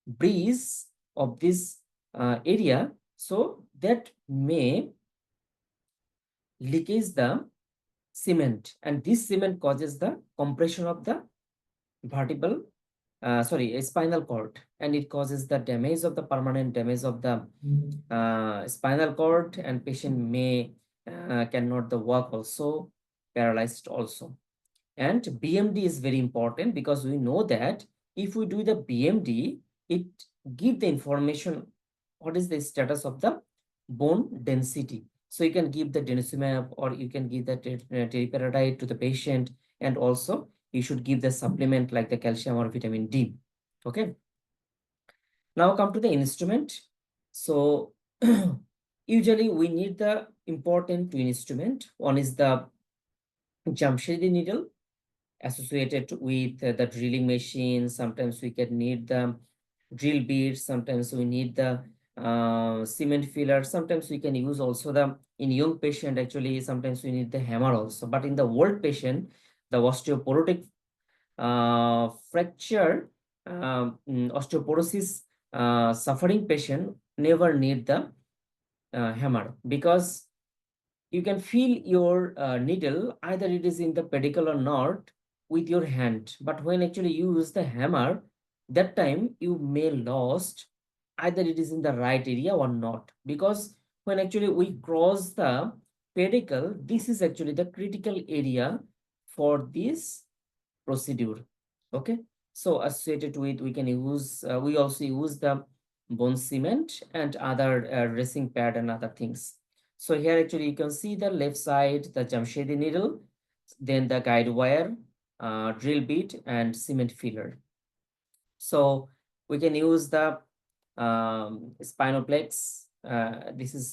breeze of this area, so that may leakage the cement, and this cement causes the compression of the vertebral sorry, a spinal cord, and it causes the damage of the permanent damage of the spinal cord, and patient may cannot the walk also, paralyzed also. And BMD is very important because we know that if we do the BMD, it give the information what is the status of the bone density. So you can give the denosumab or you can give the teriparatide to the patient, and also you should give the supplement like the calcium or vitamin D. Okay. Now come to the instrument. So usually we need the important two instrument. One is the Jamshedi needle associated with the drilling machine. Sometimes we can need the drill bits. Sometimes we need the cement filler. Sometimes we can use also the, in young patient actually, sometimes we need the hammer also. But in the old patient, the osteoporotic fracture, osteoporosis suffering patient never need the hammer, because you can feel your needle, either it is in the pedicle or not, with your hand. But when actually you use the hammer, that time you may lost either it is in the right area or not. Because when actually we cross the pedicle, this is actually the critical area for this procedure. Okay. So associated with, we can use, we also use the bone cement and other racing pad and other things. So here actually you can see the left side, the Jamshedi needle, then the guide wire, drill bit and cement filler. So we can use the spinoplex. This is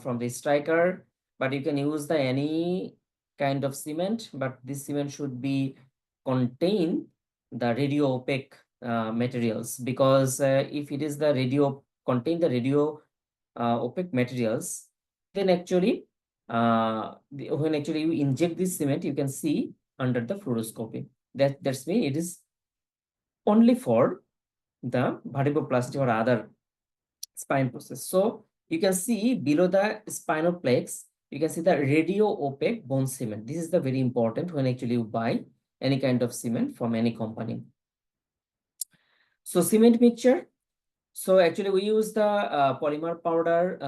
from the striker, but you can use the any kind of cement, but this cement should be contain the radio opaque materials, because if it is the radio contain the radio opaque materials, then actually when actually you inject this cement, you can see under the fluoroscopy. That's mean it is only for the vertebroplasty or other spine process. So you can see below the spinoplex, you can see the radio opaque bone cement. This is the very important when actually you buy any kind of cement from any company. So cement mixture. So actually we use the polymer powder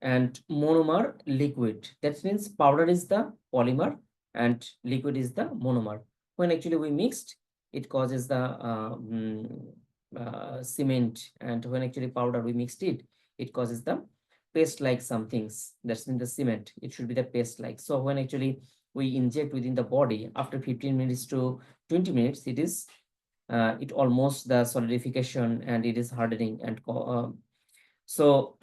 and monomer liquid. That means powder is the polymer and liquid is the monomer. When actually we mixed, it causes the cement, and when actually powder we mixed it, it causes the paste like some things. That's in the cement. It should be the paste like. So when actually we inject within the body, after 15 minutes to 20 minutes, it is it almost the solidification and it is hardening. And so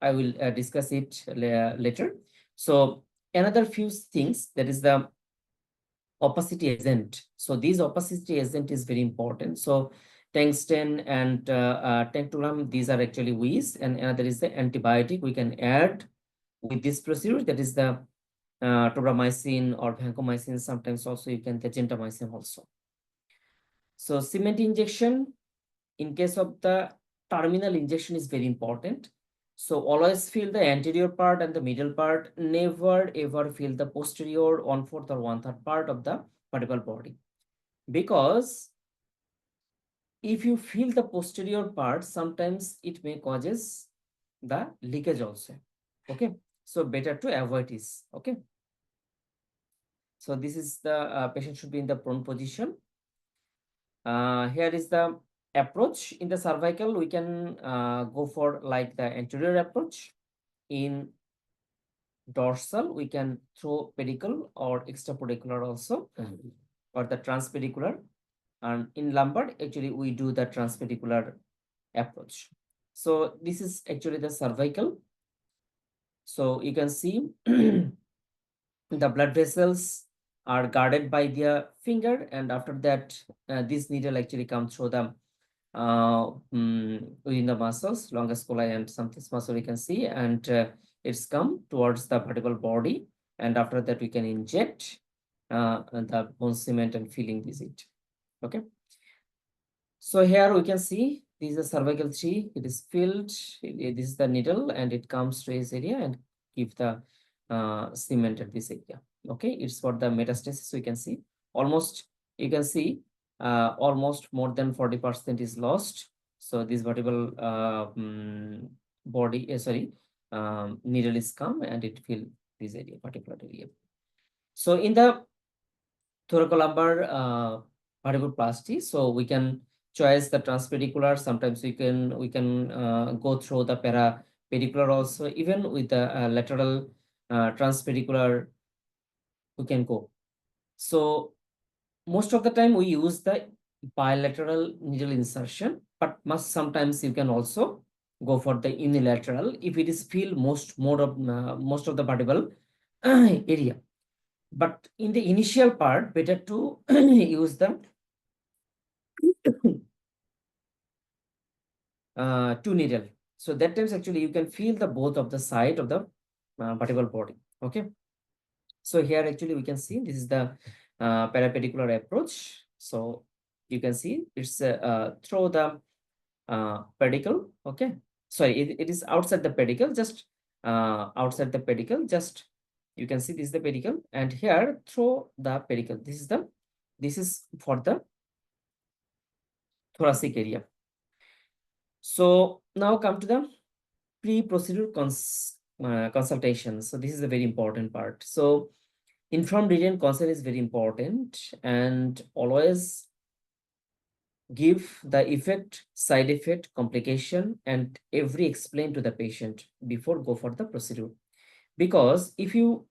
I will discuss it later. So another few things, that is the opacity agent. So this opacity agent is very important. So tungsten and tantalum, these are actually wees, and another is the antibiotic we can add with this procedure, that is the tobramycin or vancomycin. Sometimes also you can the gentamicin also. So cement injection, in case of the terminal injection, is very important. So always feel the anterior part and the middle part. Never ever feel the posterior 1/4 or 1/3 part of the vertebral body. Because if you feel the posterior part, sometimes it may causes the leakage also. Okay. So better to avoid this. Okay. So this is the patient should be in the prone position. Here is the approach. In the cervical, we can go for like the anterior approach. In dorsal, we can throw pedicle or extrapedicular also, or the transpedicular. And in lumbar, actually, we do the transpedicular approach. So this is actually the cervical. So you can see the blood vessels are guarded by finger, and after that, this needle actually comes through the within the muscles, longus colli and something muscle we can see, and it's come towards the vertebral body, and after that we can inject the bone cement and filling visit. Okay. So here we can see this is the cervical tree. It is filled. This is the needle, and it comes to this area and give the cement at this area. Okay, it's for the metastasis. We can see almost, you can see almost more than 40% is lost. So this vertebral needle is come and it fill this area, particular area. So in the thoracolumbar vertebroplasty, so we can choose the transpedicular. Sometimes we can go through the parapedicular also. Even with the lateral transpedicular, we can go. So most of the time we use the bilateral needle insertion, but sometimes you can also go for the unilateral if it is feel most of the vertebral area. But in the initial part, better to use the two needle. So that times actually you can feel the both of the side of the vertebral body. Okay. So here actually we can see this is the parapedicular approach. So you can see it's through the pedicle. Okay. Sorry, it is outside the pedicle, just outside the pedicle, just you can see this is the pedicle, and here through the pedicle. This is for the thoracic area. So now come to the pre-procedure consultation. So this is a very important part. So informed written consent is very important, and always give the effect, side effect, complication, and every explain to the patient before go for the procedure. Because if you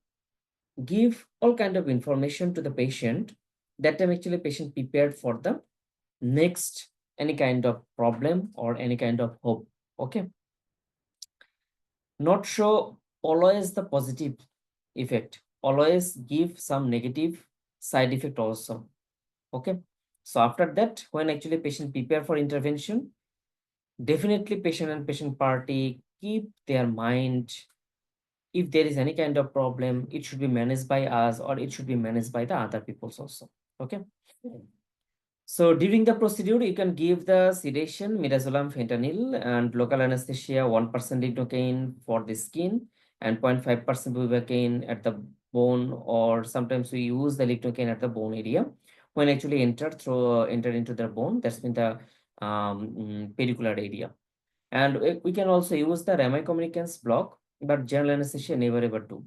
give all kind of information to the patient, that time actually patient prepared for the next any kind of problem or any kind of hope. Okay. Not show always the positive effect, always give some negative side effect also. Okay. So after that, when actually patient prepare for intervention, definitely patient and patient party keep their mind. If there is any kind of problem, it should be managed by us or it should be managed by the other peoples also. Okay. So during the procedure, you can give the sedation, midazolam, fentanyl, and local anesthesia, 1% lidocaine for the skin and 0.5% bupivacaine at the bone, or sometimes we use the lidocaine at the bone area when actually enter into the bone. That's in the pedicular area. And we can also use the Raman communicants block, but general anesthesia never ever do.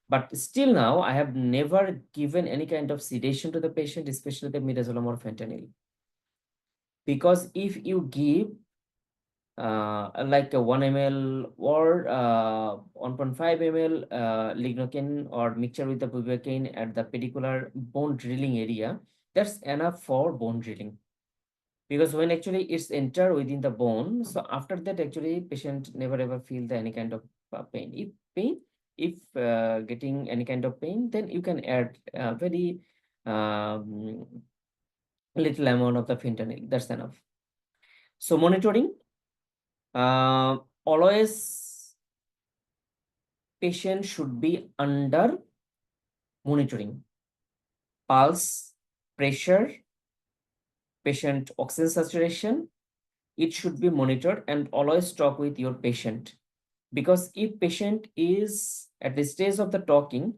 But still now, I have never given any kind of sedation to the patient, especially the midazolam or fentanyl. Because if you give like a 1 ml or 1.5 ml lignocaine or mixture with the bupivacaine at the pedicular bone drilling area, that's enough for bone drilling. Because when actually it's enter within the bone, so after that actually patient never ever feel any kind of pain. If getting any kind of pain, then you can add very little amount of the fentanyl. That's enough. So monitoring, always patient should be under monitoring. Pulse, pressure, patient oxygen saturation, it should be monitored, and always talk with your patient. Because if patient is at the stage of the talking,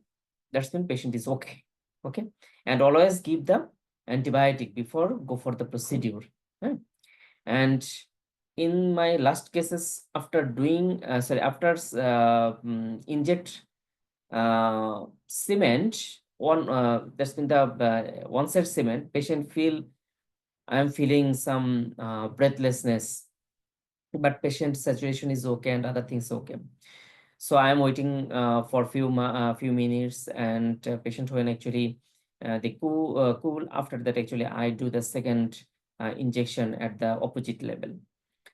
that's when patient is okay. Okay. And always give the antibiotic before go for the procedure. And in my last cases, after doing, inject cement, that's been the one side cement, patient feel, I'm feeling some breathlessness, but patient saturation is okay and other things okay. So I am waiting for few minutes, and patient when actually they cool. After that, actually I do the second injection at the opposite level.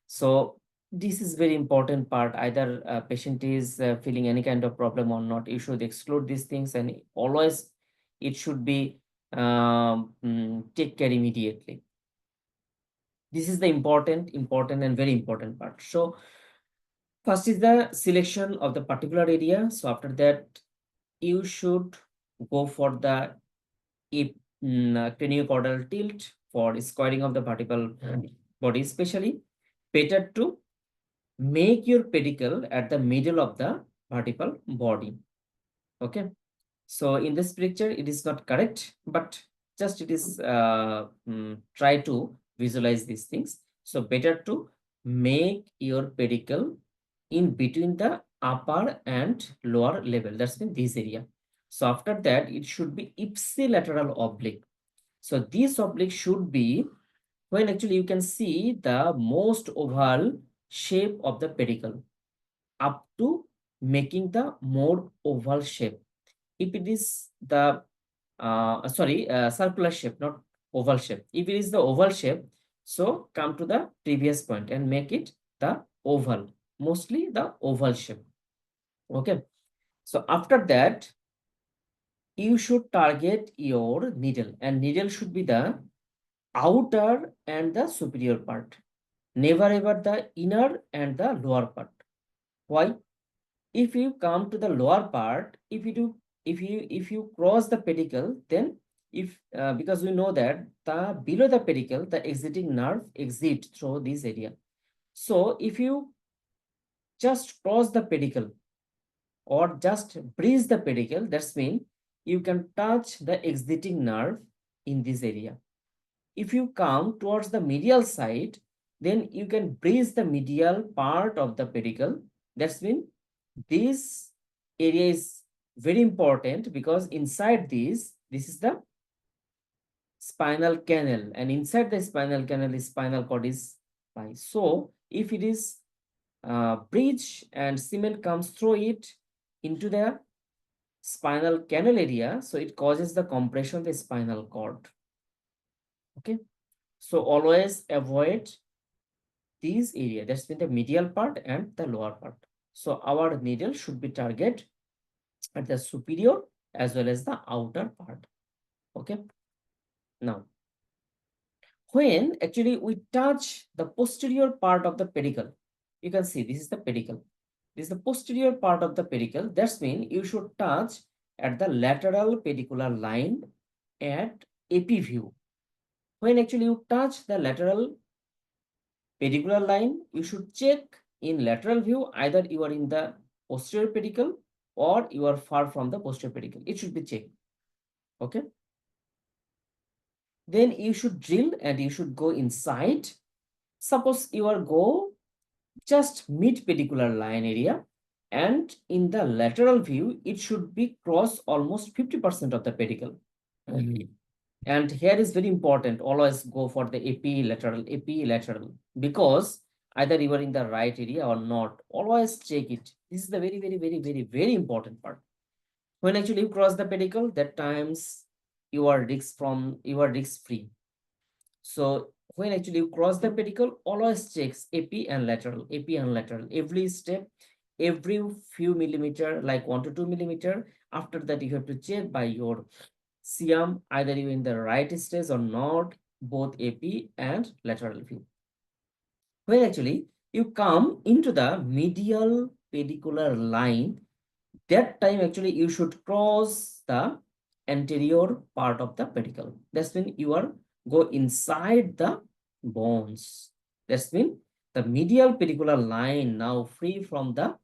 So this is very important part. Either patient is feeling any kind of problem or not, you should exclude these things, and always it should be take care immediately. This is the important and very important part. So first is the selection of the particular area. So after that, you should go for the craniocaudal tilt for squaring of the vertebral body, especially better to make your pedicle at the middle of the vertebral body. Okay. So in this picture, it is not correct, but just it is try to visualize these things. So better to make your pedicle in between the upper and lower level. That's mean this area. So after that, it should be ipsilateral oblique. So this oblique should be when actually you can see the most oval shape of the pedicle up to making the more oval shape. If it is the circular shape, not oval shape. If it is the oval shape, so come to the previous point and make it the oval, mostly the oval shape. Okay. So after that, you should target your needle, and needle should be the outer and the superior part, never ever the inner and the lower part. Why? If you come to the lower part, if you cross the pedicle, then if because we know that the below the pedicle, the exiting nerve exit through this area. So if you just cross the pedicle or just breeze the pedicle, that's mean you can touch the exiting nerve in this area. If you come towards the medial side, then you can breeze the medial part of the pedicle. That's mean this area is very important because inside this is the spinal canal, and inside the spinal canal is spinal cord is by. So if it is bridge and cement comes through it into the spinal canal area, so it causes the compression of the spinal cord. Okay, so always avoid this area. That's been the medial part and the lower part. So our needle should be target at the superior as well as the outer part. Okay. Now, when actually we touch the posterior part of the pedicle, you can see this is the pedicle. This is the posterior part of the pedicle. That's mean you should touch at the lateral pedicular line at AP view. When actually you touch the lateral pedicular line, you should check in lateral view, either you are in the posterior pedicle or you are far from the posterior pedicle. It should be checked. Okay. Then you should drill and you should go inside. Suppose you are go just mid pedicular line area, and in the lateral view, it should be cross almost 50% of the pedicle. And here is very important, always go for the AP lateral, because either you are in the right area or not, always check it. This is the very important part. When actually you cross the pedicle, that times you are risk free. So when actually you cross the pedicle, always checks AP and lateral, every step, every few millimeter, like 1 to 2 millimeter. After that, you have to check by your CM, either you in the right stage or not, both AP and lateral view. When actually you come into the medial pedicular line, that time actually you should cross the anterior part of the pedicle. That's when you are go inside the bones. That's mean the medial pedicular line now free from the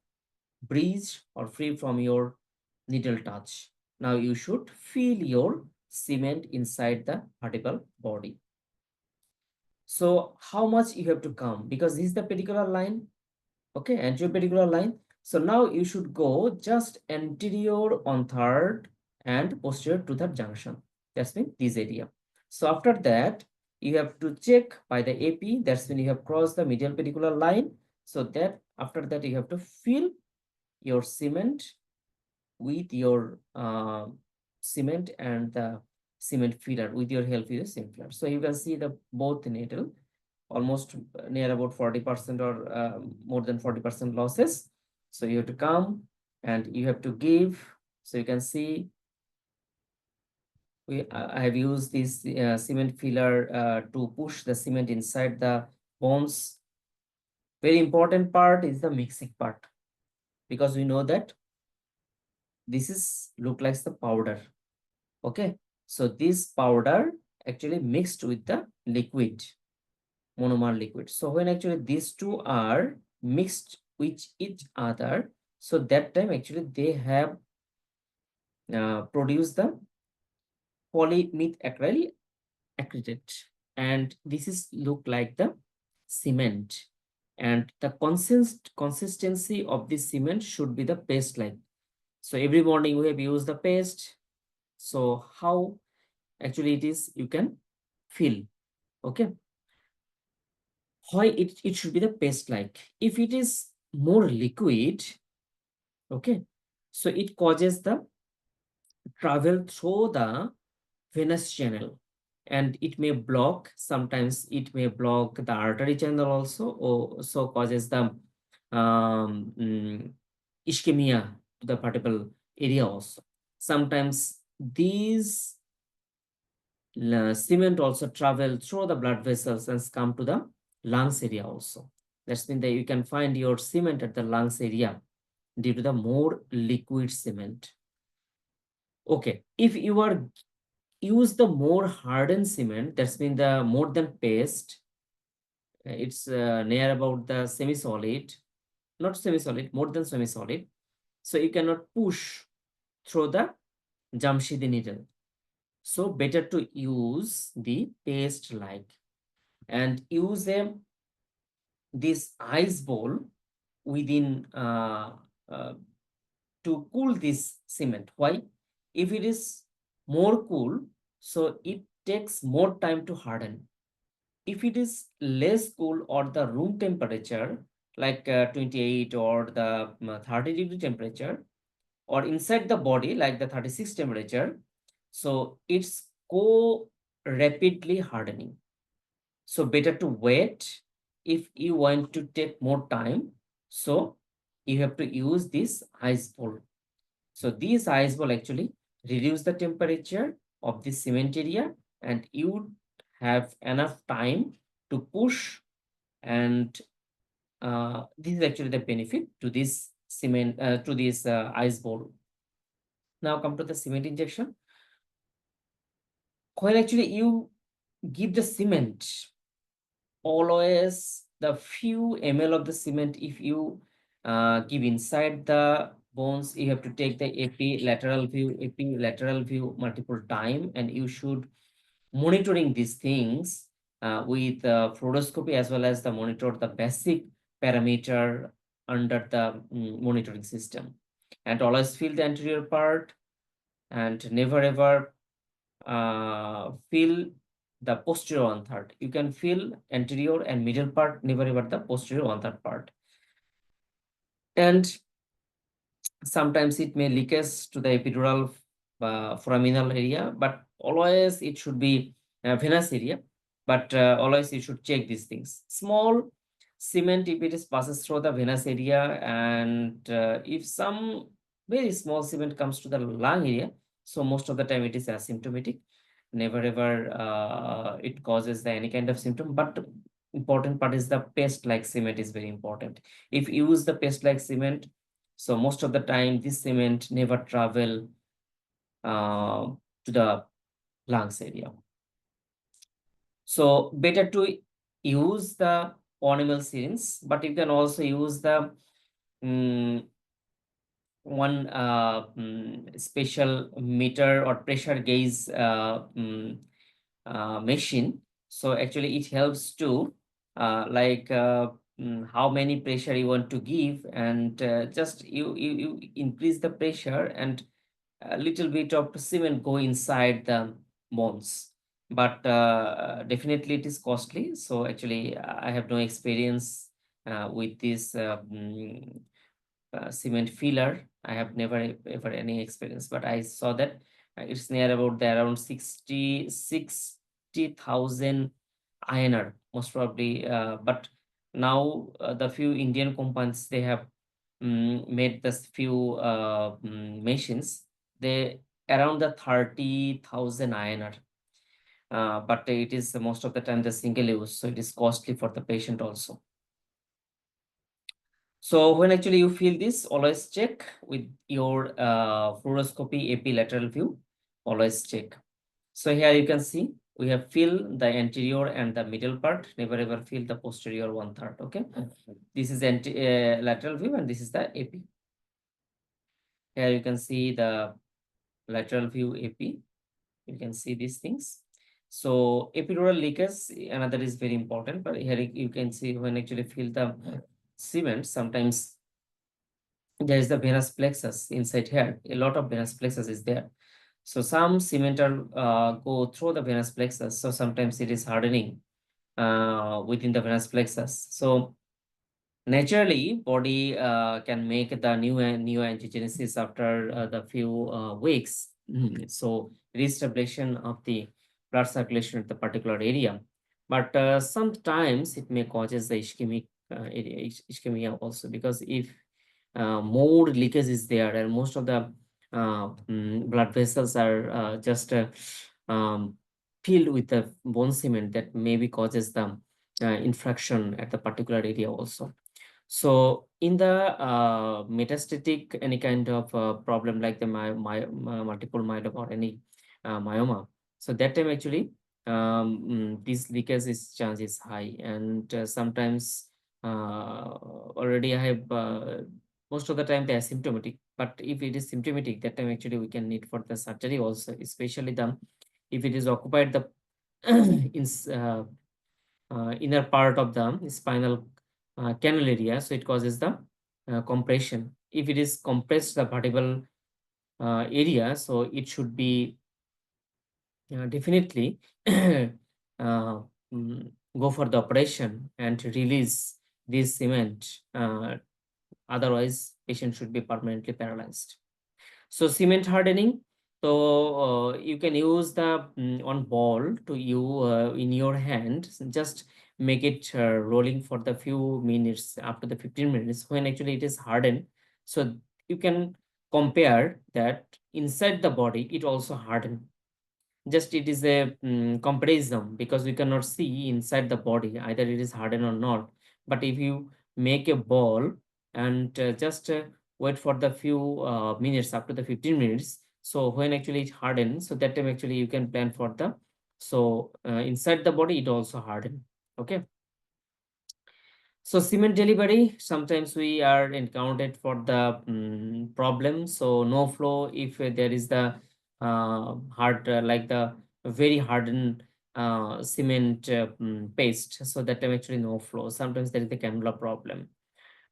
bridge or free from your needle touch. Now you should feel your cement inside the vertebral body. So how much you have to come, because this is the pedicular line, okay, anterior pedicular line. So now you should go just anterior on third and posterior to the junction. That's mean this area. So after that, you have to check by the AP. That's when you have crossed the medial pedicular line. So that after that, you have to feel your cement with your cement and the cement filler with your help with the cement filler. So you can see the both needle almost near about 40% or more than 40% losses. So you have to come and you have to give. So you can see I have used this cement filler to push the cement inside the bones. Very important part is the mixing part, because we know that this is look like the powder. Okay, so this powder actually mixed with the liquid, monomer liquid. So when actually these two are mixed with each other, so that time actually they have produced the polymethyl acrylic, and this is look like the cement, and the consistency of this cement should be the paste like. So every morning we have used the paste. So how actually it is, you can feel. Okay, why it should be the paste like. If it is more liquid, okay, so it causes the travel through the venous channel, and it may block, sometimes it may block the artery channel also, or so causes the ischemia to the vertebral area also. Sometimes these cement also travel through the blood vessels and come to the lungs area also. That's mean that you can find your cement at the lungs area due to the more liquid cement. Okay, if you are use the more hardened cement, that's mean the more than paste, it's near about the semi-solid, not semi-solid, more than semi-solid. So you cannot push through the Jamshidi needle. So better to use the paste like, and use this ice bowl within to cool this cement. Why? If it is more cool, so it takes more time to harden. If it is less cool or the room temperature, like 28 or the 30-degree temperature, or inside the body like the 36 temperature, so it's go rapidly hardening. So better to wait. If you want to take more time, so you have to use this ice bowl. So this ice ball actually reduce the temperature of the cement area, and you have enough time to push, and this is actually the benefit to this cement, to this ice ball. Now come to the cement injection. When actually you give the cement, always the few ml of the cement, if you give inside the bones, you have to take the lateral view multiple time, and you should monitoring these things with fluoroscopy, as well as the monitor the basic parameter under the monitoring system, and always feel the anterior part, and never ever feel the posterior one third. You can feel anterior and middle part, never ever the posterior one third part. And sometimes it may leakage to the epidural foraminal area, but always it should be venous area. But always you should check these things. Small cement, if it is passes through the venous area, and if some very small cement comes to the lung area, so most of the time it is asymptomatic. Never ever it causes any kind of symptom. But important part is the paste like cement is very important. If you use the paste like cement, so most of the time this cement never travel to the lungs area. So better to use the 1 ml syringe, but you can also use the one special meter or pressure gauge machine. So actually it helps to how many pressure you want to give, and just you increase the pressure, and a little bit of cement go inside the bones. But definitely it is costly. So actually I have no experience with this cement filler. I have never ever any experience, but I saw that it's near about the around 60,000 INR most probably. But now the few Indian companies, they have made this few machines. They around the 30,000 INR. But it is most of the time the single use, so it is costly for the patient also. So when actually you feel this, always check with your fluoroscopy AP lateral view, always check. So here you can see we have feel the anterior and the middle part, never ever feel the posterior one third. Okay, this is lateral view, and this is the AP. Here you can see the lateral view AP. You can see these things. So epidural leakage, another is very important, but here you can see when actually feel the cement, sometimes there is the venous plexus inside here. A lot of venous plexus is there. So some cement are go through the venous plexus. So sometimes it is hardening within the venous plexus. So naturally, body can make the new angiogenesis after the few weeks. So reestablishment of the blood circulation at the particular area. But sometimes it may causes the ischemic ischemia also, because if more leakage is there and most of the blood vessels are just filled with the bone cement, that maybe causes the infraction at the particular area also. So in the metastatic, any kind of problem like the multiple myeloma or any myoma, so that time actually this leakage is chance is high, and sometimes already I have most of the time they are symptomatic. But if it is symptomatic, that time actually we can need for the surgery also, especially the if it is occupied the in inner part of the spinal canal area, so it causes the compression. If it is compressed the vertebral area, so it should be definitely go for the operation and release this cement. Otherwise, patient should be permanently paralyzed. So cement hardening. So you can use the on ball to you in your hand. Just make it rolling for the few minutes, after the 15 minutes when actually it is hardened. So you can compare that inside the body it also hardened. Just it is a comparison, because we cannot see inside the body either it is hardened or not. But if you make a ball and just wait for the few minutes, after the 15 minutes, so when actually it hardens, so that time actually you can plan for the, so inside the body it also harden. Okay. So cement delivery, sometimes we are encountered for the problem. So no flow, if there is the hard like the very hardened cement paste, so that time actually no flow. Sometimes there is the cannula problem.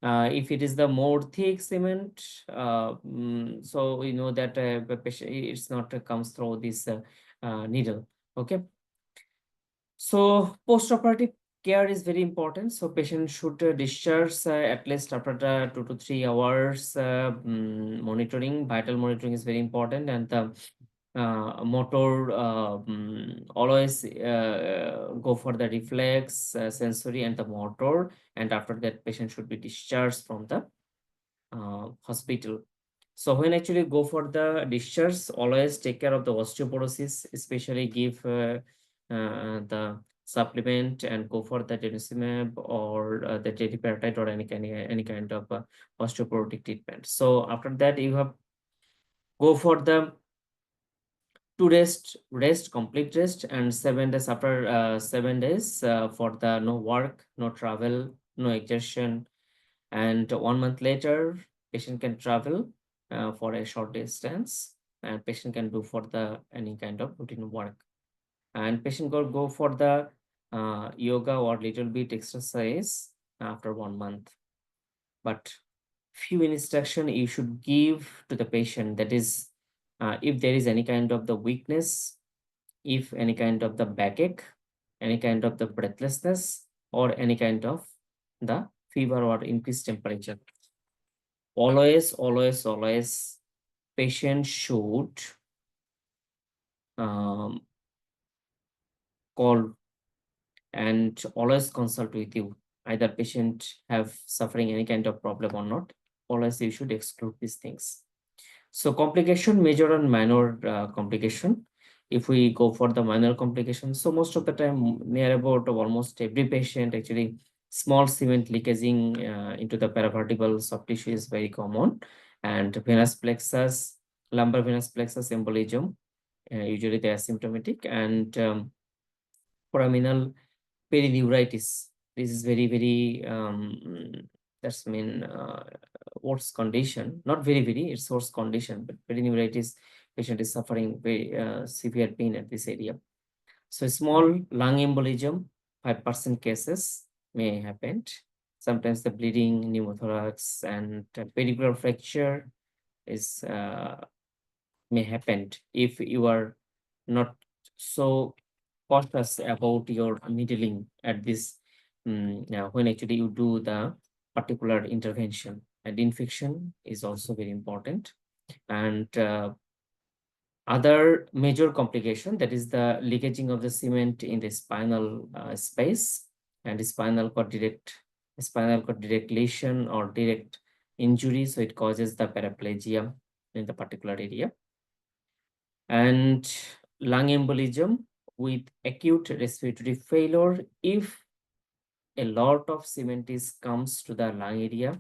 If it is the more thick cement, so we know that it's not comes through this needle. Okay. So post-operative care is very important. So patient should discharge at least after 2 to 3 hours. Monitoring, vital monitoring is very important, and the motor always go for the reflex, sensory, and the motor. And after that, patient should be discharged from the hospital. So when actually go for the discharge, always take care of the osteoporosis, especially give the supplement and go for the denosumab or the teriparatide or any kind of osteoporotic treatment. So after that, you have go for the to rest, complete rest, and 7 days after 7 days for the no work, no travel, no exertion, and 1 month later, patient can travel for a short distance, and patient can do for the any kind of routine work, and patient go for the yoga or little bit exercise after 1 month. But few instruction you should give to the patient, that is if there is any kind of the weakness, if any kind of the backache, any kind of the breathlessness, or any kind of the fever or increased temperature, always patient should call and always consult with you, either patient have suffering any kind of problem or not. Always you should exclude these things. So complication, major and minor complication. If we go for the minor complications, so most of the time, near about almost every patient, actually small cement leakaging into the paravertebral soft tissue is very common, and venous plexus, lumbar venous plexus embolism, usually they are symptomatic, and foraminal perineuritis. This is very that's mean worse condition, not very, it's worse condition, but perineuritis patient is suffering very severe pain at this area. So small lung embolism, 5% cases may happen. Sometimes the bleeding, pneumothorax, and pedicular fracture is may happen if you are not so cautious about your needling at this when actually you do the particular intervention. And infection is also very important. And other major complication, that is the leakaging of the cement in the spinal space and spinal cord direct lesion or direct injury. So it causes the paraplegia in the particular area. And lung embolism with acute respiratory failure if a lot of cement comes to the lung area,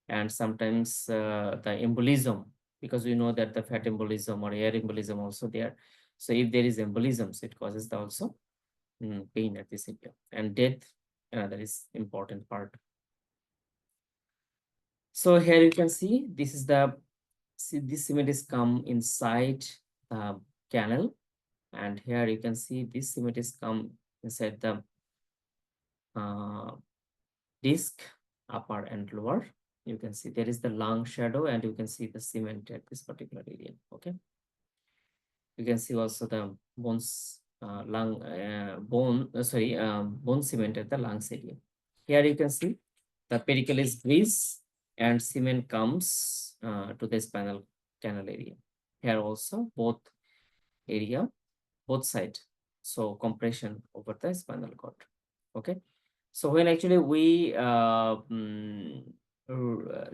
and sometimes the embolism, because we know that the fat embolism or air embolism also there. So if there is embolism, so it causes the also pain at this area. And death, that is important part. So here you can see this is this cement is come inside the canal, and here you can see this cement is come inside the disc, upper and lower. You can see there is the lung shadow, and you can see the cement at this particular area. Okay. You can see also the bones, bone cement at the lungs area. Here you can see the pedicle is grease and cement comes to the spinal canal area. Here also both side. So compression over the spinal cord. Okay. So when actually we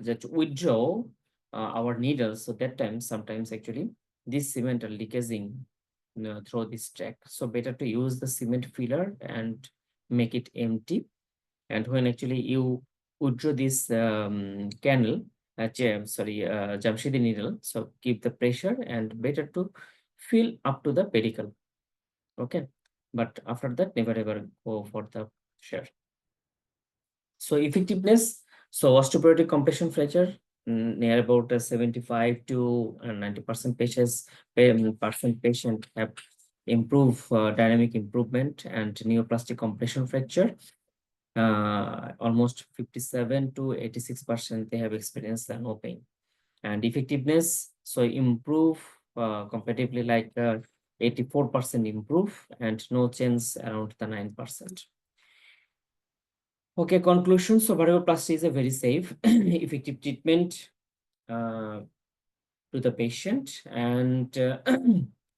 just withdraw our needles, so that time sometimes actually this cement are leaking through this track. So better to use the cement filler and make it empty. And when actually you withdraw this canal, Jamshidi needle, so keep the pressure and better to fill up to the pedicle. Okay, but after that, never ever go for the share. So effectiveness, so osteoporotic compression fracture, near about 75 to 90% patients have improved dynamic improvement, and neoplastic compression fracture. Almost 57 to 86% they have experienced no pain. And effectiveness, so improve comparatively like 84% improve, and no change around the 9%. Okay, conclusion. So vertebroplasty is a very safe, effective treatment to the patient, and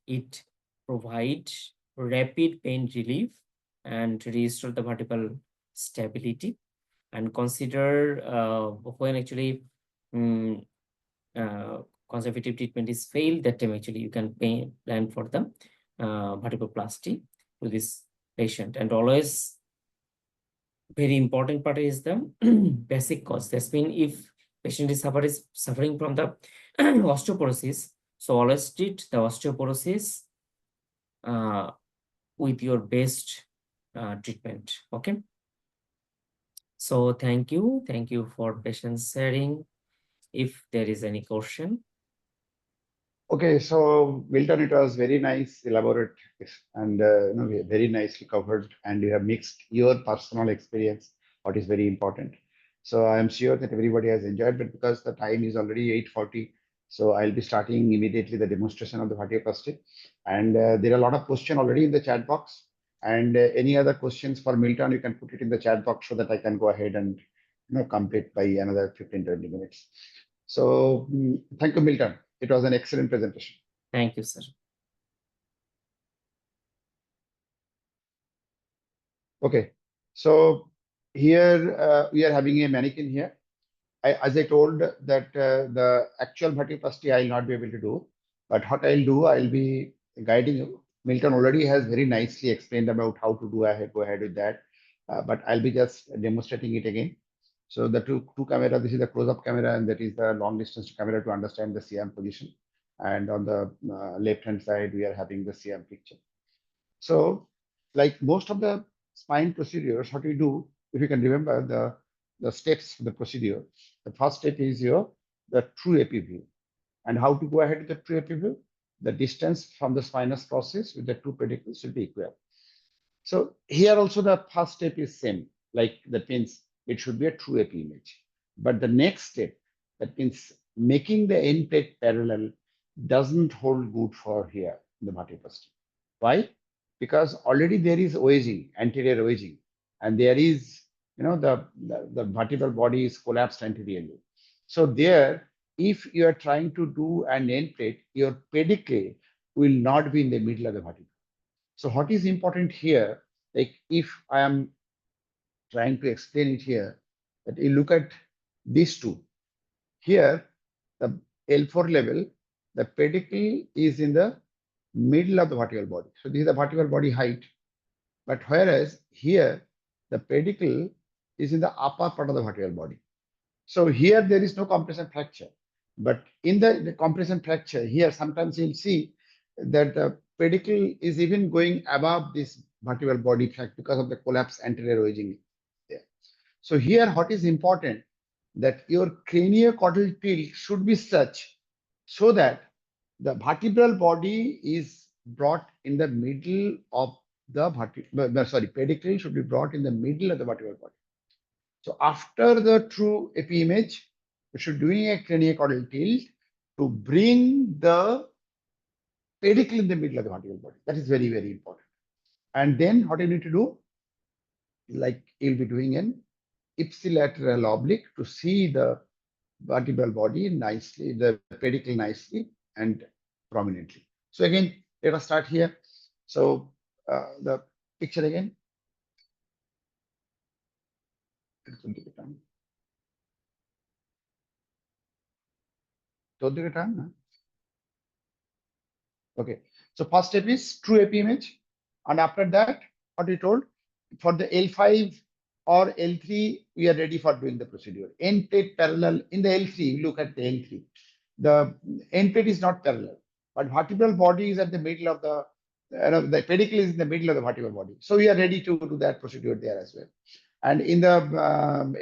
it provides rapid pain relief and restore the vertebral stability. And consider when actually conservative treatment is failed, that time actually you can plan for the vertebroplasty to this patient. And always very important part is the basic cause. That's mean if patient is suffering from the osteoporosis, so always treat the osteoporosis with your best treatment. Okay. So thank you for patient sharing. If there is any question. Okay, so Milton, it was very nice, elaborate, and very nicely covered, and you have mixed your personal experience, what is very important. So I am sure that everybody has enjoyed, but because the time is already 8:40, so I'll be starting immediately the demonstration of the vertebroplasty. And there are a lot of questions already in the chat box. And any other questions for Milton, you can put it in the chat box so that I can go ahead and complete by another 15-20 minutes. So thank you, Milton. It was an excellent presentation. Thank you, sir. Okay, so here we are having a mannequin here. As I told that the actual vertebroplasty I will not be able to do, but what I'll do, I'll be guiding you. Milton already has very nicely explained about how to go ahead with that, but I'll be just demonstrating it again. So the two camera, this is the close-up camera, and that is the long distance camera to understand the CM position. And on the left-hand side, we are having the CM picture. So like most of the spine procedures, what we do, if you can remember the steps of the procedure, the first step is the true AP view. And how to go ahead with the true AP view? the distance from the spinous process with the two pedicles should be equal. So here also the first step is same, like that means it should be a true AP image. But the next step, that means making the end plate parallel, doesn't hold good for here in the vertebroplasty. Why? Because already there is wedging, anterior wedging, and there is, the vertebral body is collapsed anteriorly. So there, if you are trying to do an end plate, your pedicle will not be in the middle of the vertebra. So what is important here, like if I am trying to explain it here, that you look at these two. Here, the L4 level, the pedicle is in the middle of the vertebral body. So this is the vertebral body height. But whereas here, the pedicle is in the upper part of the vertebral body. So here there is no compression fracture. But in the compression fracture, here sometimes you'll see that the pedicle is even going above this vertebral body tract because of the collapse anterior wedging there. So here what is important, that your craniocaudal tilt should be such so that the vertebral body is brought in the middle of the pedicle should be brought in the middle of the vertebral body. So after the true AP image, we should doing a craniocaudal tilt to bring the pedicle in the middle of the vertebral body. That is very, very important. And then what you need to do, like you'll be doing an ipsilateral oblique to see the vertebral body nicely, the pedicle nicely and prominently. So again, let us start here. So the picture again. Okay, so first step is true AP image, and after that, what we told, for the L5 or L3, we are ready for doing the procedure. End plate parallel in the L3. Look at the L3. The end plate is not parallel, but vertebral body is at the middle of the pedicle is in the middle of the vertebral body. So we are ready to do that procedure there as well. And in the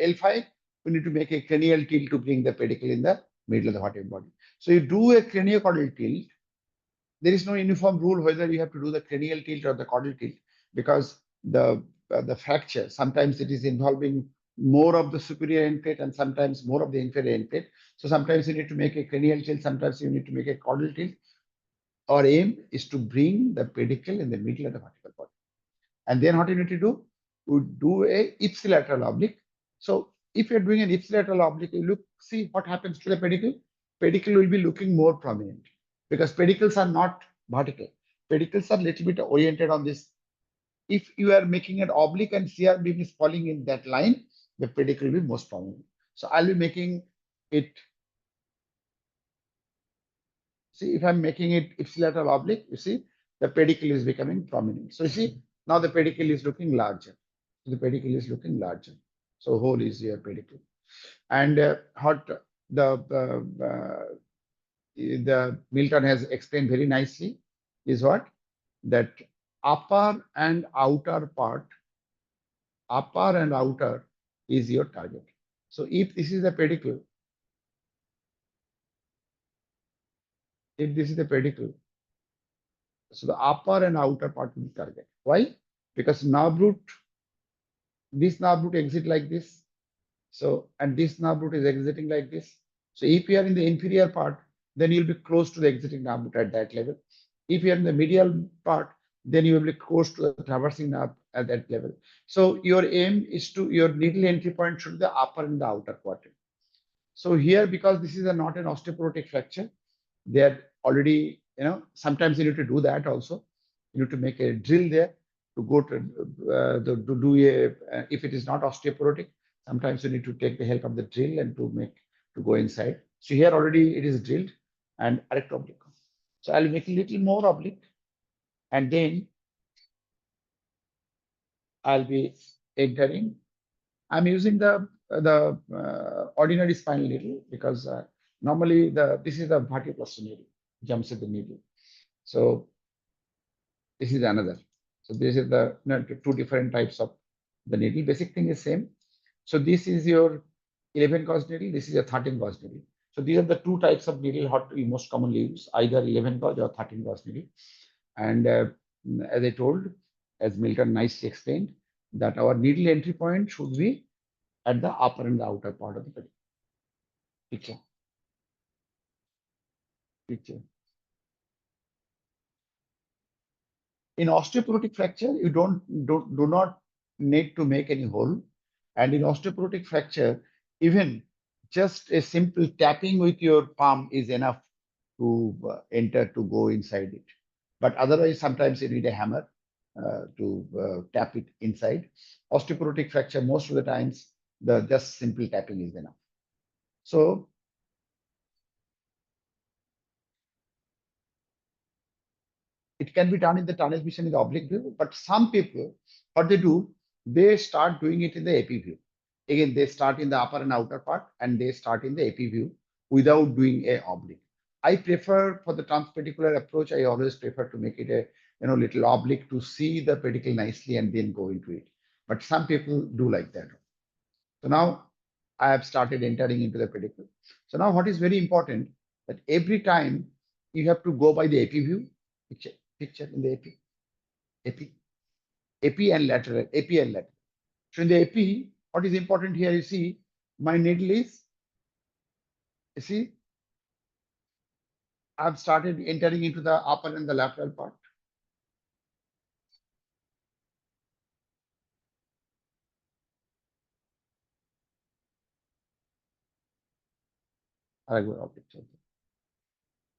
L5, we need to make a cranial tilt to bring the pedicle in the middle of the vertebral body. So you do a craniocaudal tilt. There is no uniform rule whether you have to do the cranial tilt or the caudal tilt, because the fracture, sometimes it is involving more of the superior end plate and sometimes more of the inferior end plate. So sometimes you need to make a cranial tilt, sometimes you need to make a caudal tilt. Our aim is to bring the pedicle in the middle of the vertebral body. And then what you need to do, we do a ipsilateral oblique. So if you're doing an ipsilateral oblique, you see what happens to the pedicle. Pedicle will be looking more prominent because pedicles are not vertical. Pedicles are little bit oriented on this. If you are making an oblique and CR beam is falling in that line, the pedicle will be most prominent. So I'll be making it. See, if I'm making it ipsilateral oblique, you see the pedicle is becoming prominent. So you see now the pedicle is looking larger. The pedicle is looking larger. So whole is your pedicle. And the Milton has explained very nicely is what, that upper and outer is your target. So if this is the pedicle, so the upper and outer part will be target. Why? Because nerve root, this nerve root exit like this. So, and this nerve root is exiting like this. So if you are in the inferior part, then you'll be close to the exiting nerve root at that level. If you are in the medial part, then you will be close to the traversing nerve at that level. So your aim is to, your needle entry point should be the upper and the outer quadrant. So here, because this is not an osteoporotic fracture, they're already, sometimes you need to do that also. You need to make a drill there to go to do a, if it is not osteoporotic, sometimes you need to take the help of the drill and to go inside. So here already it is drilled and erect oblique. So I'll make a little more oblique and then I'll be entering. I'm using the ordinary spinal needle because normally this is the vertebroplasty needle, jumps at the needle. So this is another. So this is the two different types of the needle. Basic thing is same. So this is your 11 gauge needle. This is your 13 gauge needle. So these are the two types of needle what we most commonly use, either 11 gauge or 13 gauge needle. And as I told, as Milton nicely explained, that our needle entry point should be at the upper and the outer part of the body. Picture. Picture. In osteoporotic fracture, you do not need to make any hole. And in osteoporotic fracture, even just a simple tapping with your palm is enough to enter to go inside it. But otherwise, sometimes you need a hammer to tap it inside. Osteoporotic fracture, most of the times, the just simple tapping is enough. So it can be done in the tunnel vision in the oblique view, but some people, what they do, they start doing it in the AP view. Again, they start in the upper and outer part, and they start in the AP view without doing a oblique. I prefer for the transpedicular approach, I always prefer to make it a little oblique to see the pedicle nicely and then go into it. But some people do like that. So now I have started entering into the pedicle. So now what is very important that every time you have to go by the AP view, picture in the AP and lateral, AP and lateral. So in the AP, what is important here, you see, my needle is, you see, I've started entering into the upper and the lateral part.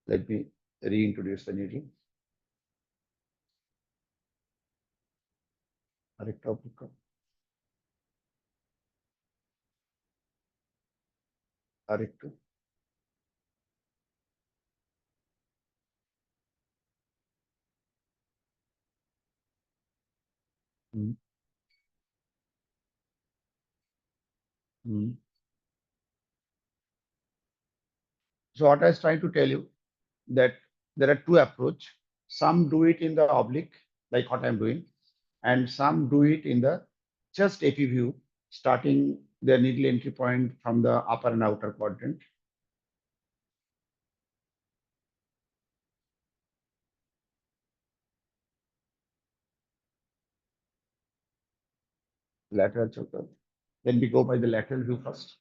Let me reintroduce the needle. Recto. Recto. Mm. Mm. So what I was trying to tell you that there are two approaches. Some do it in the oblique, like what I'm doing, and some do it in the just AP view, starting the needle entry point from the upper and outer quadrant. Lateral choker. Then we go by the lateral view first.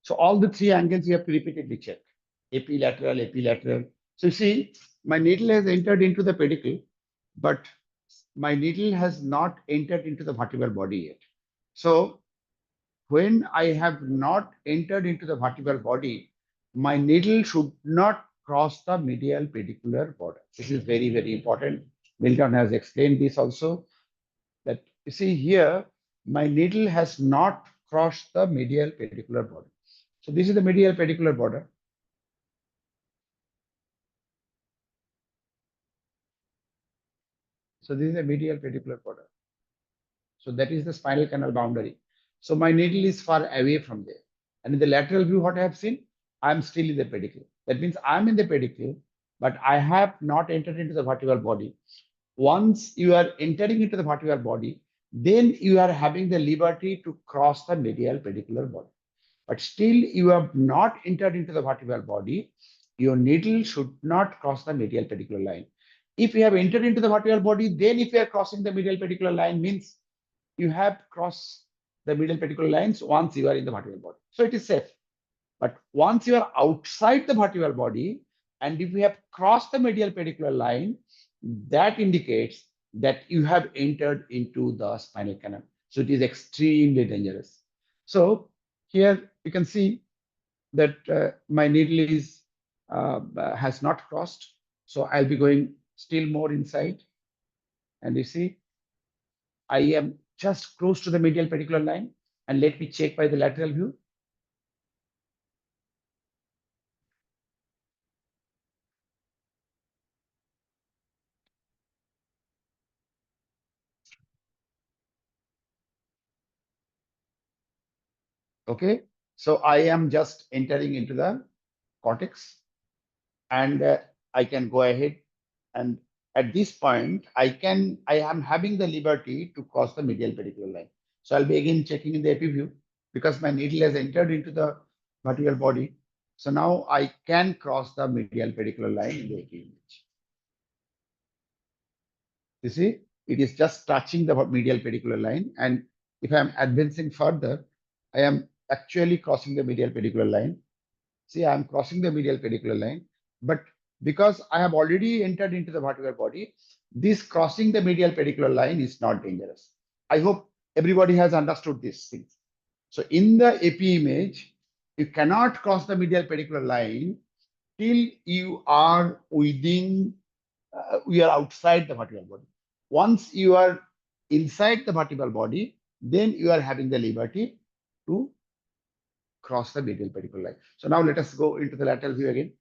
So all the three angles you have to repeatedly check. AP lateral, AP lateral. So you see, my needle has entered into the pedicle, but my needle has not entered into the vertebral body yet. So when I have not entered into the vertebral body, my needle should not cross the medial pedicular border. This is very, very important. Milton has explained this also, that you see here, my needle has not crossed the medial pedicular border. So this is the medial pedicular border. So this is the medial pedicular border. So that is the spinal canal boundary. So my needle is far away from there. And in the lateral view, what I have seen, I'm still in the pedicle. That means I'm in the pedicle, but I have not entered into the vertebral body. Once you are entering into the vertebral body, then you are having the liberty to cross the medial pedicular body. But still you have not entered into the vertebral body, your needle should not cross the medial pedicular line. If you have entered into the vertebral body, then if you are crossing the medial pedicular line, means you have crossed the medial pedicular lines once you are in the vertebral body. So it is safe. But once you are outside the vertebral body, and if you have crossed the medial pedicular line, that indicates that you have entered into the spinal canal. So it is extremely dangerous. So here you can see that my needle is has not crossed. So I'll be going still more inside. And you see, I am just close to the medial pedicular line. And let me check by the lateral view. Okay, so I am just entering into the cortex, and I can go ahead, and at this point I am having the liberty to cross the medial pedicular line. So I'll be again checking in the AP view. because my needle has entered into the vertebral body. So now I can cross the medial pedicular line in the AP image. You see, it is just touching the medial pedicular line. And if I am advancing further, I am actually crossing the medial pedicular line. See, I am crossing the medial pedicular line, but because I have already entered into the vertebral body, this crossing the medial pedicular line is not dangerous. I hope everybody has understood this thing. So in the AP image, you cannot cross the medial pedicular line till you are within, you are outside the vertebral body. Once you are inside the vertebral body, then you are having the liberty to cross the medial pedicular line. So now let us go into the lateral view again.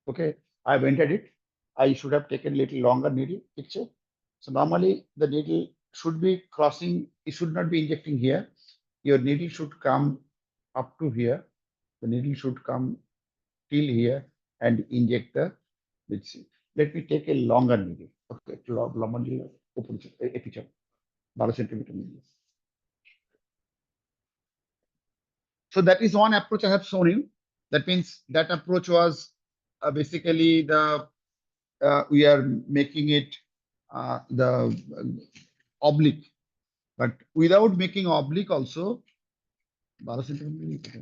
Okay, I've entered it. I should have taken a little longer needle picture. So normally the needle should be crossing, it should not be injecting here. Your needle should come up to here. The needle should come till here and inject the, let's see. Let me take a longer needle. Okay, longer needle, open a picture, 12 centimeter needle. So that is one approach I have shown you. That means that approach was basically the we are making it the oblique, but without making oblique also. 12 centimeter.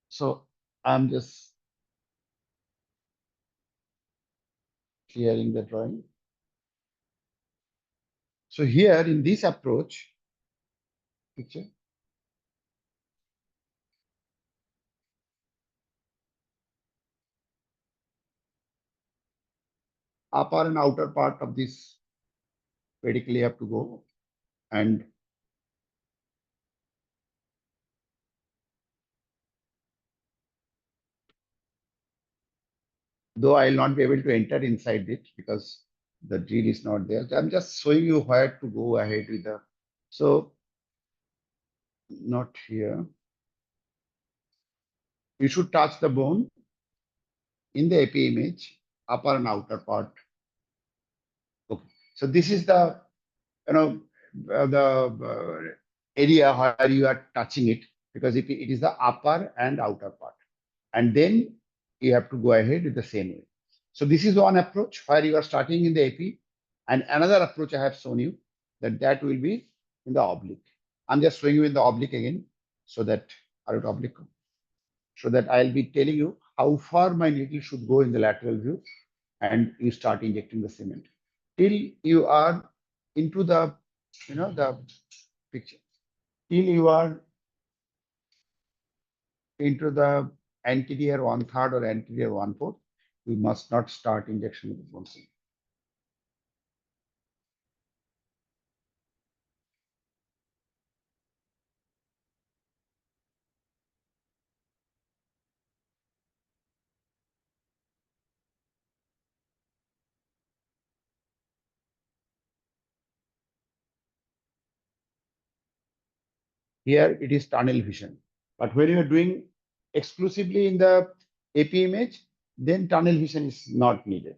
So I'm just clearing the drawing. So here in this approach, picture, upper and outer part of this pedicle you have to go, and though I will not be able to enter inside it because the drill is not there. So I'm just showing you where to go ahead with the, so not here. You should touch the bone in the AP image, upper and outer part. Okay. So this is the, the area where you are touching it, because it is the upper and outer part. And then you have to go ahead with the same way. So this is one approach where you are starting in the AP, and another approach I have shown you that will be in the oblique. I'm just showing you in the oblique again, so that oblique, so that I'll be telling you how far my needle should go in the lateral view, and you start injecting the cement till you are into the, the picture, till you are into the anterior 1/3 or anterior 1/4. We must not start injection with the bone cement. Here it is tunnel vision. But when you are doing exclusively in the AP image, then tunnel vision is not needed.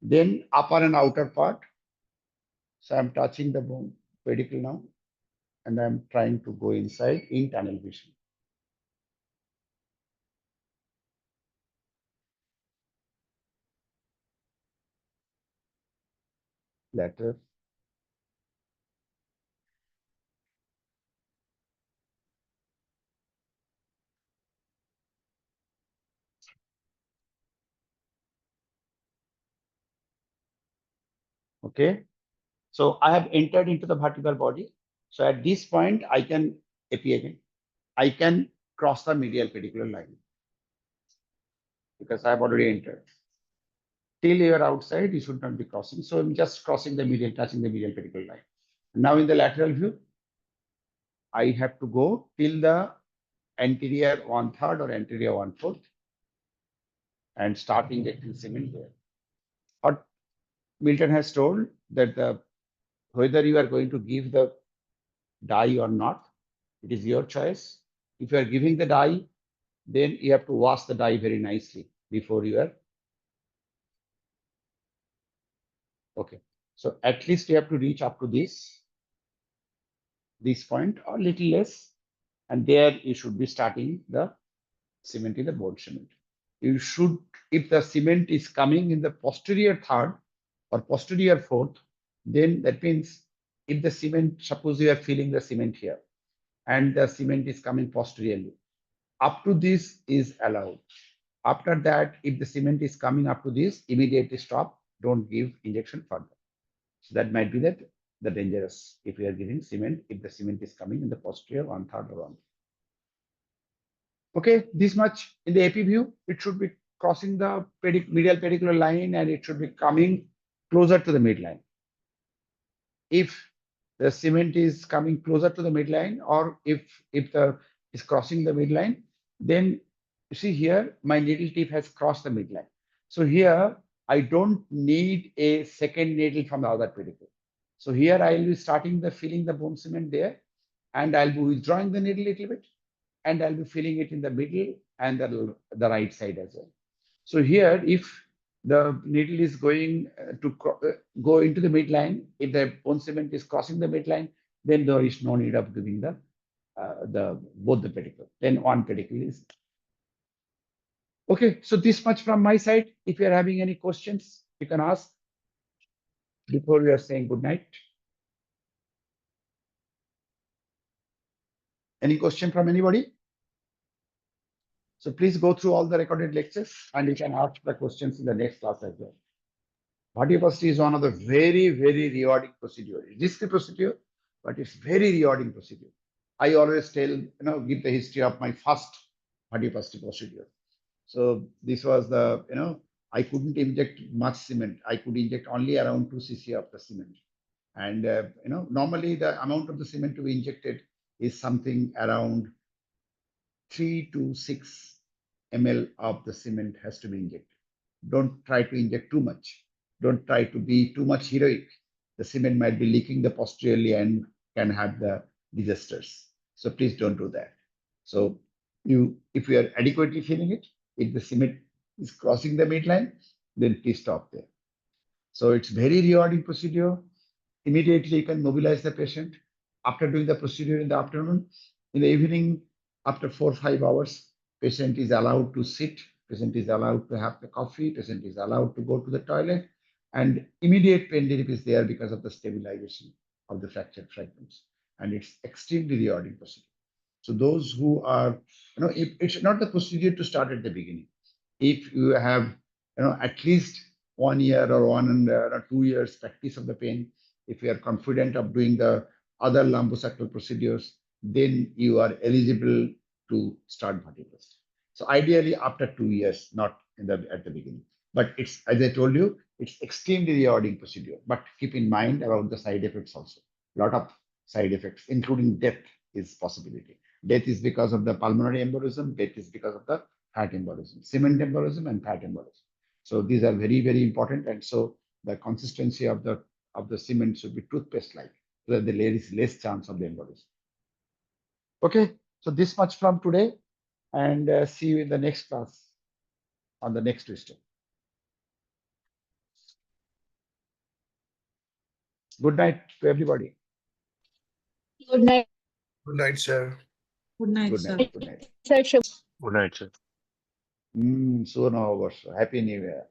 Then upper and outer part. So I'm touching the bone pedicle now, and I'm trying to go inside in tunnel vision. Lateral. Okay. So I have entered into the vertebral body. So at this point, I can AP again. I can cross the medial pedicular line because I have already entered. Till you are outside, you should not be crossing. So I'm just crossing the medial, touching the medial pedicular line. Now in the lateral view, I have to go till the anterior 1/3 or anterior 1/4 and start injecting cement there. What Milton has told that whether you are going to give the dye or not. It is your choice. If you are giving the dye, then you have to wash the dye very nicely before you are. Okay. So at least you have to reach up to this point or little less. And there you should be starting the cement in the bone cement. You should, if the cement is coming in the posterior third or posterior fourth, then that means if the cement, suppose you are feeling the cement here and the cement is coming posteriorly, up to this is allowed. After that, if the cement is coming up to this, immediately stop. Don't give injection further. So that might be the dangerous if we are giving cement, if the cement is coming in the posterior one third or one. Okay, this much in the AP view, it should be crossing the medial pedicular line and it should be coming closer to the midline. If the cement is coming closer to the midline, or if the is crossing the midline, then you see here my needle tip has crossed the midline. So here I don't need a second needle from the other pedicle. So here I will be starting the filling the bone cement there, and I'll be withdrawing the needle a little bit, and I'll be filling it in the middle and the right side as well. So here, if the needle is going to go into the midline, if the bone cement is crossing the midline, then there is no need of giving the both the pedicle. Then one pedicle is. Okay, so this much from my side. If you are having any questions, you can ask before we are saying good night. Any question from anybody? So please go through all the recorded lectures and you can ask the questions in the next class as well. Vertebroplasty is one of the very, very rewarding procedure. It's risky procedure, but it's very rewarding procedure. I always tell, give the history of my first vertebroplasty procedure. So this was the, I couldn't inject much cement. I could inject only around 2 cc of the cement. And, normally the amount of the cement to be injected is something around 3 to 6 ml of the cement has to be injected. Don't try to inject too much. Don't try to be too much heroic. The cement might be leaking the posteriorly and can have the disasters. So please don't do that. So if you are adequately filling it, if the cement is crossing the midline, then please stop there. So it's very rewarding procedure. Immediately you can mobilize the patient. After doing the procedure in the afternoon, in the evening, after 4 or 5 hours, patient is allowed to sit, patient is allowed to have the coffee, patient is allowed to go to the toilet, and immediate pain relief is there because of the stabilization of the fractured fragments. And it's extremely rewarding procedure. So those who are, it's not the procedure to start at the beginning. If you have, at least 1 year or 1 and 2 years practice of the pain, if you are confident of doing the other lumbosacral procedures, then you are eligible to start vertebroplasty. So ideally after 2 years, not at the beginning. But it's, as I told you, it's extremely rewarding procedure. But keep in mind about the side effects also. A lot of side effects, including death, is possibility. Death is because of the pulmonary embolism. Death is because of the fat embolism, cement embolism and fat embolism. So these are very, very important. And so the consistency of the cement should be toothpaste-like, so that there is less chance of the embolism. Okay, so this much from today, and see you in the next class on the next twister. Good night to everybody. Good night. Good night, sir. Good night, Good sir. night. Good night. Sir, Shubh. Good night, sir. So now, Happy New Year.